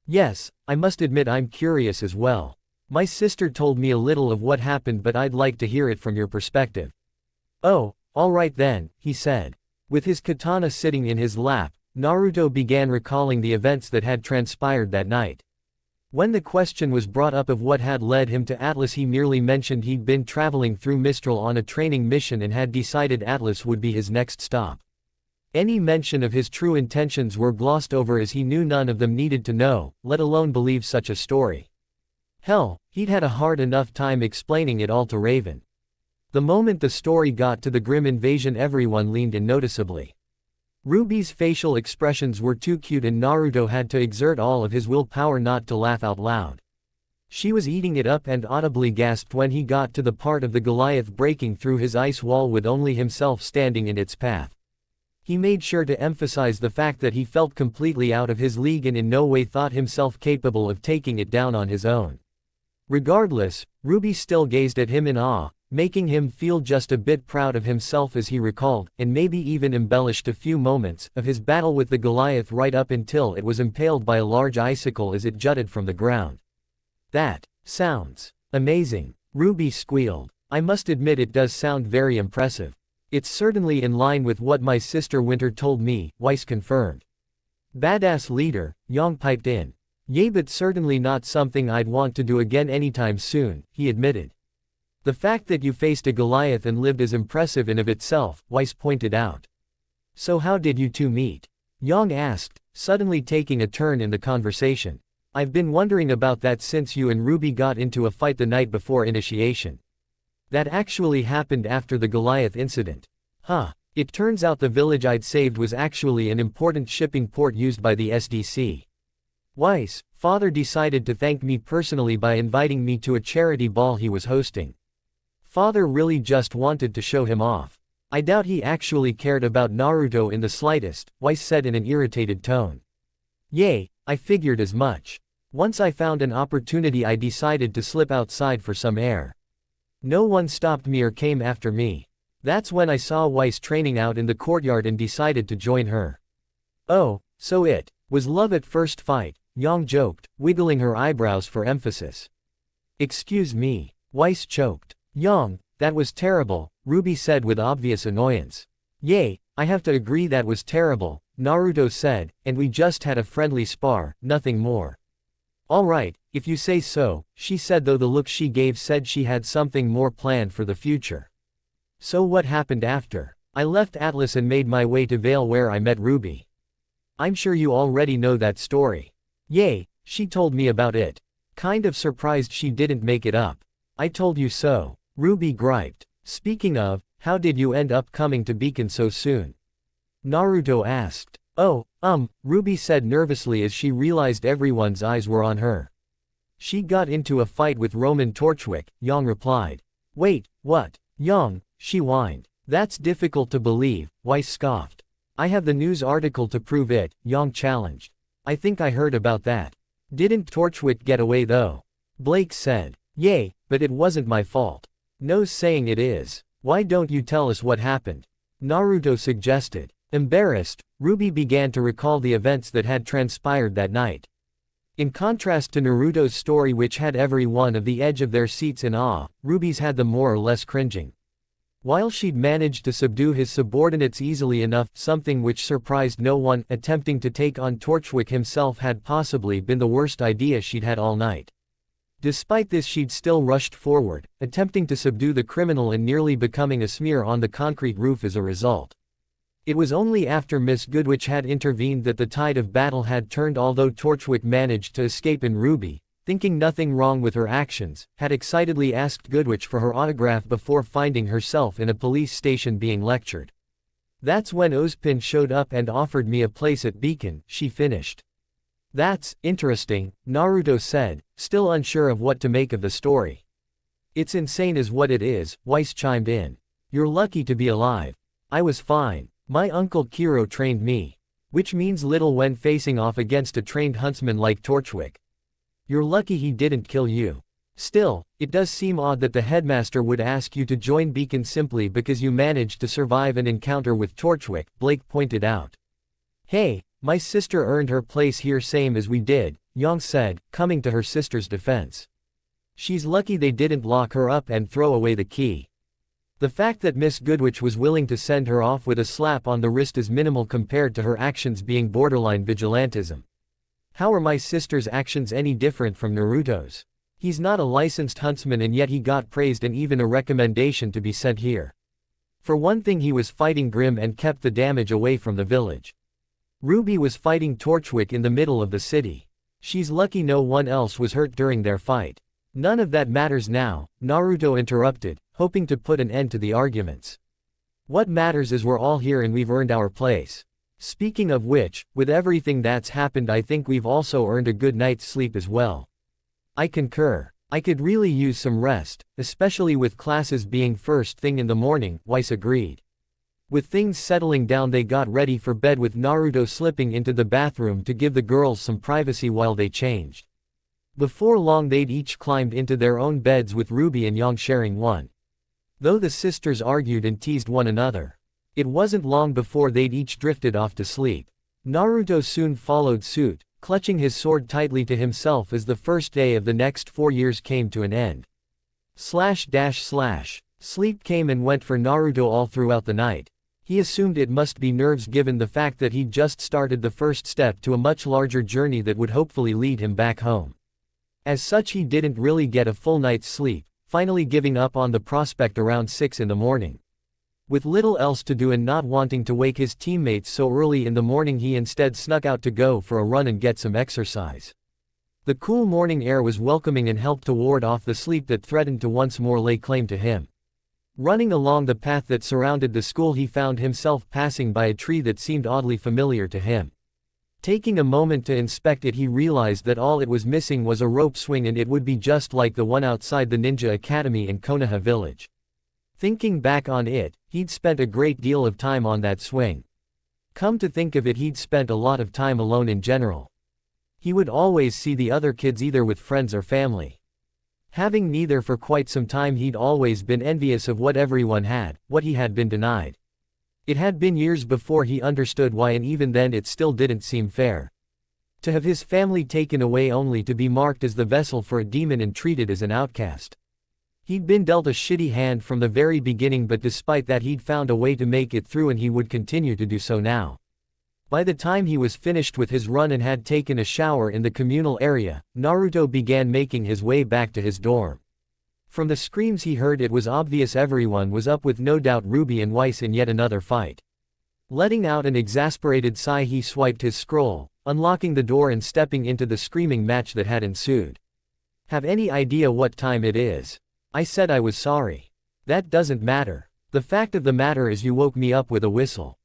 Yes, I must admit I'm curious as well. My sister told me a little of what happened, but I'd like to hear it from your perspective. Oh, alright then, he said. With his katana sitting in his lap, Naruto began recalling the events that had transpired that night. When the question was brought up of what had led him to Atlas, he merely mentioned he'd been traveling through Mistral on a training mission and had decided Atlas would be his next stop. Any mention of his true intentions were glossed over as he knew none of them needed to know, let alone believe such a story. Hell, he'd had a hard enough time explaining it all to Raven. The moment the story got to the Grim invasion, everyone leaned in noticeably. Ruby's facial expressions were too cute and Naruto had to exert all of his willpower not to laugh out loud. She was eating it up and audibly gasped when he got to the part of the Goliath breaking through his ice wall with only himself standing in its path. He made sure to emphasize the fact that he felt completely out of his league and in no way thought himself capable of taking it down on his own. Regardless, Ruby still gazed at him in awe, making him feel just a bit proud of himself as he recalled, and maybe even embellished a few moments, of his battle with the Goliath right up until it was impaled by a large icicle as it jutted from the ground. That sounds amazing, Ruby squealed. I must admit it does sound very impressive. It's certainly in line with what my sister Winter told me, Weiss confirmed. Badass leader, Yang piped in. Yeah, but certainly not something I'd want to do again anytime soon, he admitted. The fact that you faced a Goliath and lived is impressive in of itself, Weiss pointed out. So how did you two meet? Yang asked, suddenly taking a turn in the conversation. I've been wondering about that since you and Ruby got into a fight the night before initiation. That actually happened after the Goliath incident. Huh. It turns out the village I'd saved was actually an important shipping port used by the SDC. Weiss, father decided to thank me personally by inviting me to a charity ball he was hosting. Father really just wanted to show him off. I doubt he actually cared about Naruto in the slightest, Weiss said in an irritated tone. Yay, I figured as much. Once I found an opportunity I decided to slip outside for some air. No one stopped me or came after me. That's when I saw Weiss training out in the courtyard and decided to join her. Oh, so it was love at first fight, Yang joked, wiggling her eyebrows for emphasis. Excuse me, Weiss choked. Yang, that was terrible, Ruby said with obvious annoyance. Yay, I have to agree that was terrible, Naruto said, and we just had a friendly spar, nothing more. Alright, if you say so, she said, though the look she gave said she had something more planned for the future. So what happened after? I left Atlas and made my way to Vale where I met Ruby. I'm sure you already know that story. Yay, she told me about it. Kind of surprised she didn't make it up. I told you so, Ruby griped. Speaking of, how did you end up coming to Beacon so soon? Naruto asked. Oh, Ruby said nervously as she realized everyone's eyes were on her. She got into a fight with Roman Torchwick, Yang replied. Wait, what? Yang, she whined. That's difficult to believe, Weiss scoffed. I have the news article to prove it, Yang challenged. I think I heard about that. Didn't Torchwick get away though? Blake said. Yay, but it wasn't my fault. No saying it is. Why don't you tell us what happened? Naruto suggested. Embarrassed, Ruby began to recall the events that had transpired that night. In contrast to Naruto's story, which had everyone of the edge of their seats in awe, Ruby's had them more or less cringing. While she'd managed to subdue his subordinates easily enough, something which surprised no one, attempting to take on Torchwick himself had possibly been the worst idea she'd had all night. Despite this, she'd still rushed forward, attempting to subdue the criminal and nearly becoming a smear on the concrete roof as a result. It was only after Miss Goodwitch had intervened that the tide of battle had turned, although Torchwick managed to escape and Ruby, thinking nothing wrong with her actions, had excitedly asked Goodwitch for her autograph before finding herself in a police station being lectured. That's when Ozpin showed up and offered me a place at Beacon, she finished. That's interesting, Naruto said, still unsure of what to make of the story. It's insane is what it is, Weiss chimed in. You're lucky to be alive. I was fine. My uncle Kiro trained me. Which means little when facing off against a trained huntsman like Torchwick. You're lucky he didn't kill you. Still, it does seem odd that the headmaster would ask you to join Beacon simply because you managed to survive an encounter with Torchwick, Blake pointed out. Hey, my sister earned her place here same as we did, Yang said, coming to her sister's defense. She's lucky they didn't lock her up and throw away the key. The fact that Miss Goodwitch was willing to send her off with a slap on the wrist is minimal compared to her actions being borderline vigilantism. How are my sister's actions any different from Naruto's? He's not a licensed huntsman and yet he got praised and even a recommendation to be sent here. For one thing, he was fighting Grim and kept the damage away from the village. Ruby was fighting Torchwick in the middle of the city. She's lucky no one else was hurt during their fight. None of that matters now, Naruto interrupted, hoping to put an end to the arguments. What matters is we're all here and we've earned our place. Speaking of which, with everything that's happened, I think we've also earned a good night's sleep as well. I concur. I could really use some rest, especially with classes being first thing in the morning, Weiss agreed. With things settling down, they got ready for bed with Naruto slipping into the bathroom to give the girls some privacy while they changed. Before long they'd each climbed into their own beds with Ruby and Yang sharing one. Though the sisters argued and teased one another, it wasn't long before they'd each drifted off to sleep. Naruto soon followed suit, clutching his sword tightly to himself as the first day of the next 4 years came to an end. Sleep came and went for Naruto all throughout the night. He assumed it must be nerves given the fact that he'd just started the first step to a much larger journey that would hopefully lead him back home. As such, he didn't really get a full night's sleep, finally giving up on the prospect around 6 in the morning. With little else to do and not wanting to wake his teammates so early in the morning, he instead snuck out to go for a run and get some exercise. The cool morning air was welcoming and helped to ward off the sleep that threatened to once more lay claim to him. Running along the path that surrounded the school, he found himself passing by a tree that seemed oddly familiar to him. Taking a moment to inspect it, he realized that all it was missing was a rope swing, and it would be just like the one outside the Ninja Academy in Konoha Village. Thinking back on it, he'd spent a great deal of time on that swing. Come to think of it, he'd spent a lot of time alone in general. He would always see the other kids either with friends or family. Having neither for quite some time, he'd always been envious of what everyone had, what he had been denied. It had been years before he understood why, and even then it still didn't seem fair. To have his family taken away only to be marked as the vessel for a demon and treated as an outcast. He'd been dealt a shitty hand from the very beginning, but despite that he'd found a way to make it through, and he would continue to do so now. By the time he was finished with his run and had taken a shower in the communal area, Naruto began making his way back to his dorm. From the screams he heard, it was obvious everyone was up, with no doubt Ruby and Weiss in yet another fight. Letting out an exasperated sigh, he swiped his scroll, unlocking the door and stepping into the screaming match that had ensued. Have any idea what time it is? I said I was sorry. That doesn't matter. The fact of the matter is you woke me up with a whistle.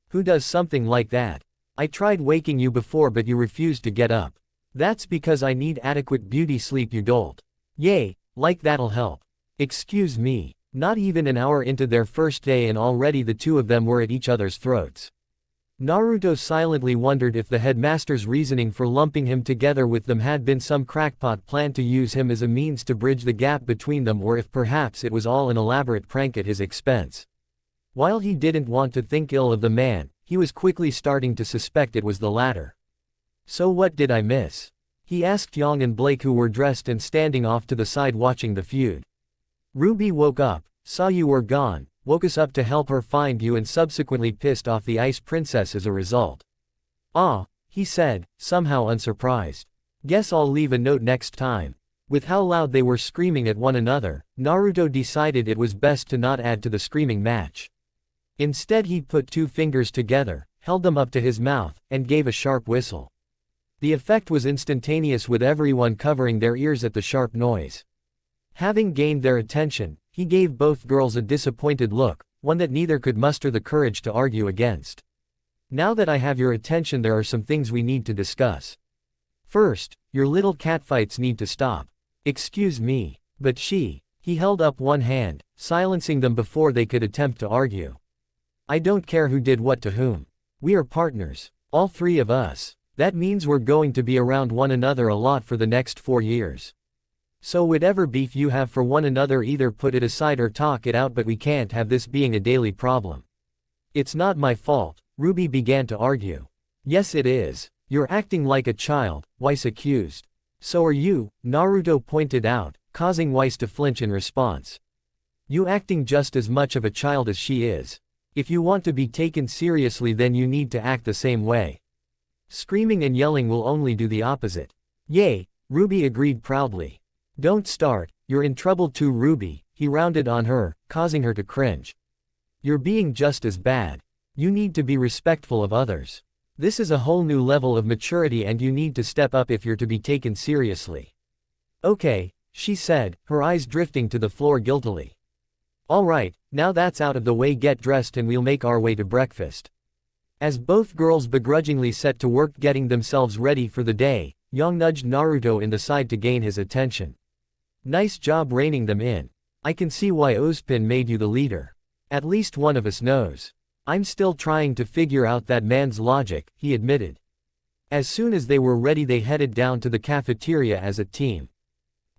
Who does something like that? I tried waking you before but you refused to get up. That's because I need adequate beauty sleep, you dolt. Yay, like that'll help. Excuse me. Not even an hour into their first day and already the two of them were at each other's throats. Naruto silently wondered if the headmaster's reasoning for lumping him together with them had been some crackpot plan to use him as a means to bridge the gap between them, or if perhaps it was all an elaborate prank at his expense. While he didn't want to think ill of the man, he was quickly starting to suspect it was the latter. So what did I miss? He asked Yang and Blake, who were dressed and standing off to the side watching the feud. Ruby woke up, saw you were gone, woke us up to help her find you, and subsequently pissed off the Ice Princess as a result. Ah, he said, somehow unsurprised. Guess I'll leave a note next time. With how loud they were screaming at one another, Naruto decided it was best to not add to the screaming match. Instead, he put 2 fingers together, held them up to his mouth, and gave a sharp whistle. The effect was instantaneous, with everyone covering their ears at the sharp noise. Having gained their attention, he gave both girls a disappointed look, one that neither could muster the courage to argue against. Now that I have your attention, there are some things we need to discuss. First, your little catfights need to stop. Excuse me, but he held up one hand, silencing them before they could attempt to argue. I don't care who did what to whom. We are partners, all 3 of us. That means we're going to be around one another a lot for the next 4 years. So whatever beef you have for one another, either put it aside or talk it out, but we can't have this being a daily problem. It's not my fault, Ruby began to argue. Yes it is. You're acting like a child, Weiss accused. So are you, Naruto pointed out, causing Weiss to flinch in response. You acting just as much of a child as she is. If you want to be taken seriously, then you need to act the same way. Screaming and yelling will only do the opposite. Yay, Ruby agreed proudly. Don't start, you're in trouble too, Ruby, he rounded on her, causing her to cringe. You're being just as bad. You need to be respectful of others. This is a whole new level of maturity and you need to step up if you're to be taken seriously. Okay, she said, her eyes drifting to the floor guiltily. Alright, now that's out of the way, get dressed and we'll make our way to breakfast. As both girls begrudgingly set to work getting themselves ready for the day, Yang nudged Naruto in the side to gain his attention. Nice job reining them in. I can see why Ozpin made you the leader. At least one of us knows. I'm still trying to figure out that man's logic, he admitted. As soon as they were ready, they headed down to the cafeteria as a team.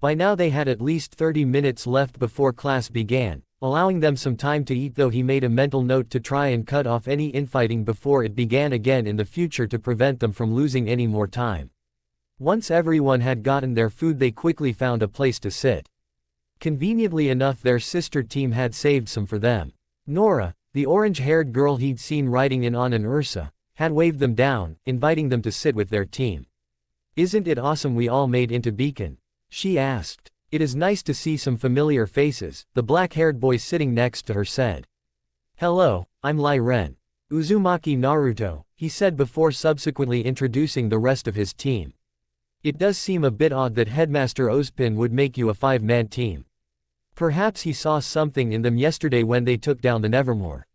By now they had at least 30 minutes left before class began, allowing them some time to eat, though he made a mental note to try and cut off any infighting before it began again in the future to prevent them from losing any more time. Once everyone had gotten their food, they quickly found a place to sit. Conveniently enough, their sister team had saved some for them. Nora, the orange-haired girl he'd seen riding in on an Ursa, had waved them down, inviting them to sit with their team. Isn't it awesome we all made into Beacon? She asked. It is nice to see some familiar faces, the black-haired boy sitting next to her said. Hello, I'm Lai Ren. Uzumaki Naruto, he said before subsequently introducing the rest of his team. It does seem a bit odd that Headmaster Ozpin would make you a 5-man team. Perhaps he saw something in them yesterday when they took down the Nevermore.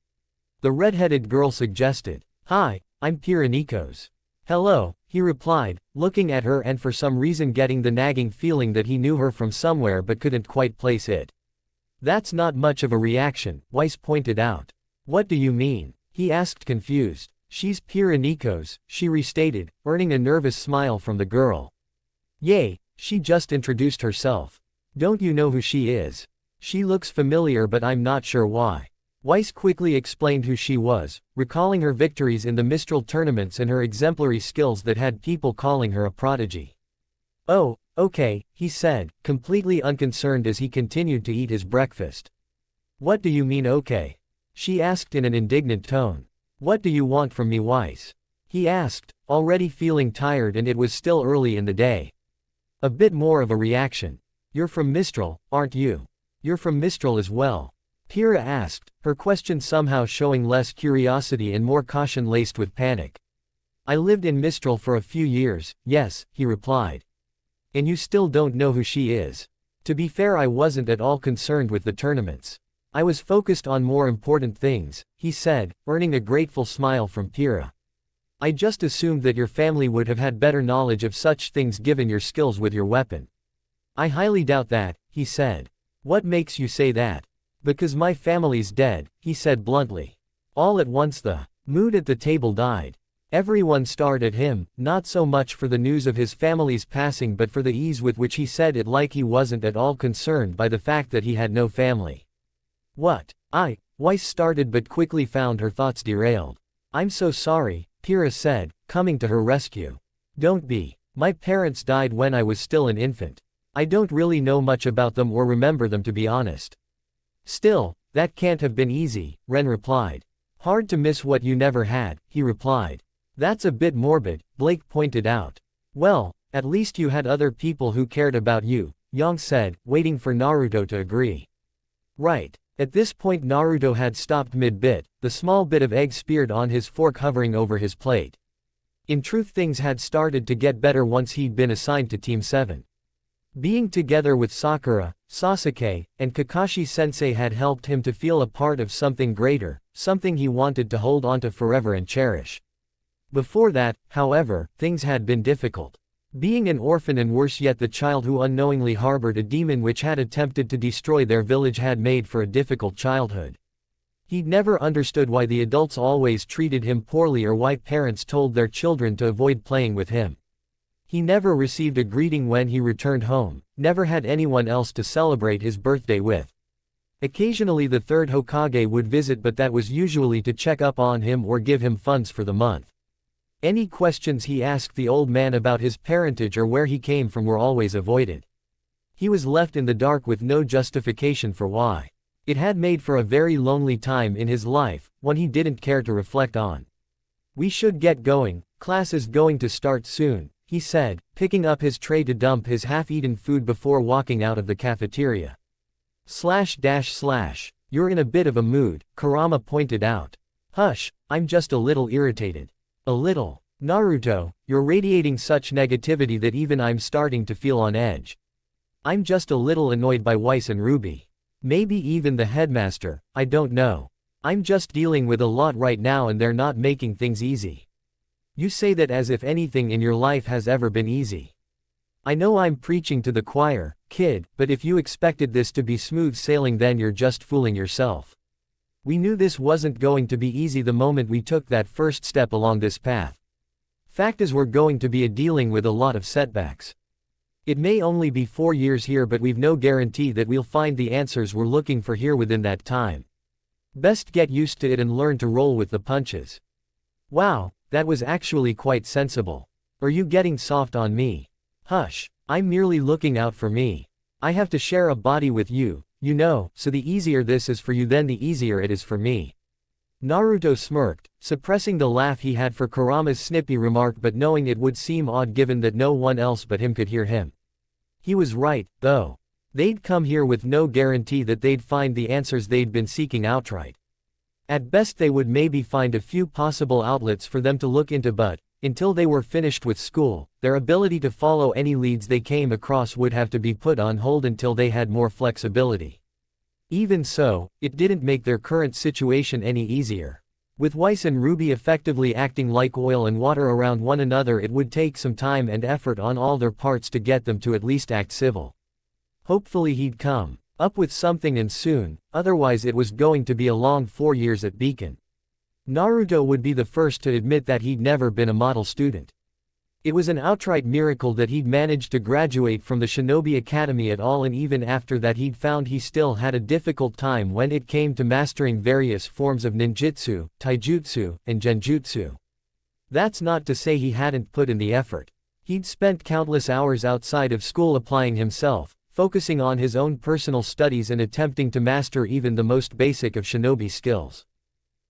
The red-headed girl suggested. Hi, I'm Pira Nikos. Hello, he replied, looking at her and for some reason getting the nagging feeling that he knew her from somewhere but couldn't quite place it. That's not much of a reaction, Weiss pointed out. What do you mean? He asked confused. She's Pira Nikos, she restated, earning a nervous smile from the girl. Yay, she just introduced herself. Don't you know who she is? She looks familiar but I'm not sure why. Weiss quickly explained who she was, recalling her victories in the Mistral tournaments and her exemplary skills that had people calling her a prodigy. Oh, okay, he said, completely unconcerned as he continued to eat his breakfast. What do you mean okay? She asked in an indignant tone. What do you want from me, Weiss? He asked, already feeling tired and it was still early in the day. A bit more of a reaction. You're from Mistral, aren't you? You're from Mistral as well? Pira asked, her question somehow showing less curiosity and more caution laced with panic. I lived in Mistral for a few years, yes, he replied. And you still don't know who she is? To be fair, I wasn't at all concerned with the tournaments. I was focused on more important things, he said, earning a grateful smile from Pira. I just assumed that your family would have had better knowledge of such things given your skills with your weapon. I highly doubt that, he said. What makes you say that? Because my family's dead, he said bluntly. All at once the mood at the table died. Everyone stared at him, not so much for the news of his family's passing but for the ease with which he said it, like he wasn't at all concerned by the fact that he had no family. What? Weiss started but quickly found her thoughts derailed. I'm so sorry, Pira said, coming to her rescue. Don't be. My parents died when I was still an infant. I don't really know much about them or remember them, to be honest. Still, that can't have been easy, Ren replied. Hard to miss what you never had, he replied. That's a bit morbid, Blake pointed out. Well, at least you had other people who cared about you, Yang said, waiting for Naruto to agree. Right. At this point Naruto had stopped mid-bit, the small bit of egg speared on his fork hovering over his plate. In truth, things had started to get better once he'd been assigned to Team 7. Being together with Sakura, Sasuke, and Kakashi-sensei had helped him to feel a part of something greater, something he wanted to hold onto forever and cherish. Before that, however, things had been difficult. Being an orphan and worse yet the child who unknowingly harbored a demon which had attempted to destroy their village had made for a difficult childhood. He'd never understood why the adults always treated him poorly or why parents told their children to avoid playing with him. He never received a greeting when he returned home, never had anyone else to celebrate his birthday with. Occasionally the third Hokage would visit, but that was usually to check up on him or give him funds for the month. Any questions he asked the old man about his parentage or where he came from were always avoided. He was left in the dark with no justification for why. It had made for a very lonely time in his life, one he didn't care to reflect on. "We should get going, class is going to start soon," he said, picking up his tray to dump his half-eaten food before walking out of the cafeteria. "You're in a bit of a mood," Kurama pointed out. "Hush, I'm just a little irritated." "A little? Naruto, you're radiating such negativity that even I'm starting to feel on edge." "I'm just a little annoyed by Weiss and Ruby. Maybe even the headmaster, I don't know. I'm just dealing with a lot right now and they're not making things easy." "You say that as if anything in your life has ever been easy." "I know I'm preaching to the choir, kid, but if you expected this to be smooth sailing then you're just fooling yourself. We knew this wasn't going to be easy the moment we took that first step along this path. Fact is we're going to be dealing with a lot of setbacks. It may only be 4 years here but we've no guarantee that we'll find the answers we're looking for here within that time. Best get used to it and learn to roll with the punches." "Wow, that was actually quite sensible. Are you getting soft on me?" "Hush, I'm merely looking out for me. I have to share a body with you, you know, so the easier this is for you then the easier it is for me." Naruto smirked, suppressing the laugh he had for Kurama's snippy remark but knowing it would seem odd given that no one else but him could hear him. He was right, though. They'd come here with no guarantee that they'd find the answers they'd been seeking outright. At best they would maybe find a few possible outlets for them to look into but, until they were finished with school, their ability to follow any leads they came across would have to be put on hold until they had more flexibility. Even so, it didn't make their current situation any easier. With Weiss and Ruby effectively acting like oil and water around one another it would take some time and effort on all their parts to get them to at least act civil. Hopefully he'd come up with something and soon, otherwise it was going to be a long 4 years at Beacon. Naruto would be the first to admit that he'd never been a model student. It was an outright miracle that he'd managed to graduate from the Shinobi Academy at all and even after that he'd found he still had a difficult time when it came to mastering various forms of ninjutsu, taijutsu, and genjutsu. That's not to say he hadn't put in the effort. He'd spent countless hours outside of school applying himself, focusing on his own personal studies and attempting to master even the most basic of shinobi skills.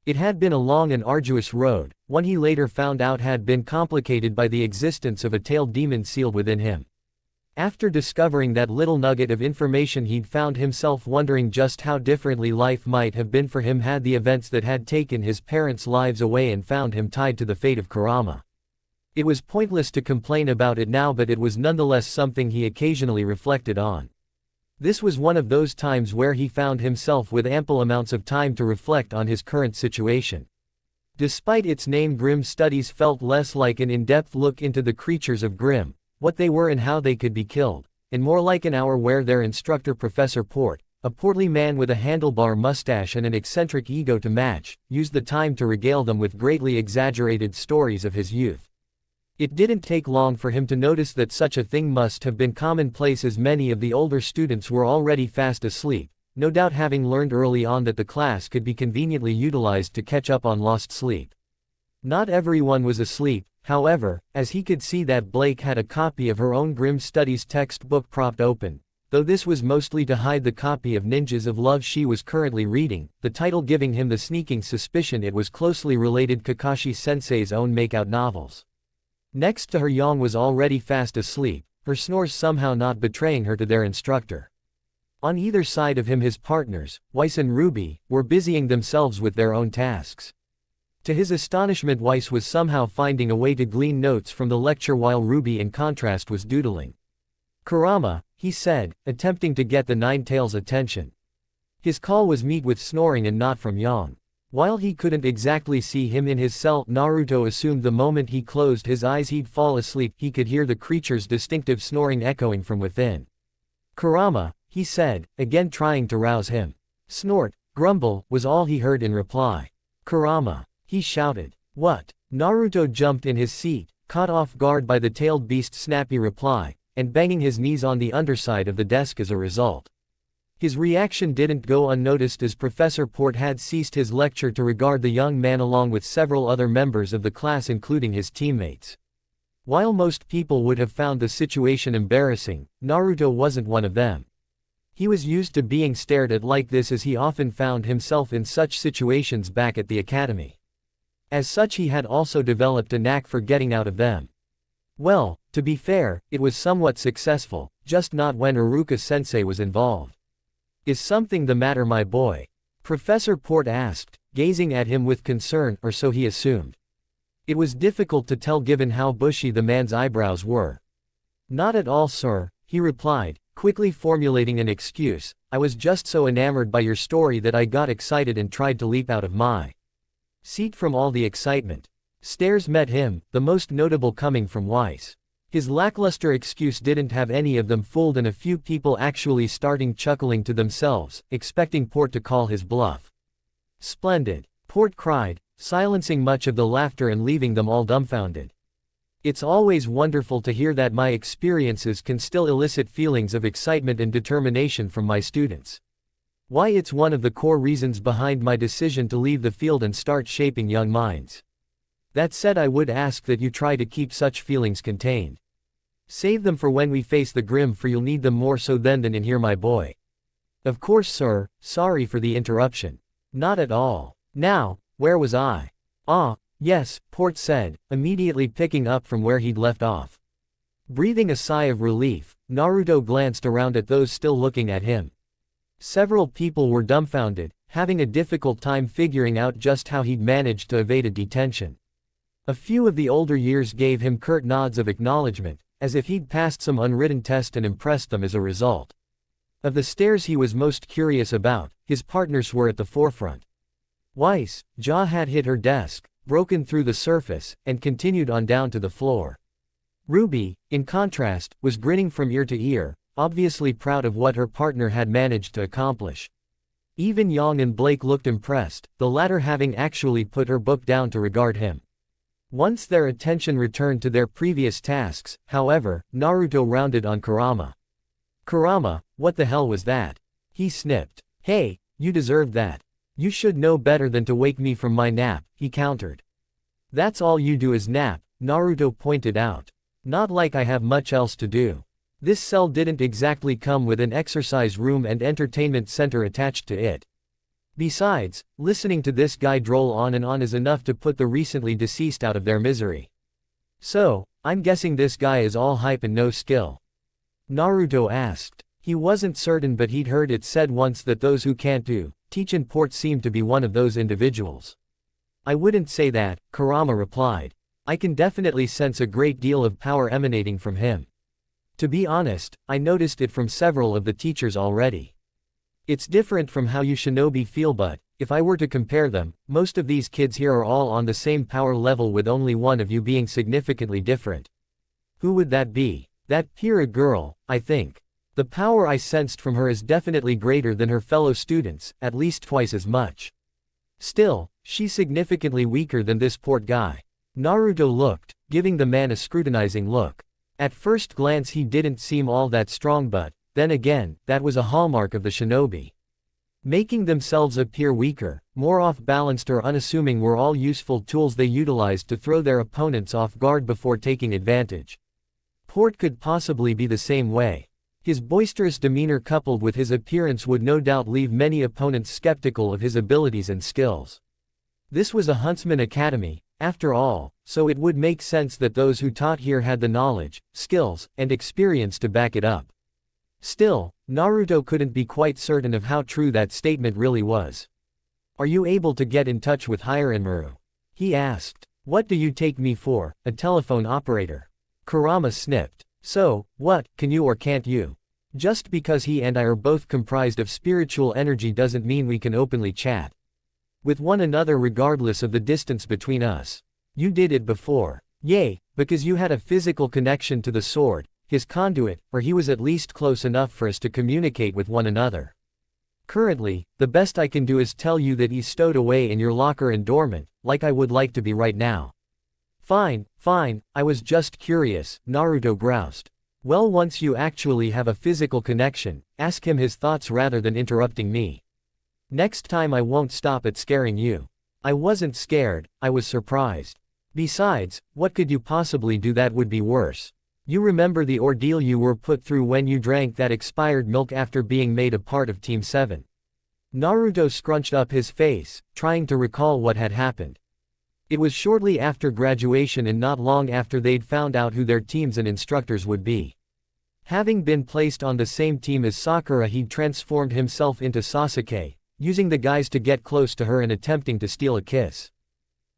It had been a long and arduous road, one he later found out had been complicated by the existence of a tailed demon sealed within him. After discovering that little nugget of information he'd found himself wondering just how differently life might have been for him had the events that had taken his parents' lives away and found him tied to the fate of Kurama. It was pointless to complain about it now but it was nonetheless something he occasionally reflected on. This was one of those times where he found himself with ample amounts of time to reflect on his current situation. Despite its name, Grimm Studies felt less like an in-depth look into the creatures of Grimm, what they were and how they could be killed, and more like an hour where their instructor Professor Port, a portly man with a handlebar mustache and an eccentric ego to match, used the time to regale them with greatly exaggerated stories of his youth. It didn't take long for him to notice that such a thing must have been commonplace as many of the older students were already fast asleep, no doubt having learned early on that the class could be conveniently utilized to catch up on lost sleep. Not everyone was asleep, however, as he could see that Blake had a copy of her own Grimm Studies textbook propped open, though this was mostly to hide the copy of Ninjas of Love she was currently reading, the title giving him the sneaking suspicion it was closely related Kakashi-sensei's own makeout novels. Next to her, Yang was already fast asleep, her snores somehow not betraying her to their instructor. On either side of him his partners, Weiss and Ruby, were busying themselves with their own tasks. To his astonishment, Weiss was somehow finding a way to glean notes from the lecture while Ruby in contrast was doodling. "Kurama," he said, attempting to get the Nine-Tails' attention. His call was met with snoring and not from Yang. While he couldn't exactly see him in his cell, Naruto assumed the moment he closed his eyes he'd fall asleep. He could hear the creature's distinctive snoring echoing from within. "Kurama," he said, again trying to rouse him. Snort, grumble, was all he heard in reply. "Kurama," he shouted. "What?" Naruto jumped in his seat, caught off guard by the tailed beast's snappy reply, and banging his knees on the underside of the desk as a result. His reaction didn't go unnoticed as Professor Port had ceased his lecture to regard the young man along with several other members of the class including his teammates. While most people would have found the situation embarrassing, Naruto wasn't one of them. He was used to being stared at like this as he often found himself in such situations back at the academy. As such, he had also developed a knack for getting out of them. Well, to be fair, it was somewhat successful, just not when Iruka-sensei was involved. Is something the matter, my boy? Professor Port asked, gazing at him with concern, or so he assumed. It was difficult to tell given how bushy the man's eyebrows were. Not at all, sir, he replied, quickly formulating an excuse. I was just so enamored by your story that I got excited and tried to leap out of my seat from all the excitement. Stares met him, the most notable coming from Weiss. His lackluster excuse didn't have any of them fooled, and a few people actually starting chuckling to themselves, expecting Port to call his bluff. Splendid, Port cried, silencing much of the laughter and leaving them all dumbfounded. It's always wonderful to hear that my experiences can still elicit feelings of excitement and determination from my students. Why, it's one of the core reasons behind my decision to leave the field and start shaping young minds. That said, I would ask that you try to keep such feelings contained. Save them for when we face the grim, for you'll need them more so then than in here, my boy. Of course, sir, sorry for the interruption. Not at all. Now, where was I? Ah, yes, Port said, immediately picking up from where he'd left off. Breathing a sigh of relief, Naruto glanced around at those still looking at him. Several people were dumbfounded, having a difficult time figuring out just how he'd managed to evade a detention. A few of the older years gave him curt nods of acknowledgement, as if he'd passed some unwritten test and impressed them as a result. Of the stares he was most curious about, his partners were at the forefront. Weiss' jaw had hit her desk, broken through the surface, and continued on down to the floor. Ruby, in contrast, was grinning from ear to ear, obviously proud of what her partner had managed to accomplish. Even Yang and Blake looked impressed, the latter having actually put her book down to regard him. Once their attention returned to their previous tasks, however, Naruto rounded on Kurama. Kurama, what the hell was that? He snipped. Hey, you deserved that. You should know better than to wake me from my nap, he countered. That's all you do is nap, Naruto pointed out. Not like I have much else to do. This cell didn't exactly come with an exercise room and entertainment center attached to it. Besides, listening to this guy droll on and on is enough to put the recently deceased out of their misery. So, I'm guessing this guy is all hype and no skill? Naruto asked. He wasn't certain, but he'd heard it said once that those who can't do, teach, and Port seemed to be one of those individuals. I wouldn't say that, Kurama replied. I can definitely sense a great deal of power emanating from him. To be honest, I noticed it from several of the teachers already. It's different from how you shinobi feel, but, if I were to compare them, most of these kids here are all on the same power level, with only one of you being significantly different. Who would that be? That Pira girl, I think. The power I sensed from her is definitely greater than her fellow students, at least twice as much. Still, she's significantly weaker than this Port guy. Naruto looked, giving the man a scrutinizing look. At first glance he didn't seem all that strong, but, then again, that was a hallmark of the shinobi. Making themselves appear weaker, more off-balanced or unassuming were all useful tools they utilized to throw their opponents off guard before taking advantage. Port could possibly be the same way. His boisterous demeanor coupled with his appearance would no doubt leave many opponents skeptical of his abilities and skills. This was a Huntsman Academy, after all, so it would make sense that those who taught here had the knowledge, skills, and experience to back it up. Still, Naruto couldn't be quite certain of how true that statement really was. Are you able to get in touch with Hiranmaru? He asked. What do you take me for, a telephone operator? Kurama snipped. So, what, can you or can't you? Just because he and I are both comprised of spiritual energy doesn't mean we can openly chat with one another regardless of the distance between us. You did it before. Yay, because you had a physical connection to the sword, his conduit, or he was at least close enough for us to communicate with one another. Currently, the best I can do is tell you that he's stowed away in your locker and dormant, like I would like to be right now. Fine, I was just curious, Naruto groused. Well, once you actually have a physical connection, ask him his thoughts rather than interrupting me. Next time I won't stop at scaring you. I wasn't scared, I was surprised. Besides, what could you possibly do that would be worse? You remember the ordeal you were put through when you drank that expired milk after being made a part of Team 7. Naruto scrunched up his face, trying to recall what had happened. It was shortly after graduation and not long after they'd found out who their teams and instructors would be. Having been placed on the same team as Sakura, he'd transformed himself into Sasuke, using the guise to get close to her and attempting to steal a kiss.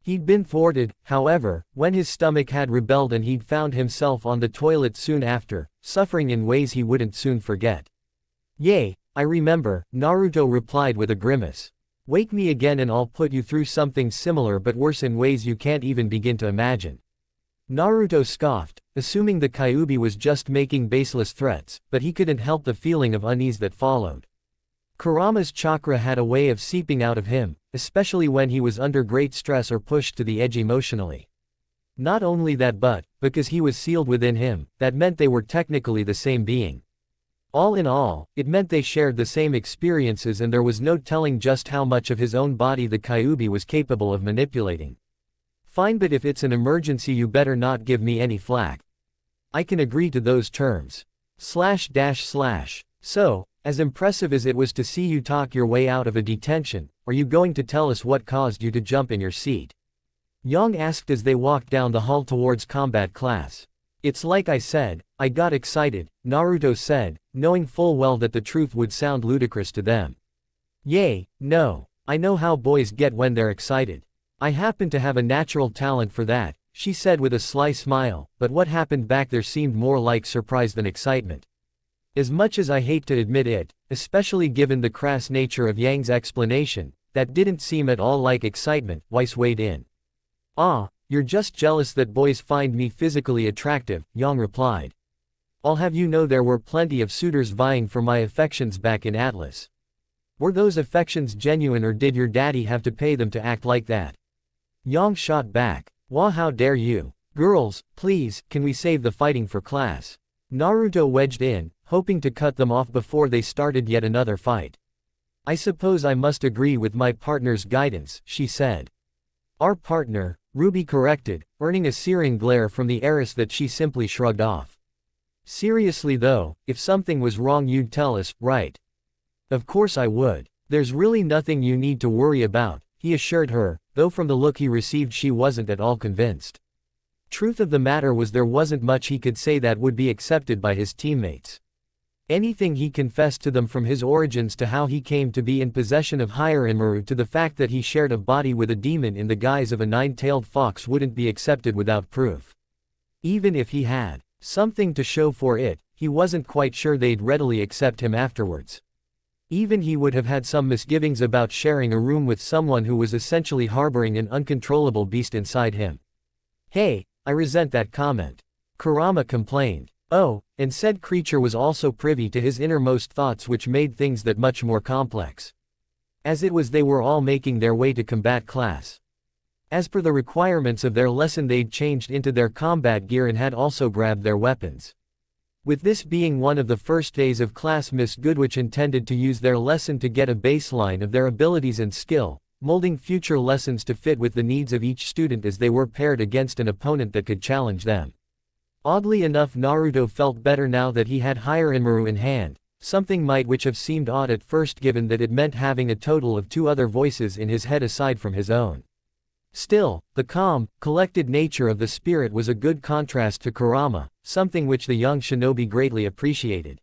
He'd been thwarted, however, when his stomach had rebelled and he'd found himself on the toilet soon after, suffering in ways he wouldn't soon forget. "Yay, I remember," Naruto replied with a grimace. "Wake me again and I'll put you through something similar but worse in ways you can't even begin to imagine." Naruto scoffed, assuming the Kyuubi was just making baseless threats, but he couldn't help the feeling of unease that followed. Kurama's chakra had a way of seeping out of him, especially when he was under great stress or pushed to the edge emotionally. Not only that, but, because he was sealed within him, that meant they were technically the same being. All in all, it meant they shared the same experiences and there was no telling just how much of his own body the Kyuubi was capable of manipulating. "Fine, but if it's an emergency you better not give me any flack. I can agree to those terms. So, as impressive as it was to see you talk your way out of a detention, are you going to tell us what caused you to jump in your seat?" Yang asked as they walked down the hall towards combat class. "It's like I said, I got excited," Naruto said, knowing full well that the truth would sound ludicrous to them. "Yay, no. I know how boys get when they're excited. I happen to have a natural talent for that," she said with a sly smile, but what happened back there seemed more like surprise than excitement. As much as I hate to admit it, especially given the crass nature of Yang's explanation, that didn't seem at all like excitement, Weiss weighed in. "Ah, you're just jealous that boys find me physically attractive," Yang replied. "I'll have you know there were plenty of suitors vying for my affections back in Atlas. Were those affections genuine or did your daddy have to pay them to act like that?" Yang shot back. "Wah, how dare you. Girls, please, can we save the fighting for class?" Naruto wedged in, hoping to cut them off before they started yet another fight. "I suppose I must agree with my partner's guidance," she said. "Our partner," Ruby corrected, earning a searing glare from the heiress that she simply shrugged off. "Seriously though, if something was wrong you'd tell us, right?" "Of course I would. There's really nothing you need to worry about," he assured her, though from the look he received she wasn't at all convinced. Truth of the matter was there wasn't much he could say that would be accepted by his teammates. Anything he confessed to them, from his origins to how he came to be in possession of Hirenmaru to the fact that he shared a body with a demon in the guise of a nine-tailed fox, wouldn't be accepted without proof. Even if he had something to show for it, he wasn't quite sure they'd readily accept him afterwards. Even he would have had some misgivings about sharing a room with someone who was essentially harboring an uncontrollable beast inside him. "Hey, I resent that comment," Kurama complained. Oh, and said creature was also privy to his innermost thoughts, which made things that much more complex. As it was, they were all making their way to combat class. As per the requirements of their lesson, they'd changed into their combat gear and had also grabbed their weapons. With this being one of the first days of class, Miss Goodwitch intended to use their lesson to get a baseline of their abilities and skill, molding future lessons to fit with the needs of each student as they were paired against an opponent that could challenge them. Oddly enough, Naruto felt better now that he had Hirenmaru in hand, something which have seemed odd at first given that it meant having a total of 2 other voices in his head aside from his own. Still, the calm, collected nature of the spirit was a good contrast to Kurama, something which the young shinobi greatly appreciated.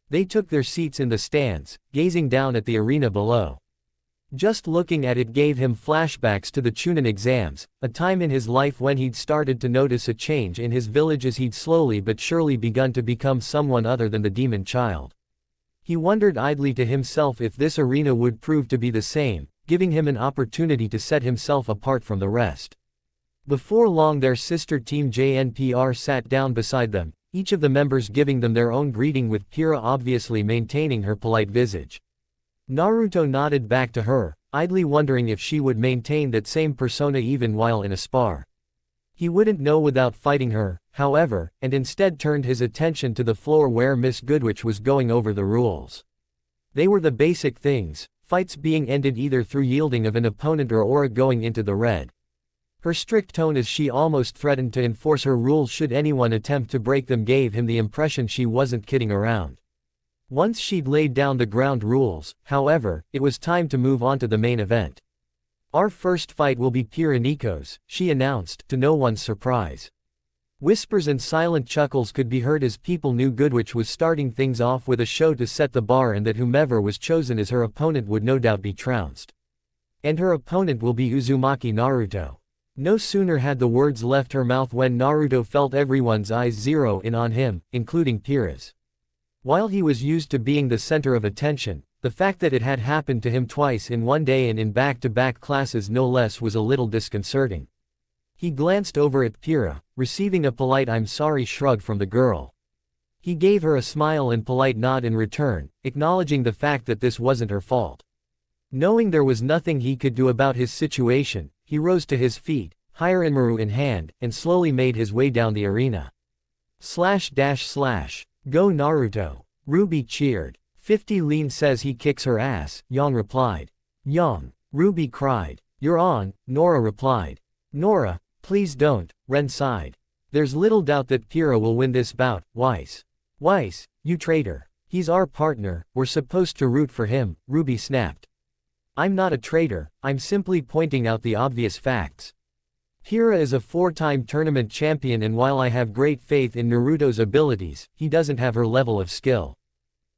They took their seats in the stands, gazing down at the arena below. Just looking at it gave him flashbacks to the Chunin exams, a time in his life when he'd started to notice a change in his village as he'd slowly but surely begun to become someone other than the demon child. He wondered idly to himself if this arena would prove to be the same, giving him an opportunity to set himself apart from the rest. Before long their sister team JNPR sat down beside them, each of the members giving them their own greeting, with Pyrrha obviously maintaining her polite visage. Naruto nodded back to her, idly wondering if she would maintain that same persona even while in a spar. He wouldn't know without fighting her, however, and instead turned his attention to the floor where Miss Goodwitch was going over the rules. They were the basic things, fights being ended either through yielding of an opponent or aura going into the red. Her strict tone as she almost threatened to enforce her rules should anyone attempt to break them gave him the impression she wasn't kidding around. Once she'd laid down the ground rules, however, it was time to move on to the main event. Our first fight will be Pira Nikos, she announced, to no one's surprise. Whispers and silent chuckles could be heard as people knew Goodwitch was starting things off with a show to set the bar and that whomever was chosen as her opponent would no doubt be trounced. And her opponent will be Uzumaki Naruto. No sooner had the words left her mouth when Naruto felt everyone's eyes zero in on him, including Pira's. While he was used to being the center of attention, the fact that it had happened to him twice in one day and in back-to-back classes no less was a little disconcerting. He glanced over at Pira, receiving a polite "I'm sorry" shrug from the girl. He gave her a smile and polite nod in return, acknowledging the fact that this wasn't her fault. Knowing there was nothing he could do about his situation, he rose to his feet, Hiranmaru in hand, and slowly made his way down the arena. Go Naruto. Ruby cheered. 50 Lean says he kicks her ass, Yang replied. Yang. Ruby cried. You're on, Nora replied. Nora, please don't, Ren sighed. There's little doubt that Pira will win this bout, Weiss. Weiss, you traitor. He's our partner, we're supposed to root for him, Ruby snapped. I'm not a traitor, I'm simply pointing out the obvious facts. Pira is a 4-time tournament champion and while I have great faith in Naruto's abilities, he doesn't have her level of skill.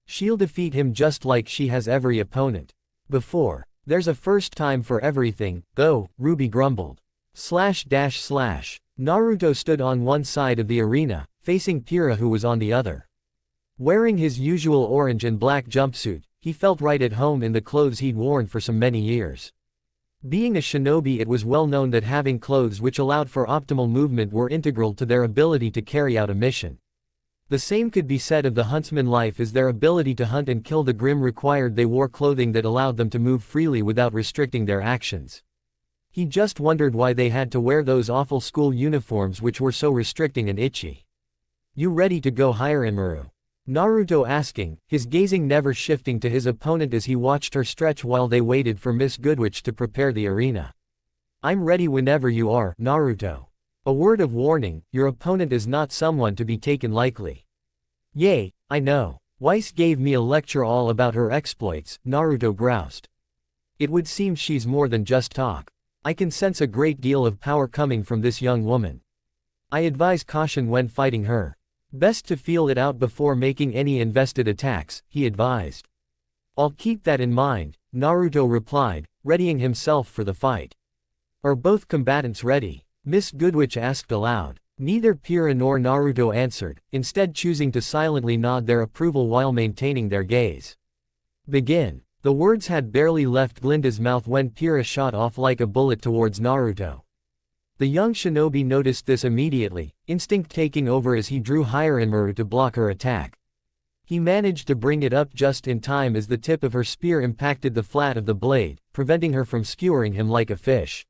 She'll defeat him just like she has every opponent before. There's a first time for everything, though, Ruby grumbled. Naruto stood on one side of the arena, facing Pira who was on the other. Wearing his usual orange and black jumpsuit, he felt right at home in the clothes he'd worn for so many years. Being a shinobi, it was well known that having clothes which allowed for optimal movement were integral to their ability to carry out a mission. The same could be said of the huntsman life as their ability to hunt and kill the Grimm required they wore clothing that allowed them to move freely without restricting their actions. He just wondered why they had to wear those awful school uniforms which were so restricting and itchy. You ready to go, Hiranmaru? Naruto asking, his gazing never shifting to his opponent as he watched her stretch while they waited for Miss Goodwitch to prepare the arena. I'm ready whenever you are, Naruto. A word of warning, your opponent is not someone to be taken lightly. Yay, I know. Weiss gave me a lecture all about her exploits, Naruto groused. It would seem she's more than just talk. I can sense a great deal of power coming from this young woman. I advise caution when fighting her. Best to feel it out before making any invested attacks, he advised. I'll keep that in mind, Naruto replied, readying himself for the fight. Are both combatants ready? Miss Goodwitch asked aloud. Neither Pira nor Naruto answered, instead choosing to silently nod their approval while maintaining their gaze. Begin. The words had barely left Glinda's mouth when Pira shot off like a bullet towards Naruto. The young shinobi noticed this immediately, instinct taking over as he drew Hiranmaru to block her attack. He managed to bring it up just in time as the tip of her spear impacted the flat of the blade, preventing her from skewering him like a fish.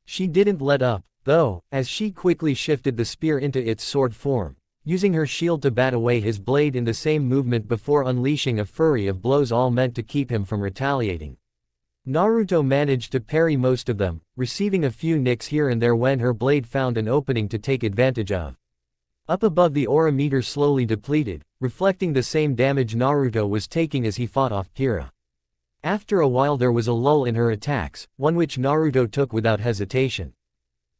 She didn't let up, though, as she quickly shifted the spear into its sword form, using her shield to bat away his blade in the same movement before unleashing a flurry of blows all meant to keep him from retaliating. Naruto managed to parry most of them, receiving a few nicks here and there when her blade found an opening to take advantage of. Up above, the aura meter slowly depleted, reflecting the same damage Naruto was taking as he fought off Pira. After a while there was a lull in her attacks, one which Naruto took without hesitation.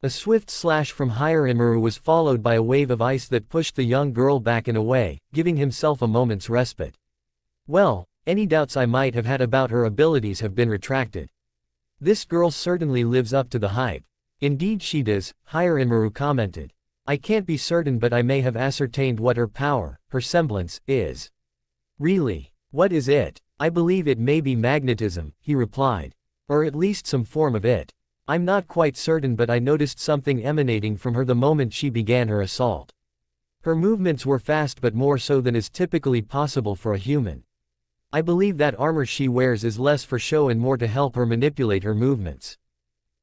A swift slash from Hiranmaru was followed by a wave of ice that pushed the young girl back and away, giving himself a moment's respite. Well, any doubts I might have had about her abilities have been retracted. This girl certainly lives up to the hype. Indeed she does, Hiranmaru commented. I can't be certain but I may have ascertained what her power, her semblance, is. Really? What is it? I believe it may be magnetism, he replied. Or at least some form of it. I'm not quite certain but I noticed something emanating from her the moment she began her assault. Her movements were fast but more so than is typically possible for a human. I believe that armor she wears is less for show and more to help her manipulate her movements.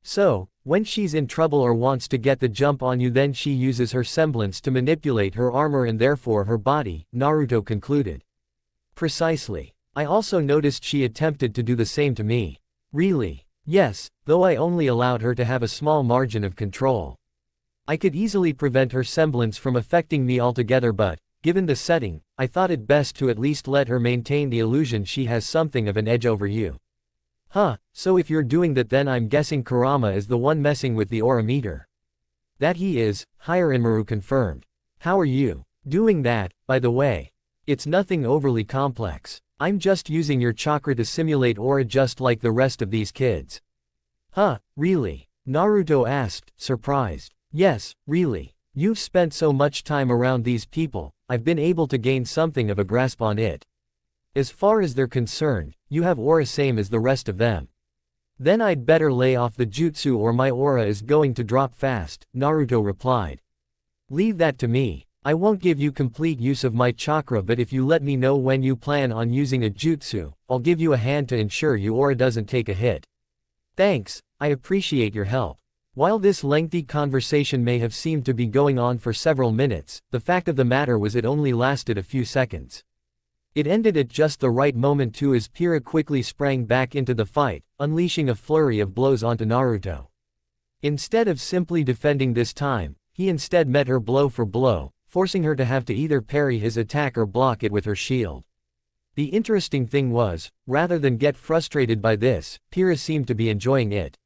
So, when she's in trouble or wants to get the jump on you then she uses her semblance to manipulate her armor and therefore her body, Naruto concluded. Precisely. I also noticed she attempted to do the same to me. Really? Yes, though I only allowed her to have a small margin of control. I could easily prevent her semblance from affecting me altogether, but, given the setting, I thought it best to at least let her maintain the illusion she has something of an edge over you. Huh, so if you're doing that, then I'm guessing Kurama is the one messing with the aura meter. That he is, Hiranmaru confirmed. How are you doing that, by the way? It's nothing overly complex. I'm just using your chakra to simulate aura just like the rest of these kids. Huh, really? Naruto asked, surprised. Yes, really. You've spent so much time around these people, I've been able to gain something of a grasp on it. As far as they're concerned, you have aura same as the rest of them. Then I'd better lay off the jutsu or my aura is going to drop fast, Naruto replied. Leave that to me. I won't give you complete use of my chakra, but if you let me know when you plan on using a jutsu, I'll give you a hand to ensure your aura doesn't take a hit. Thanks, I appreciate your help. While this lengthy conversation may have seemed to be going on for several minutes, the fact of the matter was it only lasted a few seconds. It ended at just the right moment too, as Pira quickly sprang back into the fight, unleashing a flurry of blows onto Naruto. Instead of simply defending this time, he instead met her blow for blow, forcing her to have to either parry his attack or block it with her shield. The interesting thing was, rather than get frustrated by this, Pira seemed to be enjoying it.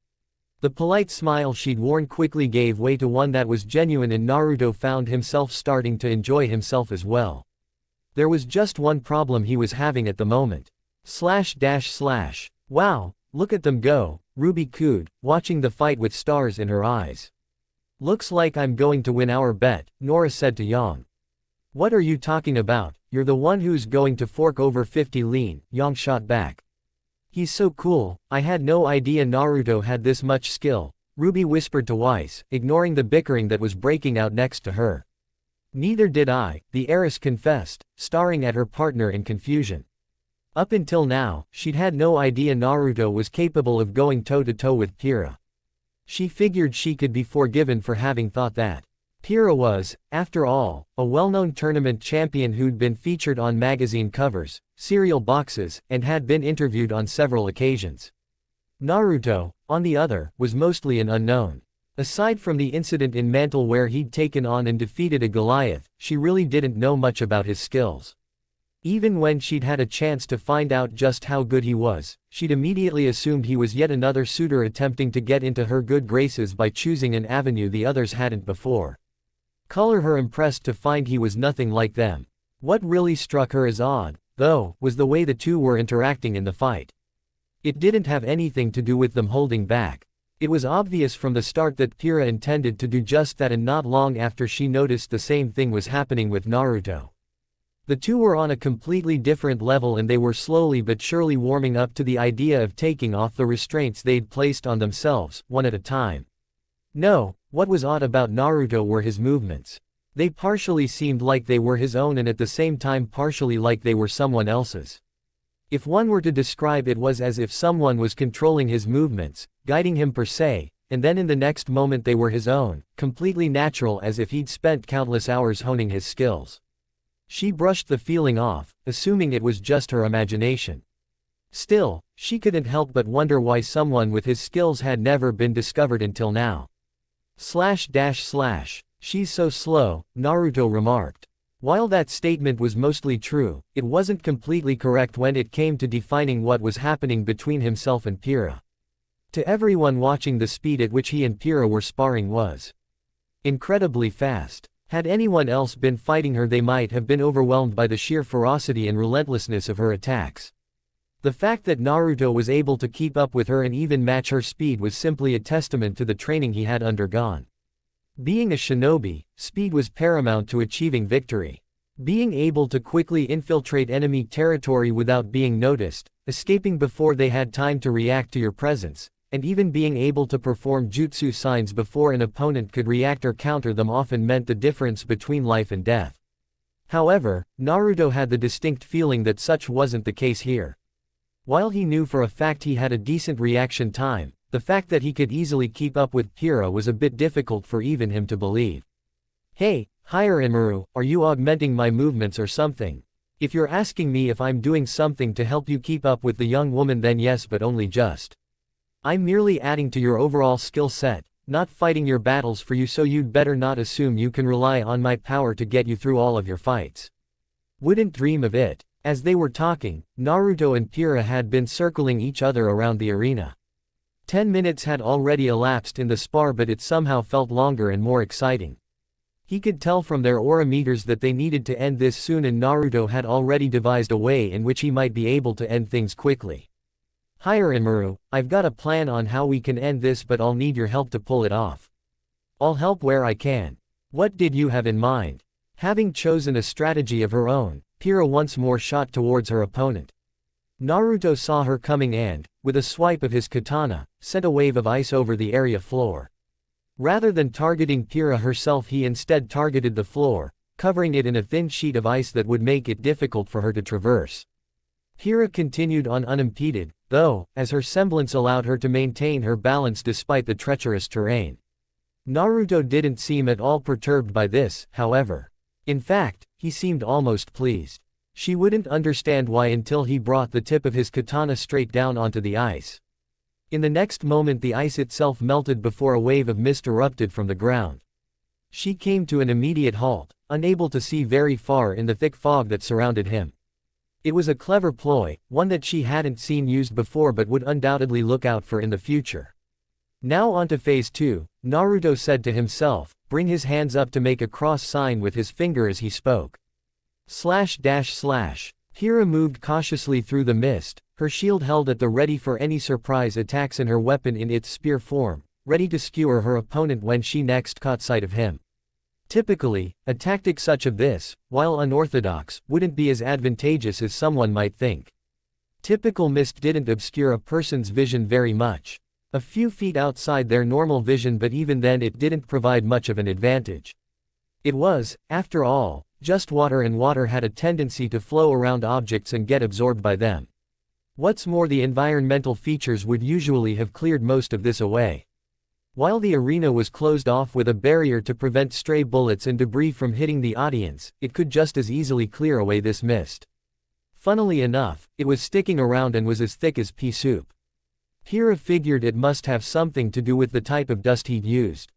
The polite smile she'd worn quickly gave way to one that was genuine, and Naruto found himself starting to enjoy himself as well. There was just one problem he was having at the moment. Wow, look at them go, Ruby cooed, watching the fight with stars in her eyes. Looks like I'm going to win our bet, Nora said to Yang. What are you talking about? You're the one who's going to fork over 50 lean, Yang shot back. He's so cool, I had no idea Naruto had this much skill, Ruby whispered to Weiss, ignoring the bickering that was breaking out next to her. Neither did I, the heiress confessed, staring at her partner in confusion. Up until now, she'd had no idea Naruto was capable of going toe-to-toe with Pira. She figured she could be forgiven for having thought that. Pira was, after all, a well-known tournament champion who'd been featured on magazine covers, cereal boxes, and had been interviewed on several occasions. Naruto, on the other, was mostly an unknown. Aside from the incident in Mantle where he'd taken on and defeated a Goliath, she really didn't know much about his skills. Even when she'd had a chance to find out just how good he was, she'd immediately assumed he was yet another suitor attempting to get into her good graces by choosing an avenue the others hadn't before. Color her impressed to find he was nothing like them. What really struck her as odd, though, was the way the two were interacting in the fight. It didn't have anything to do with them holding back. It was obvious from the start that Pira intended to do just that, and not long after she noticed the same thing was happening with Naruto. The two were on a completely different level, and they were slowly but surely warming up to the idea of taking off the restraints they'd placed on themselves, one at a time. No, what was odd about Naruto were his movements. They partially seemed like they were his own and at the same time partially like they were someone else's. If one were to describe it, was as if someone was controlling his movements, guiding him per se, and then in the next moment they were his own, completely natural, as if he'd spent countless hours honing his skills. She brushed the feeling off, assuming it was just her imagination. Still, she couldn't help but wonder why someone with his skills had never been discovered until now. She's so slow, Naruto remarked. While that statement was mostly true, it wasn't completely correct when it came to defining what was happening between himself and Pira. To everyone watching, the speed at which he and Pira were sparring was incredibly fast. Had anyone else been fighting her, they might have been overwhelmed by the sheer ferocity and relentlessness of her attacks. The fact that Naruto was able to keep up with her and even match her speed was simply a testament to the training he had undergone. Being a shinobi, speed was paramount to achieving victory. Being able to quickly infiltrate enemy territory without being noticed, escaping before they had time to react to your presence, and even being able to perform jutsu signs before an opponent could react or counter them often meant the difference between life and death. However, Naruto had the distinct feeling that such wasn't the case here. While he knew for a fact he had a decent reaction time, the fact that he could easily keep up with Pira was a bit difficult for even him to believe. Hey, Hiranmaru, are you augmenting my movements or something? If you're asking me if I'm doing something to help you keep up with the young woman, then yes, but only just. I'm merely adding to your overall skill set, not fighting your battles for you, so you'd better not assume you can rely on my power to get you through all of your fights. Wouldn't dream of it. As they were talking, Naruto and Pira had been circling each other around the arena. 10 minutes had already elapsed in the spar, but it somehow felt longer and more exciting. He could tell from their aura meters that they needed to end this soon, and Naruto had already devised a way in which he might be able to end things quickly. "Higher Inmaru, I've got a plan on how we can end this, but I'll need your help to pull it off." "I'll help where I can." "What did you have in mind?" Having chosen a strategy of her own, Pira once more shot towards her opponent. Naruto saw her coming and, with a swipe of his katana, sent a wave of ice over the area floor. Rather than targeting Pira herself, he instead targeted the floor, covering it in a thin sheet of ice that would make it difficult for her to traverse. Pira continued on unimpeded, though, as her semblance allowed her to maintain her balance despite the treacherous terrain. Naruto didn't seem at all perturbed by this, however. In fact, he seemed almost pleased. She wouldn't understand why until he brought the tip of his katana straight down onto the ice. In the next moment the ice itself melted before a wave of mist erupted from the ground. She came to an immediate halt, unable to see very far in the thick fog that surrounded him. It was a clever ploy, one that she hadn't seen used before but would undoubtedly look out for in the future. Now onto phase 2, Naruto said to himself, bring his hands up to make a cross sign with his finger as he spoke. //. Pira moved cautiously through the mist, her shield held at the ready for any surprise attacks and her weapon in its spear form, ready to skewer her opponent when she next caught sight of him. Typically, a tactic such as this, while unorthodox, wouldn't be as advantageous as someone might think. Typical mist didn't obscure a person's vision very much. A few feet outside their normal vision, but even then it didn't provide much of an advantage. It was, after all, just water, and water had a tendency to flow around objects and get absorbed by them. What's more, the environmental features would usually have cleared most of this away. While the arena was closed off with a barrier to prevent stray bullets and debris from hitting the audience, it could just as easily clear away this mist. Funnily enough, it was sticking around and was as thick as pea soup. Pira figured it must have something to do with the type of dust he'd used.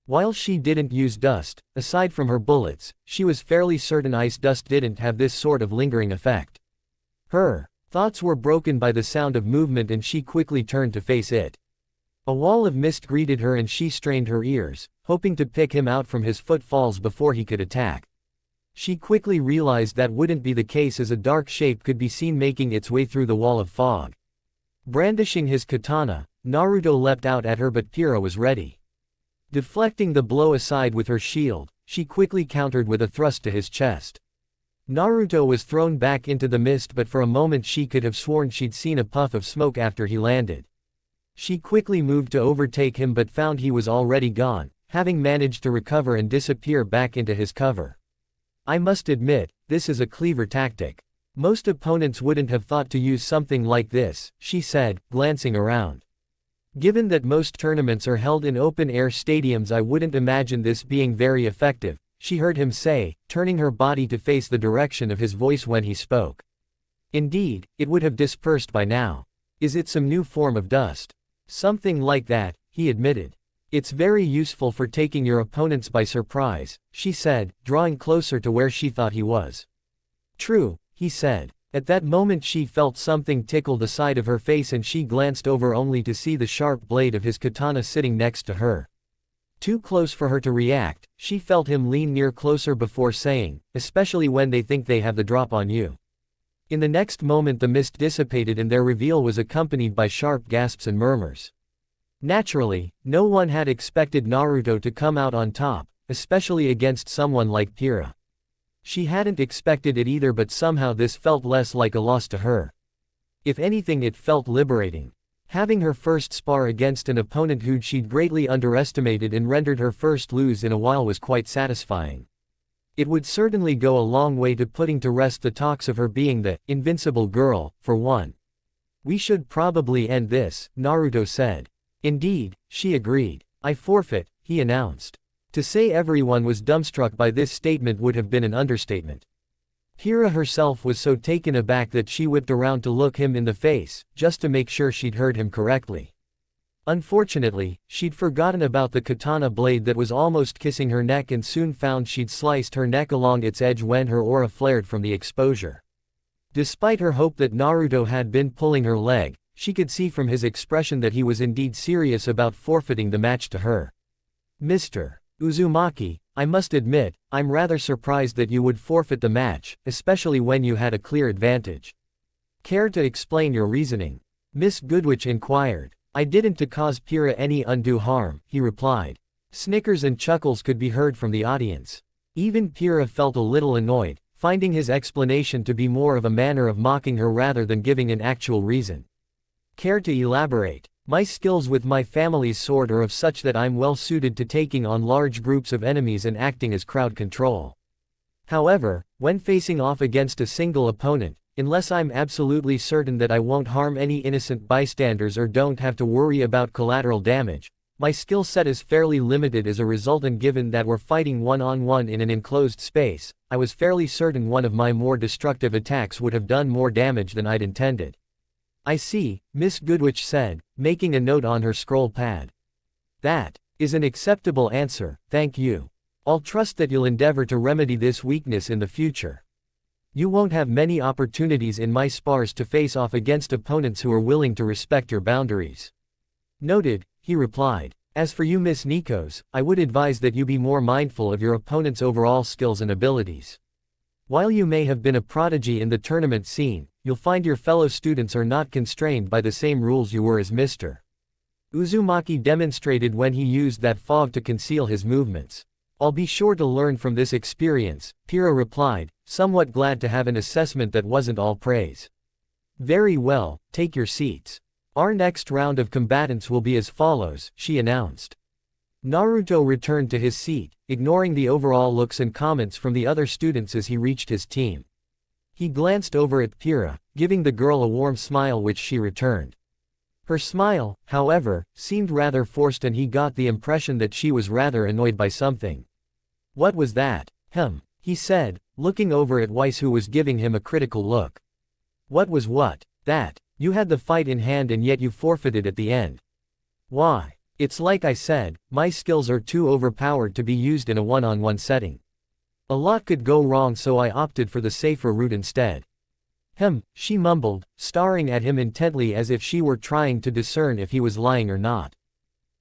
While she didn't use dust, aside from her bullets, she was fairly certain ice dust didn't have this sort of lingering effect. Her thoughts were broken by the sound of movement and she quickly turned to face it. A wall of mist greeted her and she strained her ears, hoping to pick him out from his footfalls before he could attack. She quickly realized that wouldn't be the case, as a dark shape could be seen making its way through the wall of fog. Brandishing his katana, Naruto leapt out at her, but Pira was ready. Deflecting the blow aside with her shield, she quickly countered with a thrust to his chest. Naruto was thrown back into the mist, but for a moment she could have sworn she'd seen a puff of smoke after he landed. She quickly moved to overtake him but found he was already gone, having managed to recover and disappear back into his cover. I must admit, this is a clever tactic. Most opponents wouldn't have thought to use something like this, she said, glancing around. Given that most tournaments are held in open-air stadiums, I wouldn't imagine this being very effective, she heard him say, turning her body to face the direction of his voice when he spoke. Indeed, it would have dispersed by now. Is it some new form of dust? Something like that, he admitted. It's very useful for taking your opponents by surprise, she said, drawing closer to where she thought he was. True, he said. At that moment she felt something tickle the side of her face and she glanced over only to see the sharp blade of his katana sitting next to her. Too close for her to react, she felt him lean near closer before saying, especially when they think they have the drop on you. In the next moment the mist dissipated and their reveal was accompanied by sharp gasps and murmurs. Naturally, no one had expected Naruto to come out on top, especially against someone like Pira. She hadn't expected it either, but somehow this felt less like a loss to her. If anything, it felt liberating. Having her first spar against an opponent who she'd greatly underestimated and rendered her first lose in a while was quite satisfying. It would certainly go a long way to putting to rest the talks of her being the invincible girl, for one. We should probably end this, Naruto said. Indeed, she agreed. I forfeit, he announced. To say everyone was dumbstruck by this statement would have been an understatement. Pira herself was so taken aback that she whipped around to look him in the face, just to make sure she'd heard him correctly. Unfortunately, she'd forgotten about the katana blade that was almost kissing her neck and soon found she'd sliced her neck along its edge when her aura flared from the exposure. Despite her hope that Naruto had been pulling her leg, she could see from his expression that he was indeed serious about forfeiting the match to her. Mr. Uzumaki, I must admit, I'm rather surprised that you would forfeit the match, especially when you had a clear advantage. Care to explain your reasoning? Miss Goodwitch inquired. I didn't to cause Pyrrha any undue harm, he replied. Snickers and chuckles could be heard from the audience. Even Pyrrha felt a little annoyed, finding his explanation to be more of a manner of mocking her rather than giving an actual reason. Care to elaborate? My skills with my family's sword are of such that I'm well suited to taking on large groups of enemies and acting as crowd control. However, when facing off against a single opponent, unless I'm absolutely certain that I won't harm any innocent bystanders or don't have to worry about collateral damage, my skill set is fairly limited as a result, and given that we're fighting one-on-one in an enclosed space, I was fairly certain one of my more destructive attacks would have done more damage than I'd intended. I see, Miss Goodwitch said, making a note on her scroll pad. That is an acceptable answer, thank you. I'll trust that you'll endeavor to remedy this weakness in the future. You won't have many opportunities in my spars to face off against opponents who are willing to respect your boundaries. Noted, he replied. As for you, Miss Nikos, I would advise that you be more mindful of your opponent's overall skills and abilities. While you may have been a prodigy in the tournament scene, you'll find your fellow students are not constrained by the same rules you were as Mr. Uzumaki demonstrated when he used that fog to conceal his movements. I'll be sure to learn from this experience, Pyrrha replied, somewhat glad to have an assessment that wasn't all praise. Very well, take your seats. Our next round of combatants will be as follows, she announced. Naruto returned to his seat, ignoring the overall looks and comments from the other students as he reached his team. He glanced over at Pyrrha, giving the girl a warm smile which she returned. Her smile, however, seemed rather forced and he got the impression that she was rather annoyed by something. What was that? He said, looking over at Weiss who was giving him a critical look. What was what? That. You had the fight in hand and yet you forfeited at the end. Why? It's like I said, my skills are too overpowered to be used in a one-on-one setting. A lot could go wrong, so I opted for the safer route instead. She mumbled, staring at him intently as if she were trying to discern if he was lying or not.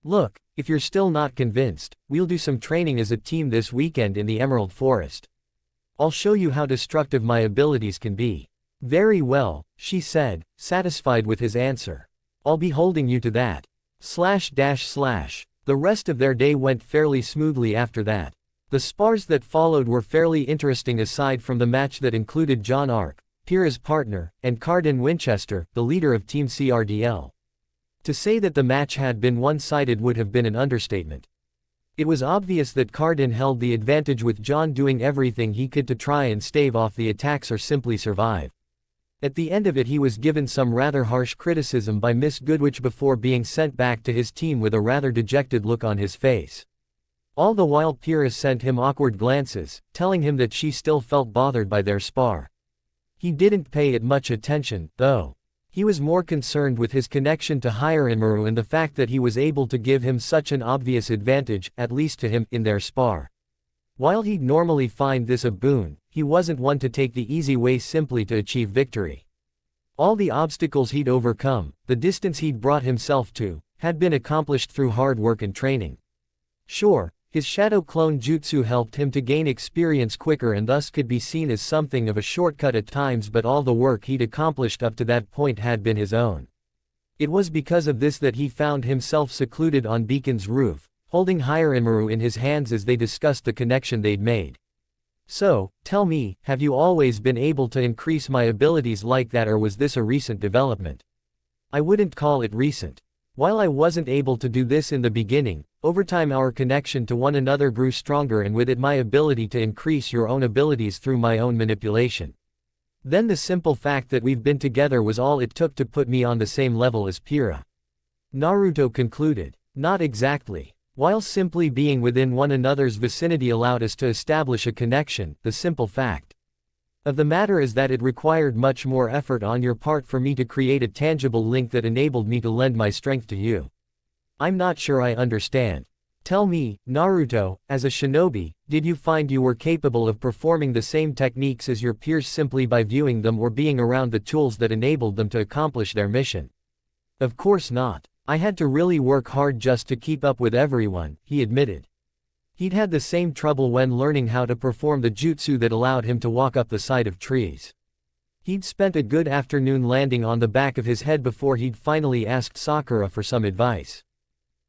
Look, if you're still not convinced, we'll do some training as a team this weekend in the Emerald Forest. I'll show you how destructive my abilities can be. Very well, she said, satisfied with his answer. I'll be holding you to that. The rest of their day went fairly smoothly after that. The spars that followed were fairly interesting aside from the match that included John Ark, Pyrrha's partner, and Carden Winchester, the leader of Team CRDL. To say that the match had been one-sided would have been an understatement. It was obvious that Carden held the advantage, with John doing everything he could to try and stave off the attacks or simply survive. At the end of it he was given some rather harsh criticism by Miss Goodwitch before being sent back to his team with a rather dejected look on his face. All the while Pyrrha sent him awkward glances, telling him that she still felt bothered by their spar. He didn't pay it much attention, though. He was more concerned with his connection to Hiranmaru and the fact that he was able to give him such an obvious advantage, at least to him, in their spar. While he'd normally find this a boon, he wasn't one to take the easy way simply to achieve victory. All the obstacles he'd overcome, the distance he'd brought himself to, had been accomplished through hard work and training. Sure, his shadow clone jutsu helped him to gain experience quicker and thus could be seen as something of a shortcut at times, but all the work he'd accomplished up to that point had been his own. It was because of this that he found himself secluded on Beacon's roof, holding Hiranmaru in his hands as they discussed the connection they'd made. So, tell me, have you always been able to increase my abilities like that, or was this a recent development? I wouldn't call it recent. While I wasn't able to do this in the beginning, over time our connection to one another grew stronger, and with it my ability to increase your own abilities through my own manipulation. Then the simple fact that we've been together was all it took to put me on the same level as Pyrrha. Naruto concluded. Not exactly. While simply being within one another's vicinity allowed us to establish a connection, the simple fact of the matter is that it required much more effort on your part for me to create a tangible link that enabled me to lend my strength to you. I'm not sure I understand. Tell me, Naruto, as a shinobi, did you find you were capable of performing the same techniques as your peers simply by viewing them or being around the tools that enabled them to accomplish their mission? Of course not. I had to really work hard just to keep up with everyone, he admitted. He'd had the same trouble when learning how to perform the jutsu that allowed him to walk up the side of trees. He'd spent a good afternoon landing on the back of his head before he'd finally asked Sakura for some advice.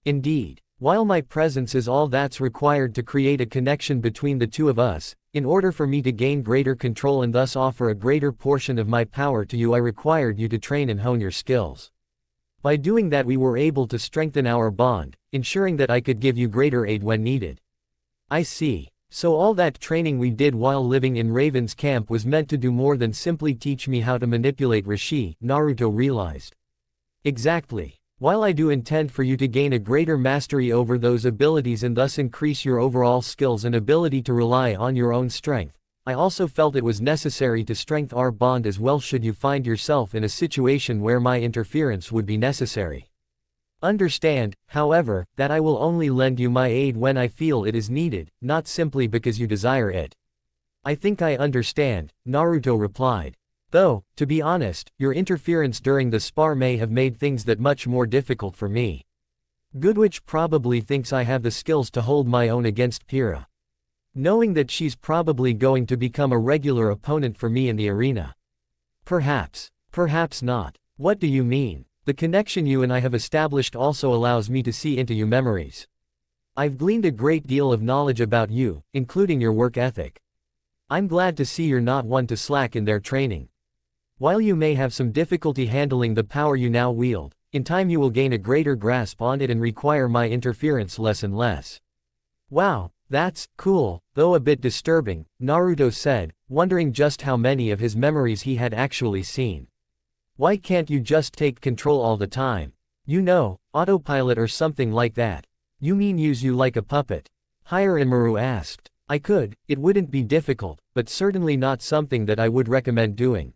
Indeed, while my presence is all that's required to create a connection between the two of us, in order for me to gain greater control and thus offer a greater portion of my power to you, I required you to train and hone your skills. By doing that we were able to strengthen our bond, ensuring that I could give you greater aid when needed. I see. So all that training we did while living in Raven's camp was meant to do more than simply teach me how to manipulate Rishi, Naruto realized. Exactly. While I do intend for you to gain a greater mastery over those abilities and thus increase your overall skills and ability to rely on your own strength, I also felt it was necessary to strengthen our bond as well should you find yourself in a situation where my interference would be necessary. Understand, however, that I will only lend you my aid when I feel it is needed, not simply because you desire it. I think I understand, Naruto replied. Though, to be honest, your interference during the spar may have made things that much more difficult for me. Goodwitch probably thinks I have the skills to hold my own against Pyrrha. Knowing that she's probably going to become a regular opponent for me in the arena. Perhaps. Perhaps not. What do you mean? The connection you and I have established also allows me to see into your memories. I've gleaned a great deal of knowledge about you, including your work ethic. I'm glad to see you're not one to slack in their training. While you may have some difficulty handling the power you now wield, in time you will gain a greater grasp on it and require my interference less and less. Wow. That's cool, though a bit disturbing, Naruto said, wondering just how many of his memories he had actually seen. Why can't you just take control all the time? You know, autopilot or something like that. You mean use you like a puppet? Hiranmaru asked. I could, it wouldn't be difficult, but certainly not something that I would recommend doing.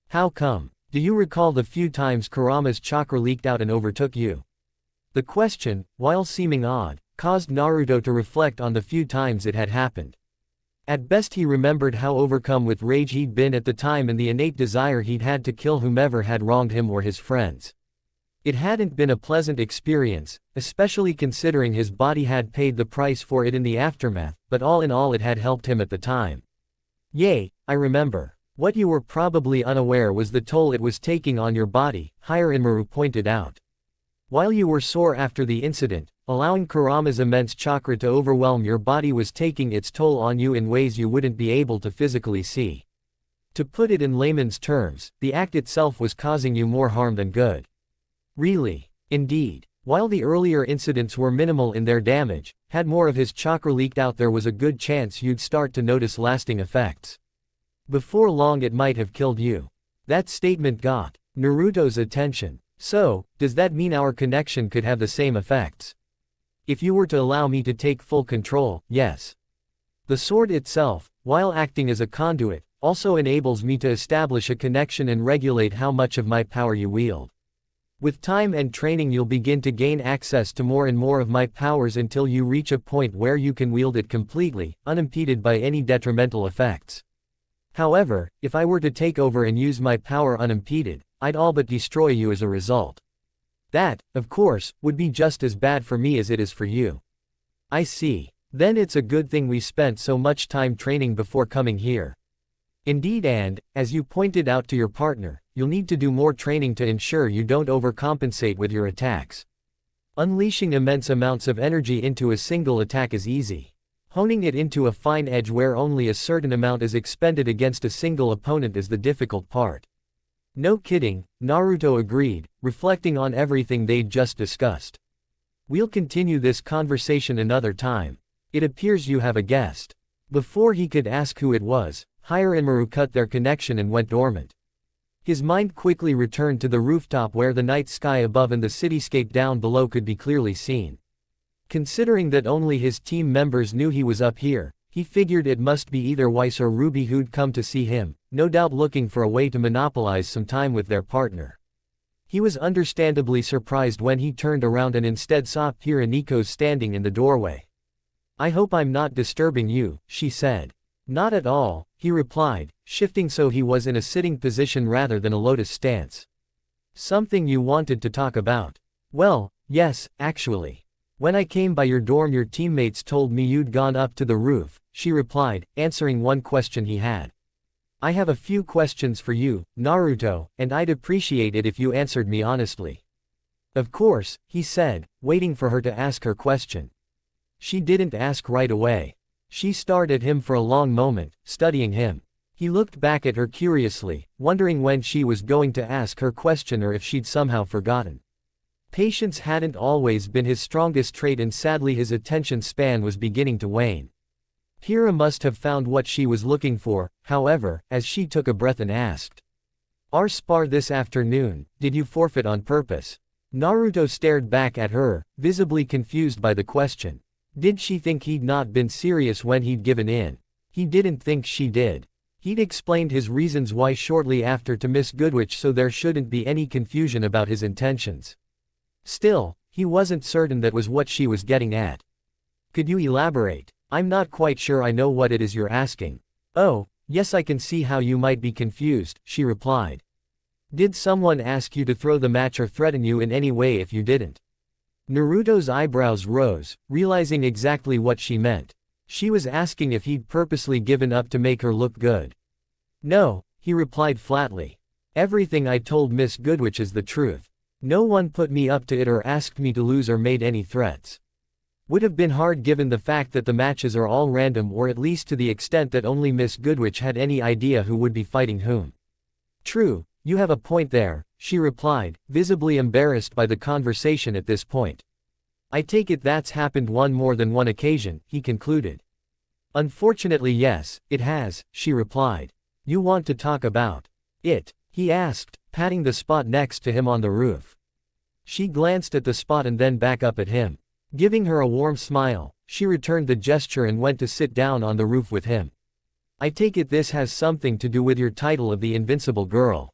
How come? Do you recall the few times Kurama's chakra leaked out and overtook you? The question, while seeming odd, caused Naruto to reflect on the few times it had happened. At best he remembered how overcome with rage he'd been at the time and the innate desire he'd had to kill whomever had wronged him or his friends. It hadn't been a pleasant experience, especially considering his body had paid the price for it in the aftermath, but all in all it had helped him at the time. Yay, I remember. What you were probably unaware was the toll it was taking on your body, Hiranmaru pointed out. While you were sore after the incident, allowing Kurama's immense chakra to overwhelm your body was taking its toll on you in ways you wouldn't be able to physically see. To put it in layman's terms, the act itself was causing you more harm than good. Really? Indeed. While the earlier incidents were minimal in their damage, had more of his chakra leaked out there was a good chance you'd start to notice lasting effects. Before long it might have killed you. That statement got Naruto's attention. So, does that mean our connection could have the same effects? If you were to allow me to take full control, yes. The sword itself, while acting as a conduit, also enables me to establish a connection and regulate how much of my power you wield. With time and training you'll begin to gain access to more and more of my powers until you reach a point where you can wield it completely, unimpeded by any detrimental effects. However, if I were to take over and use my power unimpeded, I'd all but destroy you as a result. That, of course, would be just as bad for me as it is for you. I see. Then it's a good thing we spent so much time training before coming here. Indeed, and, as you pointed out to your partner, you'll need to do more training to ensure you don't overcompensate with your attacks. Unleashing immense amounts of energy into a single attack is easy. Honing it into a fine edge where only a certain amount is expended against a single opponent is the difficult part. No kidding, Naruto agreed, reflecting on everything they'd just discussed. We'll continue this conversation another time. It appears you have a guest. Before he could ask who it was, Hiranmaru cut their connection and went dormant. His mind quickly returned to the rooftop where the night sky above and the cityscape down below could be clearly seen. Considering that only his team members knew he was up here, he figured it must be either Weiss or Ruby who'd come to see him, no doubt looking for a way to monopolize some time with their partner. He was understandably surprised when he turned around and instead saw Piraniko standing in the doorway. "I hope I'm not disturbing you," she said. "Not at all," he replied, shifting so he was in a sitting position rather than a lotus stance. "Something you wanted to talk about?" "Well, yes, actually. When I came by your dorm your teammates told me you'd gone up to the roof," she replied, answering one question he had. "I have a few questions for you, Naruto, and I'd appreciate it if you answered me honestly." "Of course," he said, waiting for her to ask her question. She didn't ask right away. She stared at him for a long moment, studying him. He looked back at her curiously, wondering when she was going to ask her question or if she'd somehow forgotten. Patience hadn't always been his strongest trait and sadly his attention span was beginning to wane. Hira must have found what she was looking for, however, as she took a breath and asked. "Our spar this afternoon, did you forfeit on purpose?" Naruto stared back at her, visibly confused by the question. Did she think he'd not been serious when he'd given in? He didn't think she did. He'd explained his reasons why shortly after to Miss Goodwitch so there shouldn't be any confusion about his intentions. Still, he wasn't certain that was what she was getting at. "Could you elaborate? I'm not quite sure I know what it is you're asking." "Oh, yes, I can see how you might be confused," she replied. "Did someone ask you to throw the match or threaten you in any way if you didn't?" Naruto's eyebrows rose, realizing exactly what she meant. She was asking if he'd purposely given up to make her look good. "No," he replied flatly. "Everything I told Miss Goodwitch is the truth. No one put me up to it or asked me to lose or made any threats. Would have been hard given the fact that the matches are all random or at least to the extent that only Miss Goodwitch had any idea who would be fighting whom." "True, you have a point there," she replied, visibly embarrassed by the conversation at this point. "I take it that's happened on more than one occasion," he concluded. "Unfortunately yes, it has," she replied. "You want to talk about it?" he asked, patting the spot next to him on the roof. She glanced at the spot and then back up at him. Giving her a warm smile, she returned the gesture and went to sit down on the roof with him. "I take it this has something to do with your title of the Invincible Girl?"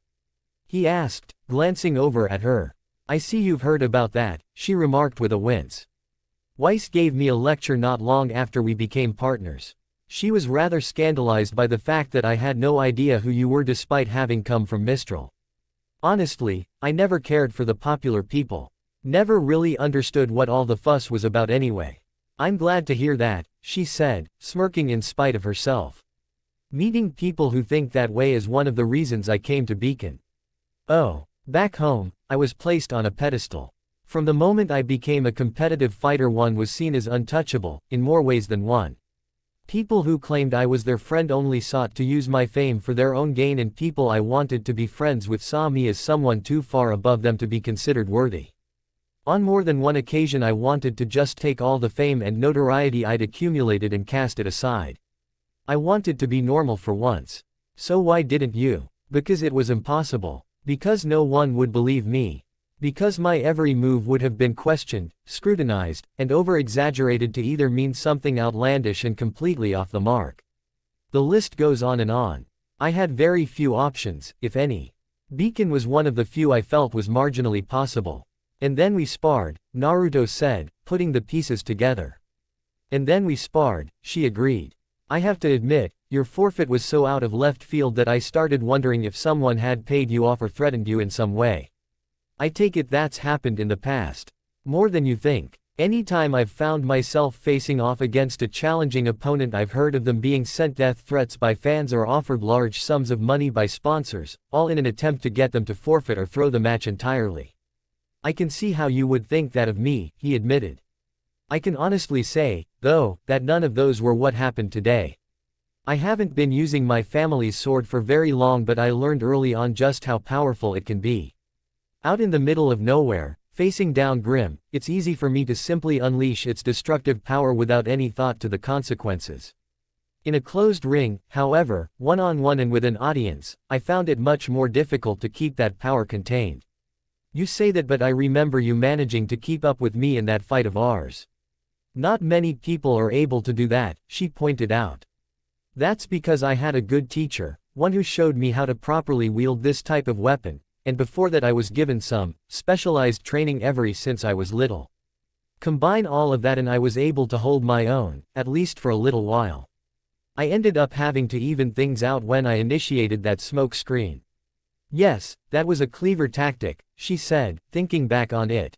he asked, glancing over at her. "I see you've heard about that," she remarked with a wince. "Weiss gave me a lecture not long after we became partners. She was rather scandalized by the fact that I had no idea who you were despite having come from Mistral. Honestly, I never cared for the popular people. Never really understood what all the fuss was about anyway." "I'm glad to hear that," she said, smirking in spite of herself. "Meeting people who think that way is one of the reasons I came to Beacon. Oh, back home, I was placed on a pedestal. From the moment I became a competitive fighter one was seen as untouchable, in more ways than one. People who claimed I was their friend only sought to use my fame for their own gain and people I wanted to be friends with saw me as someone too far above them to be considered worthy. On more than one occasion I wanted to just take all the fame and notoriety I'd accumulated and cast it aside. I wanted to be normal for once. So why didn't you? Because it was impossible. Because no one would believe me. Because my every move would have been questioned, scrutinized, and over-exaggerated to either mean something outlandish and completely off the mark. The list goes on and on. I had very few options, if any. Beacon was one of the few I felt was marginally possible. And then we sparred," Naruto said, putting the pieces together. "And then we sparred," she agreed. "I have to admit, your forfeit was so out of left field that I started wondering if someone had paid you off or threatened you in some way. I take it that's happened in the past. More than you think. Anytime I've found myself facing off against a challenging opponent I've heard of them being sent death threats by fans or offered large sums of money by sponsors, all in an attempt to get them to forfeit or throw the match entirely. I can see how you would think that of me," he admitted. "I can honestly say, though, that none of those were what happened today. I haven't been using my family's sword for very long but I learned early on just how powerful it can be. Out in the middle of nowhere, facing down Grim, it's easy for me to simply unleash its destructive power without any thought to the consequences. In a closed ring, however, one-on-one and with an audience, I found it much more difficult to keep that power contained. You say that but I remember you managing to keep up with me in that fight of ours. Not many people are able to do that," she pointed out. "That's because I had a good teacher, one who showed me how to properly wield this type of weapon, and before that I was given some specialized training ever since I was little. Combine all of that and I was able to hold my own, at least for a little while. I ended up having to even things out when I initiated that smoke screen. Yes, that was a clever tactic, she said, thinking back on it.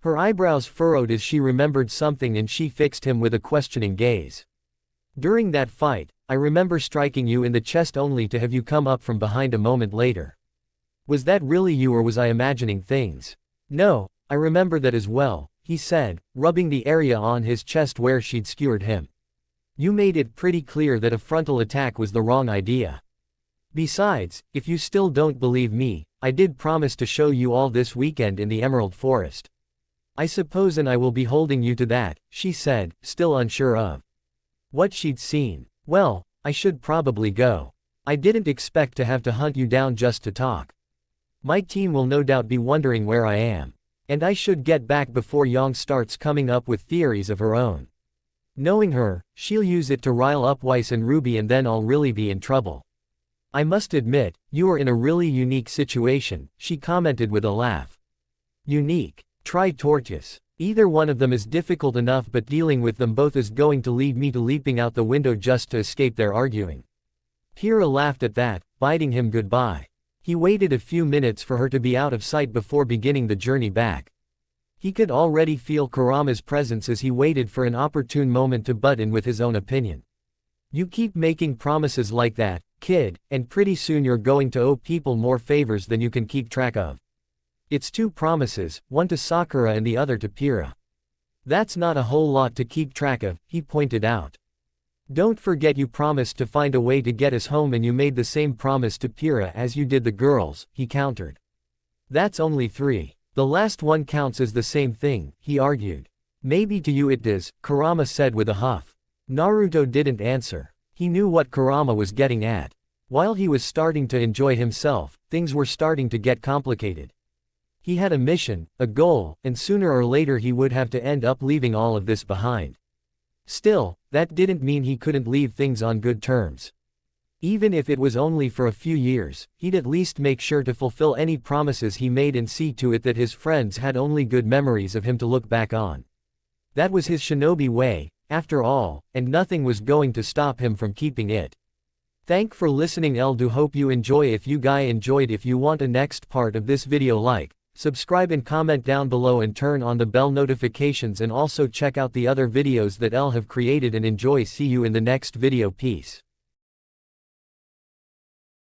Her eyebrows furrowed as she remembered something and she fixed him with a questioning gaze. During that fight, I remember striking you in the chest only to have you come up from behind a moment later. Was that really you or was I imagining things? No, I remember that as well, he said, rubbing the area on his chest where she'd skewered him. You made it pretty clear that a frontal attack was the wrong idea. Besides, if you still don't believe me, I did promise to show you all this weekend in the Emerald Forest. I suppose and I will be holding you to that, she said, still unsure of what she'd seen. Well, I should probably go. I didn't expect to have to hunt you down just to talk. My team will no doubt be wondering where I am. And I should get back before Yang starts coming up with theories of her own. Knowing her, she'll use it to rile up Weiss and Ruby and then I'll really be in trouble. I must admit, you are in a really unique situation, she commented with a laugh. Unique. Try tortoise. Either one of them is difficult enough but dealing with them both is going to lead me to leaping out the window just to escape their arguing. Kira laughed at that, bidding him goodbye. He waited a few minutes for her to be out of sight before beginning the journey back. He could already feel Kurama's presence as he waited for an opportune moment to butt in with his own opinion. You keep making promises like that, kid, and pretty soon you're going to owe people more favors than you can keep track of. It's 2 promises, one to Sakura and the other to Pyrrha. That's not a whole lot to keep track of, he pointed out. Don't forget you promised to find a way to get us home and you made the same promise to Pyrrha as you did the girls, he countered. That's only 3. The last one counts as the same thing, he argued. Maybe to you it does, Kurama said with a huff. Naruto didn't answer. He knew what Kurama was getting at. While he was starting to enjoy himself, things were starting to get complicated. He had a mission, a goal, and sooner or later he would have to end up leaving all of this behind. Still, that didn't mean he couldn't leave things on good terms. Even if it was only for a few years, he'd at least make sure to fulfill any promises he made and see to it that his friends had only good memories of him to look back on. That was his shinobi way, after all, and nothing was going to stop him from keeping it. Thank for listening. Do hope you enjoy. If you guy enjoyed, if you want a next part of this video, like, subscribe and comment down below and turn on the bell notifications and also check out the other videos that have created and enjoy. See you in the next video. Peace.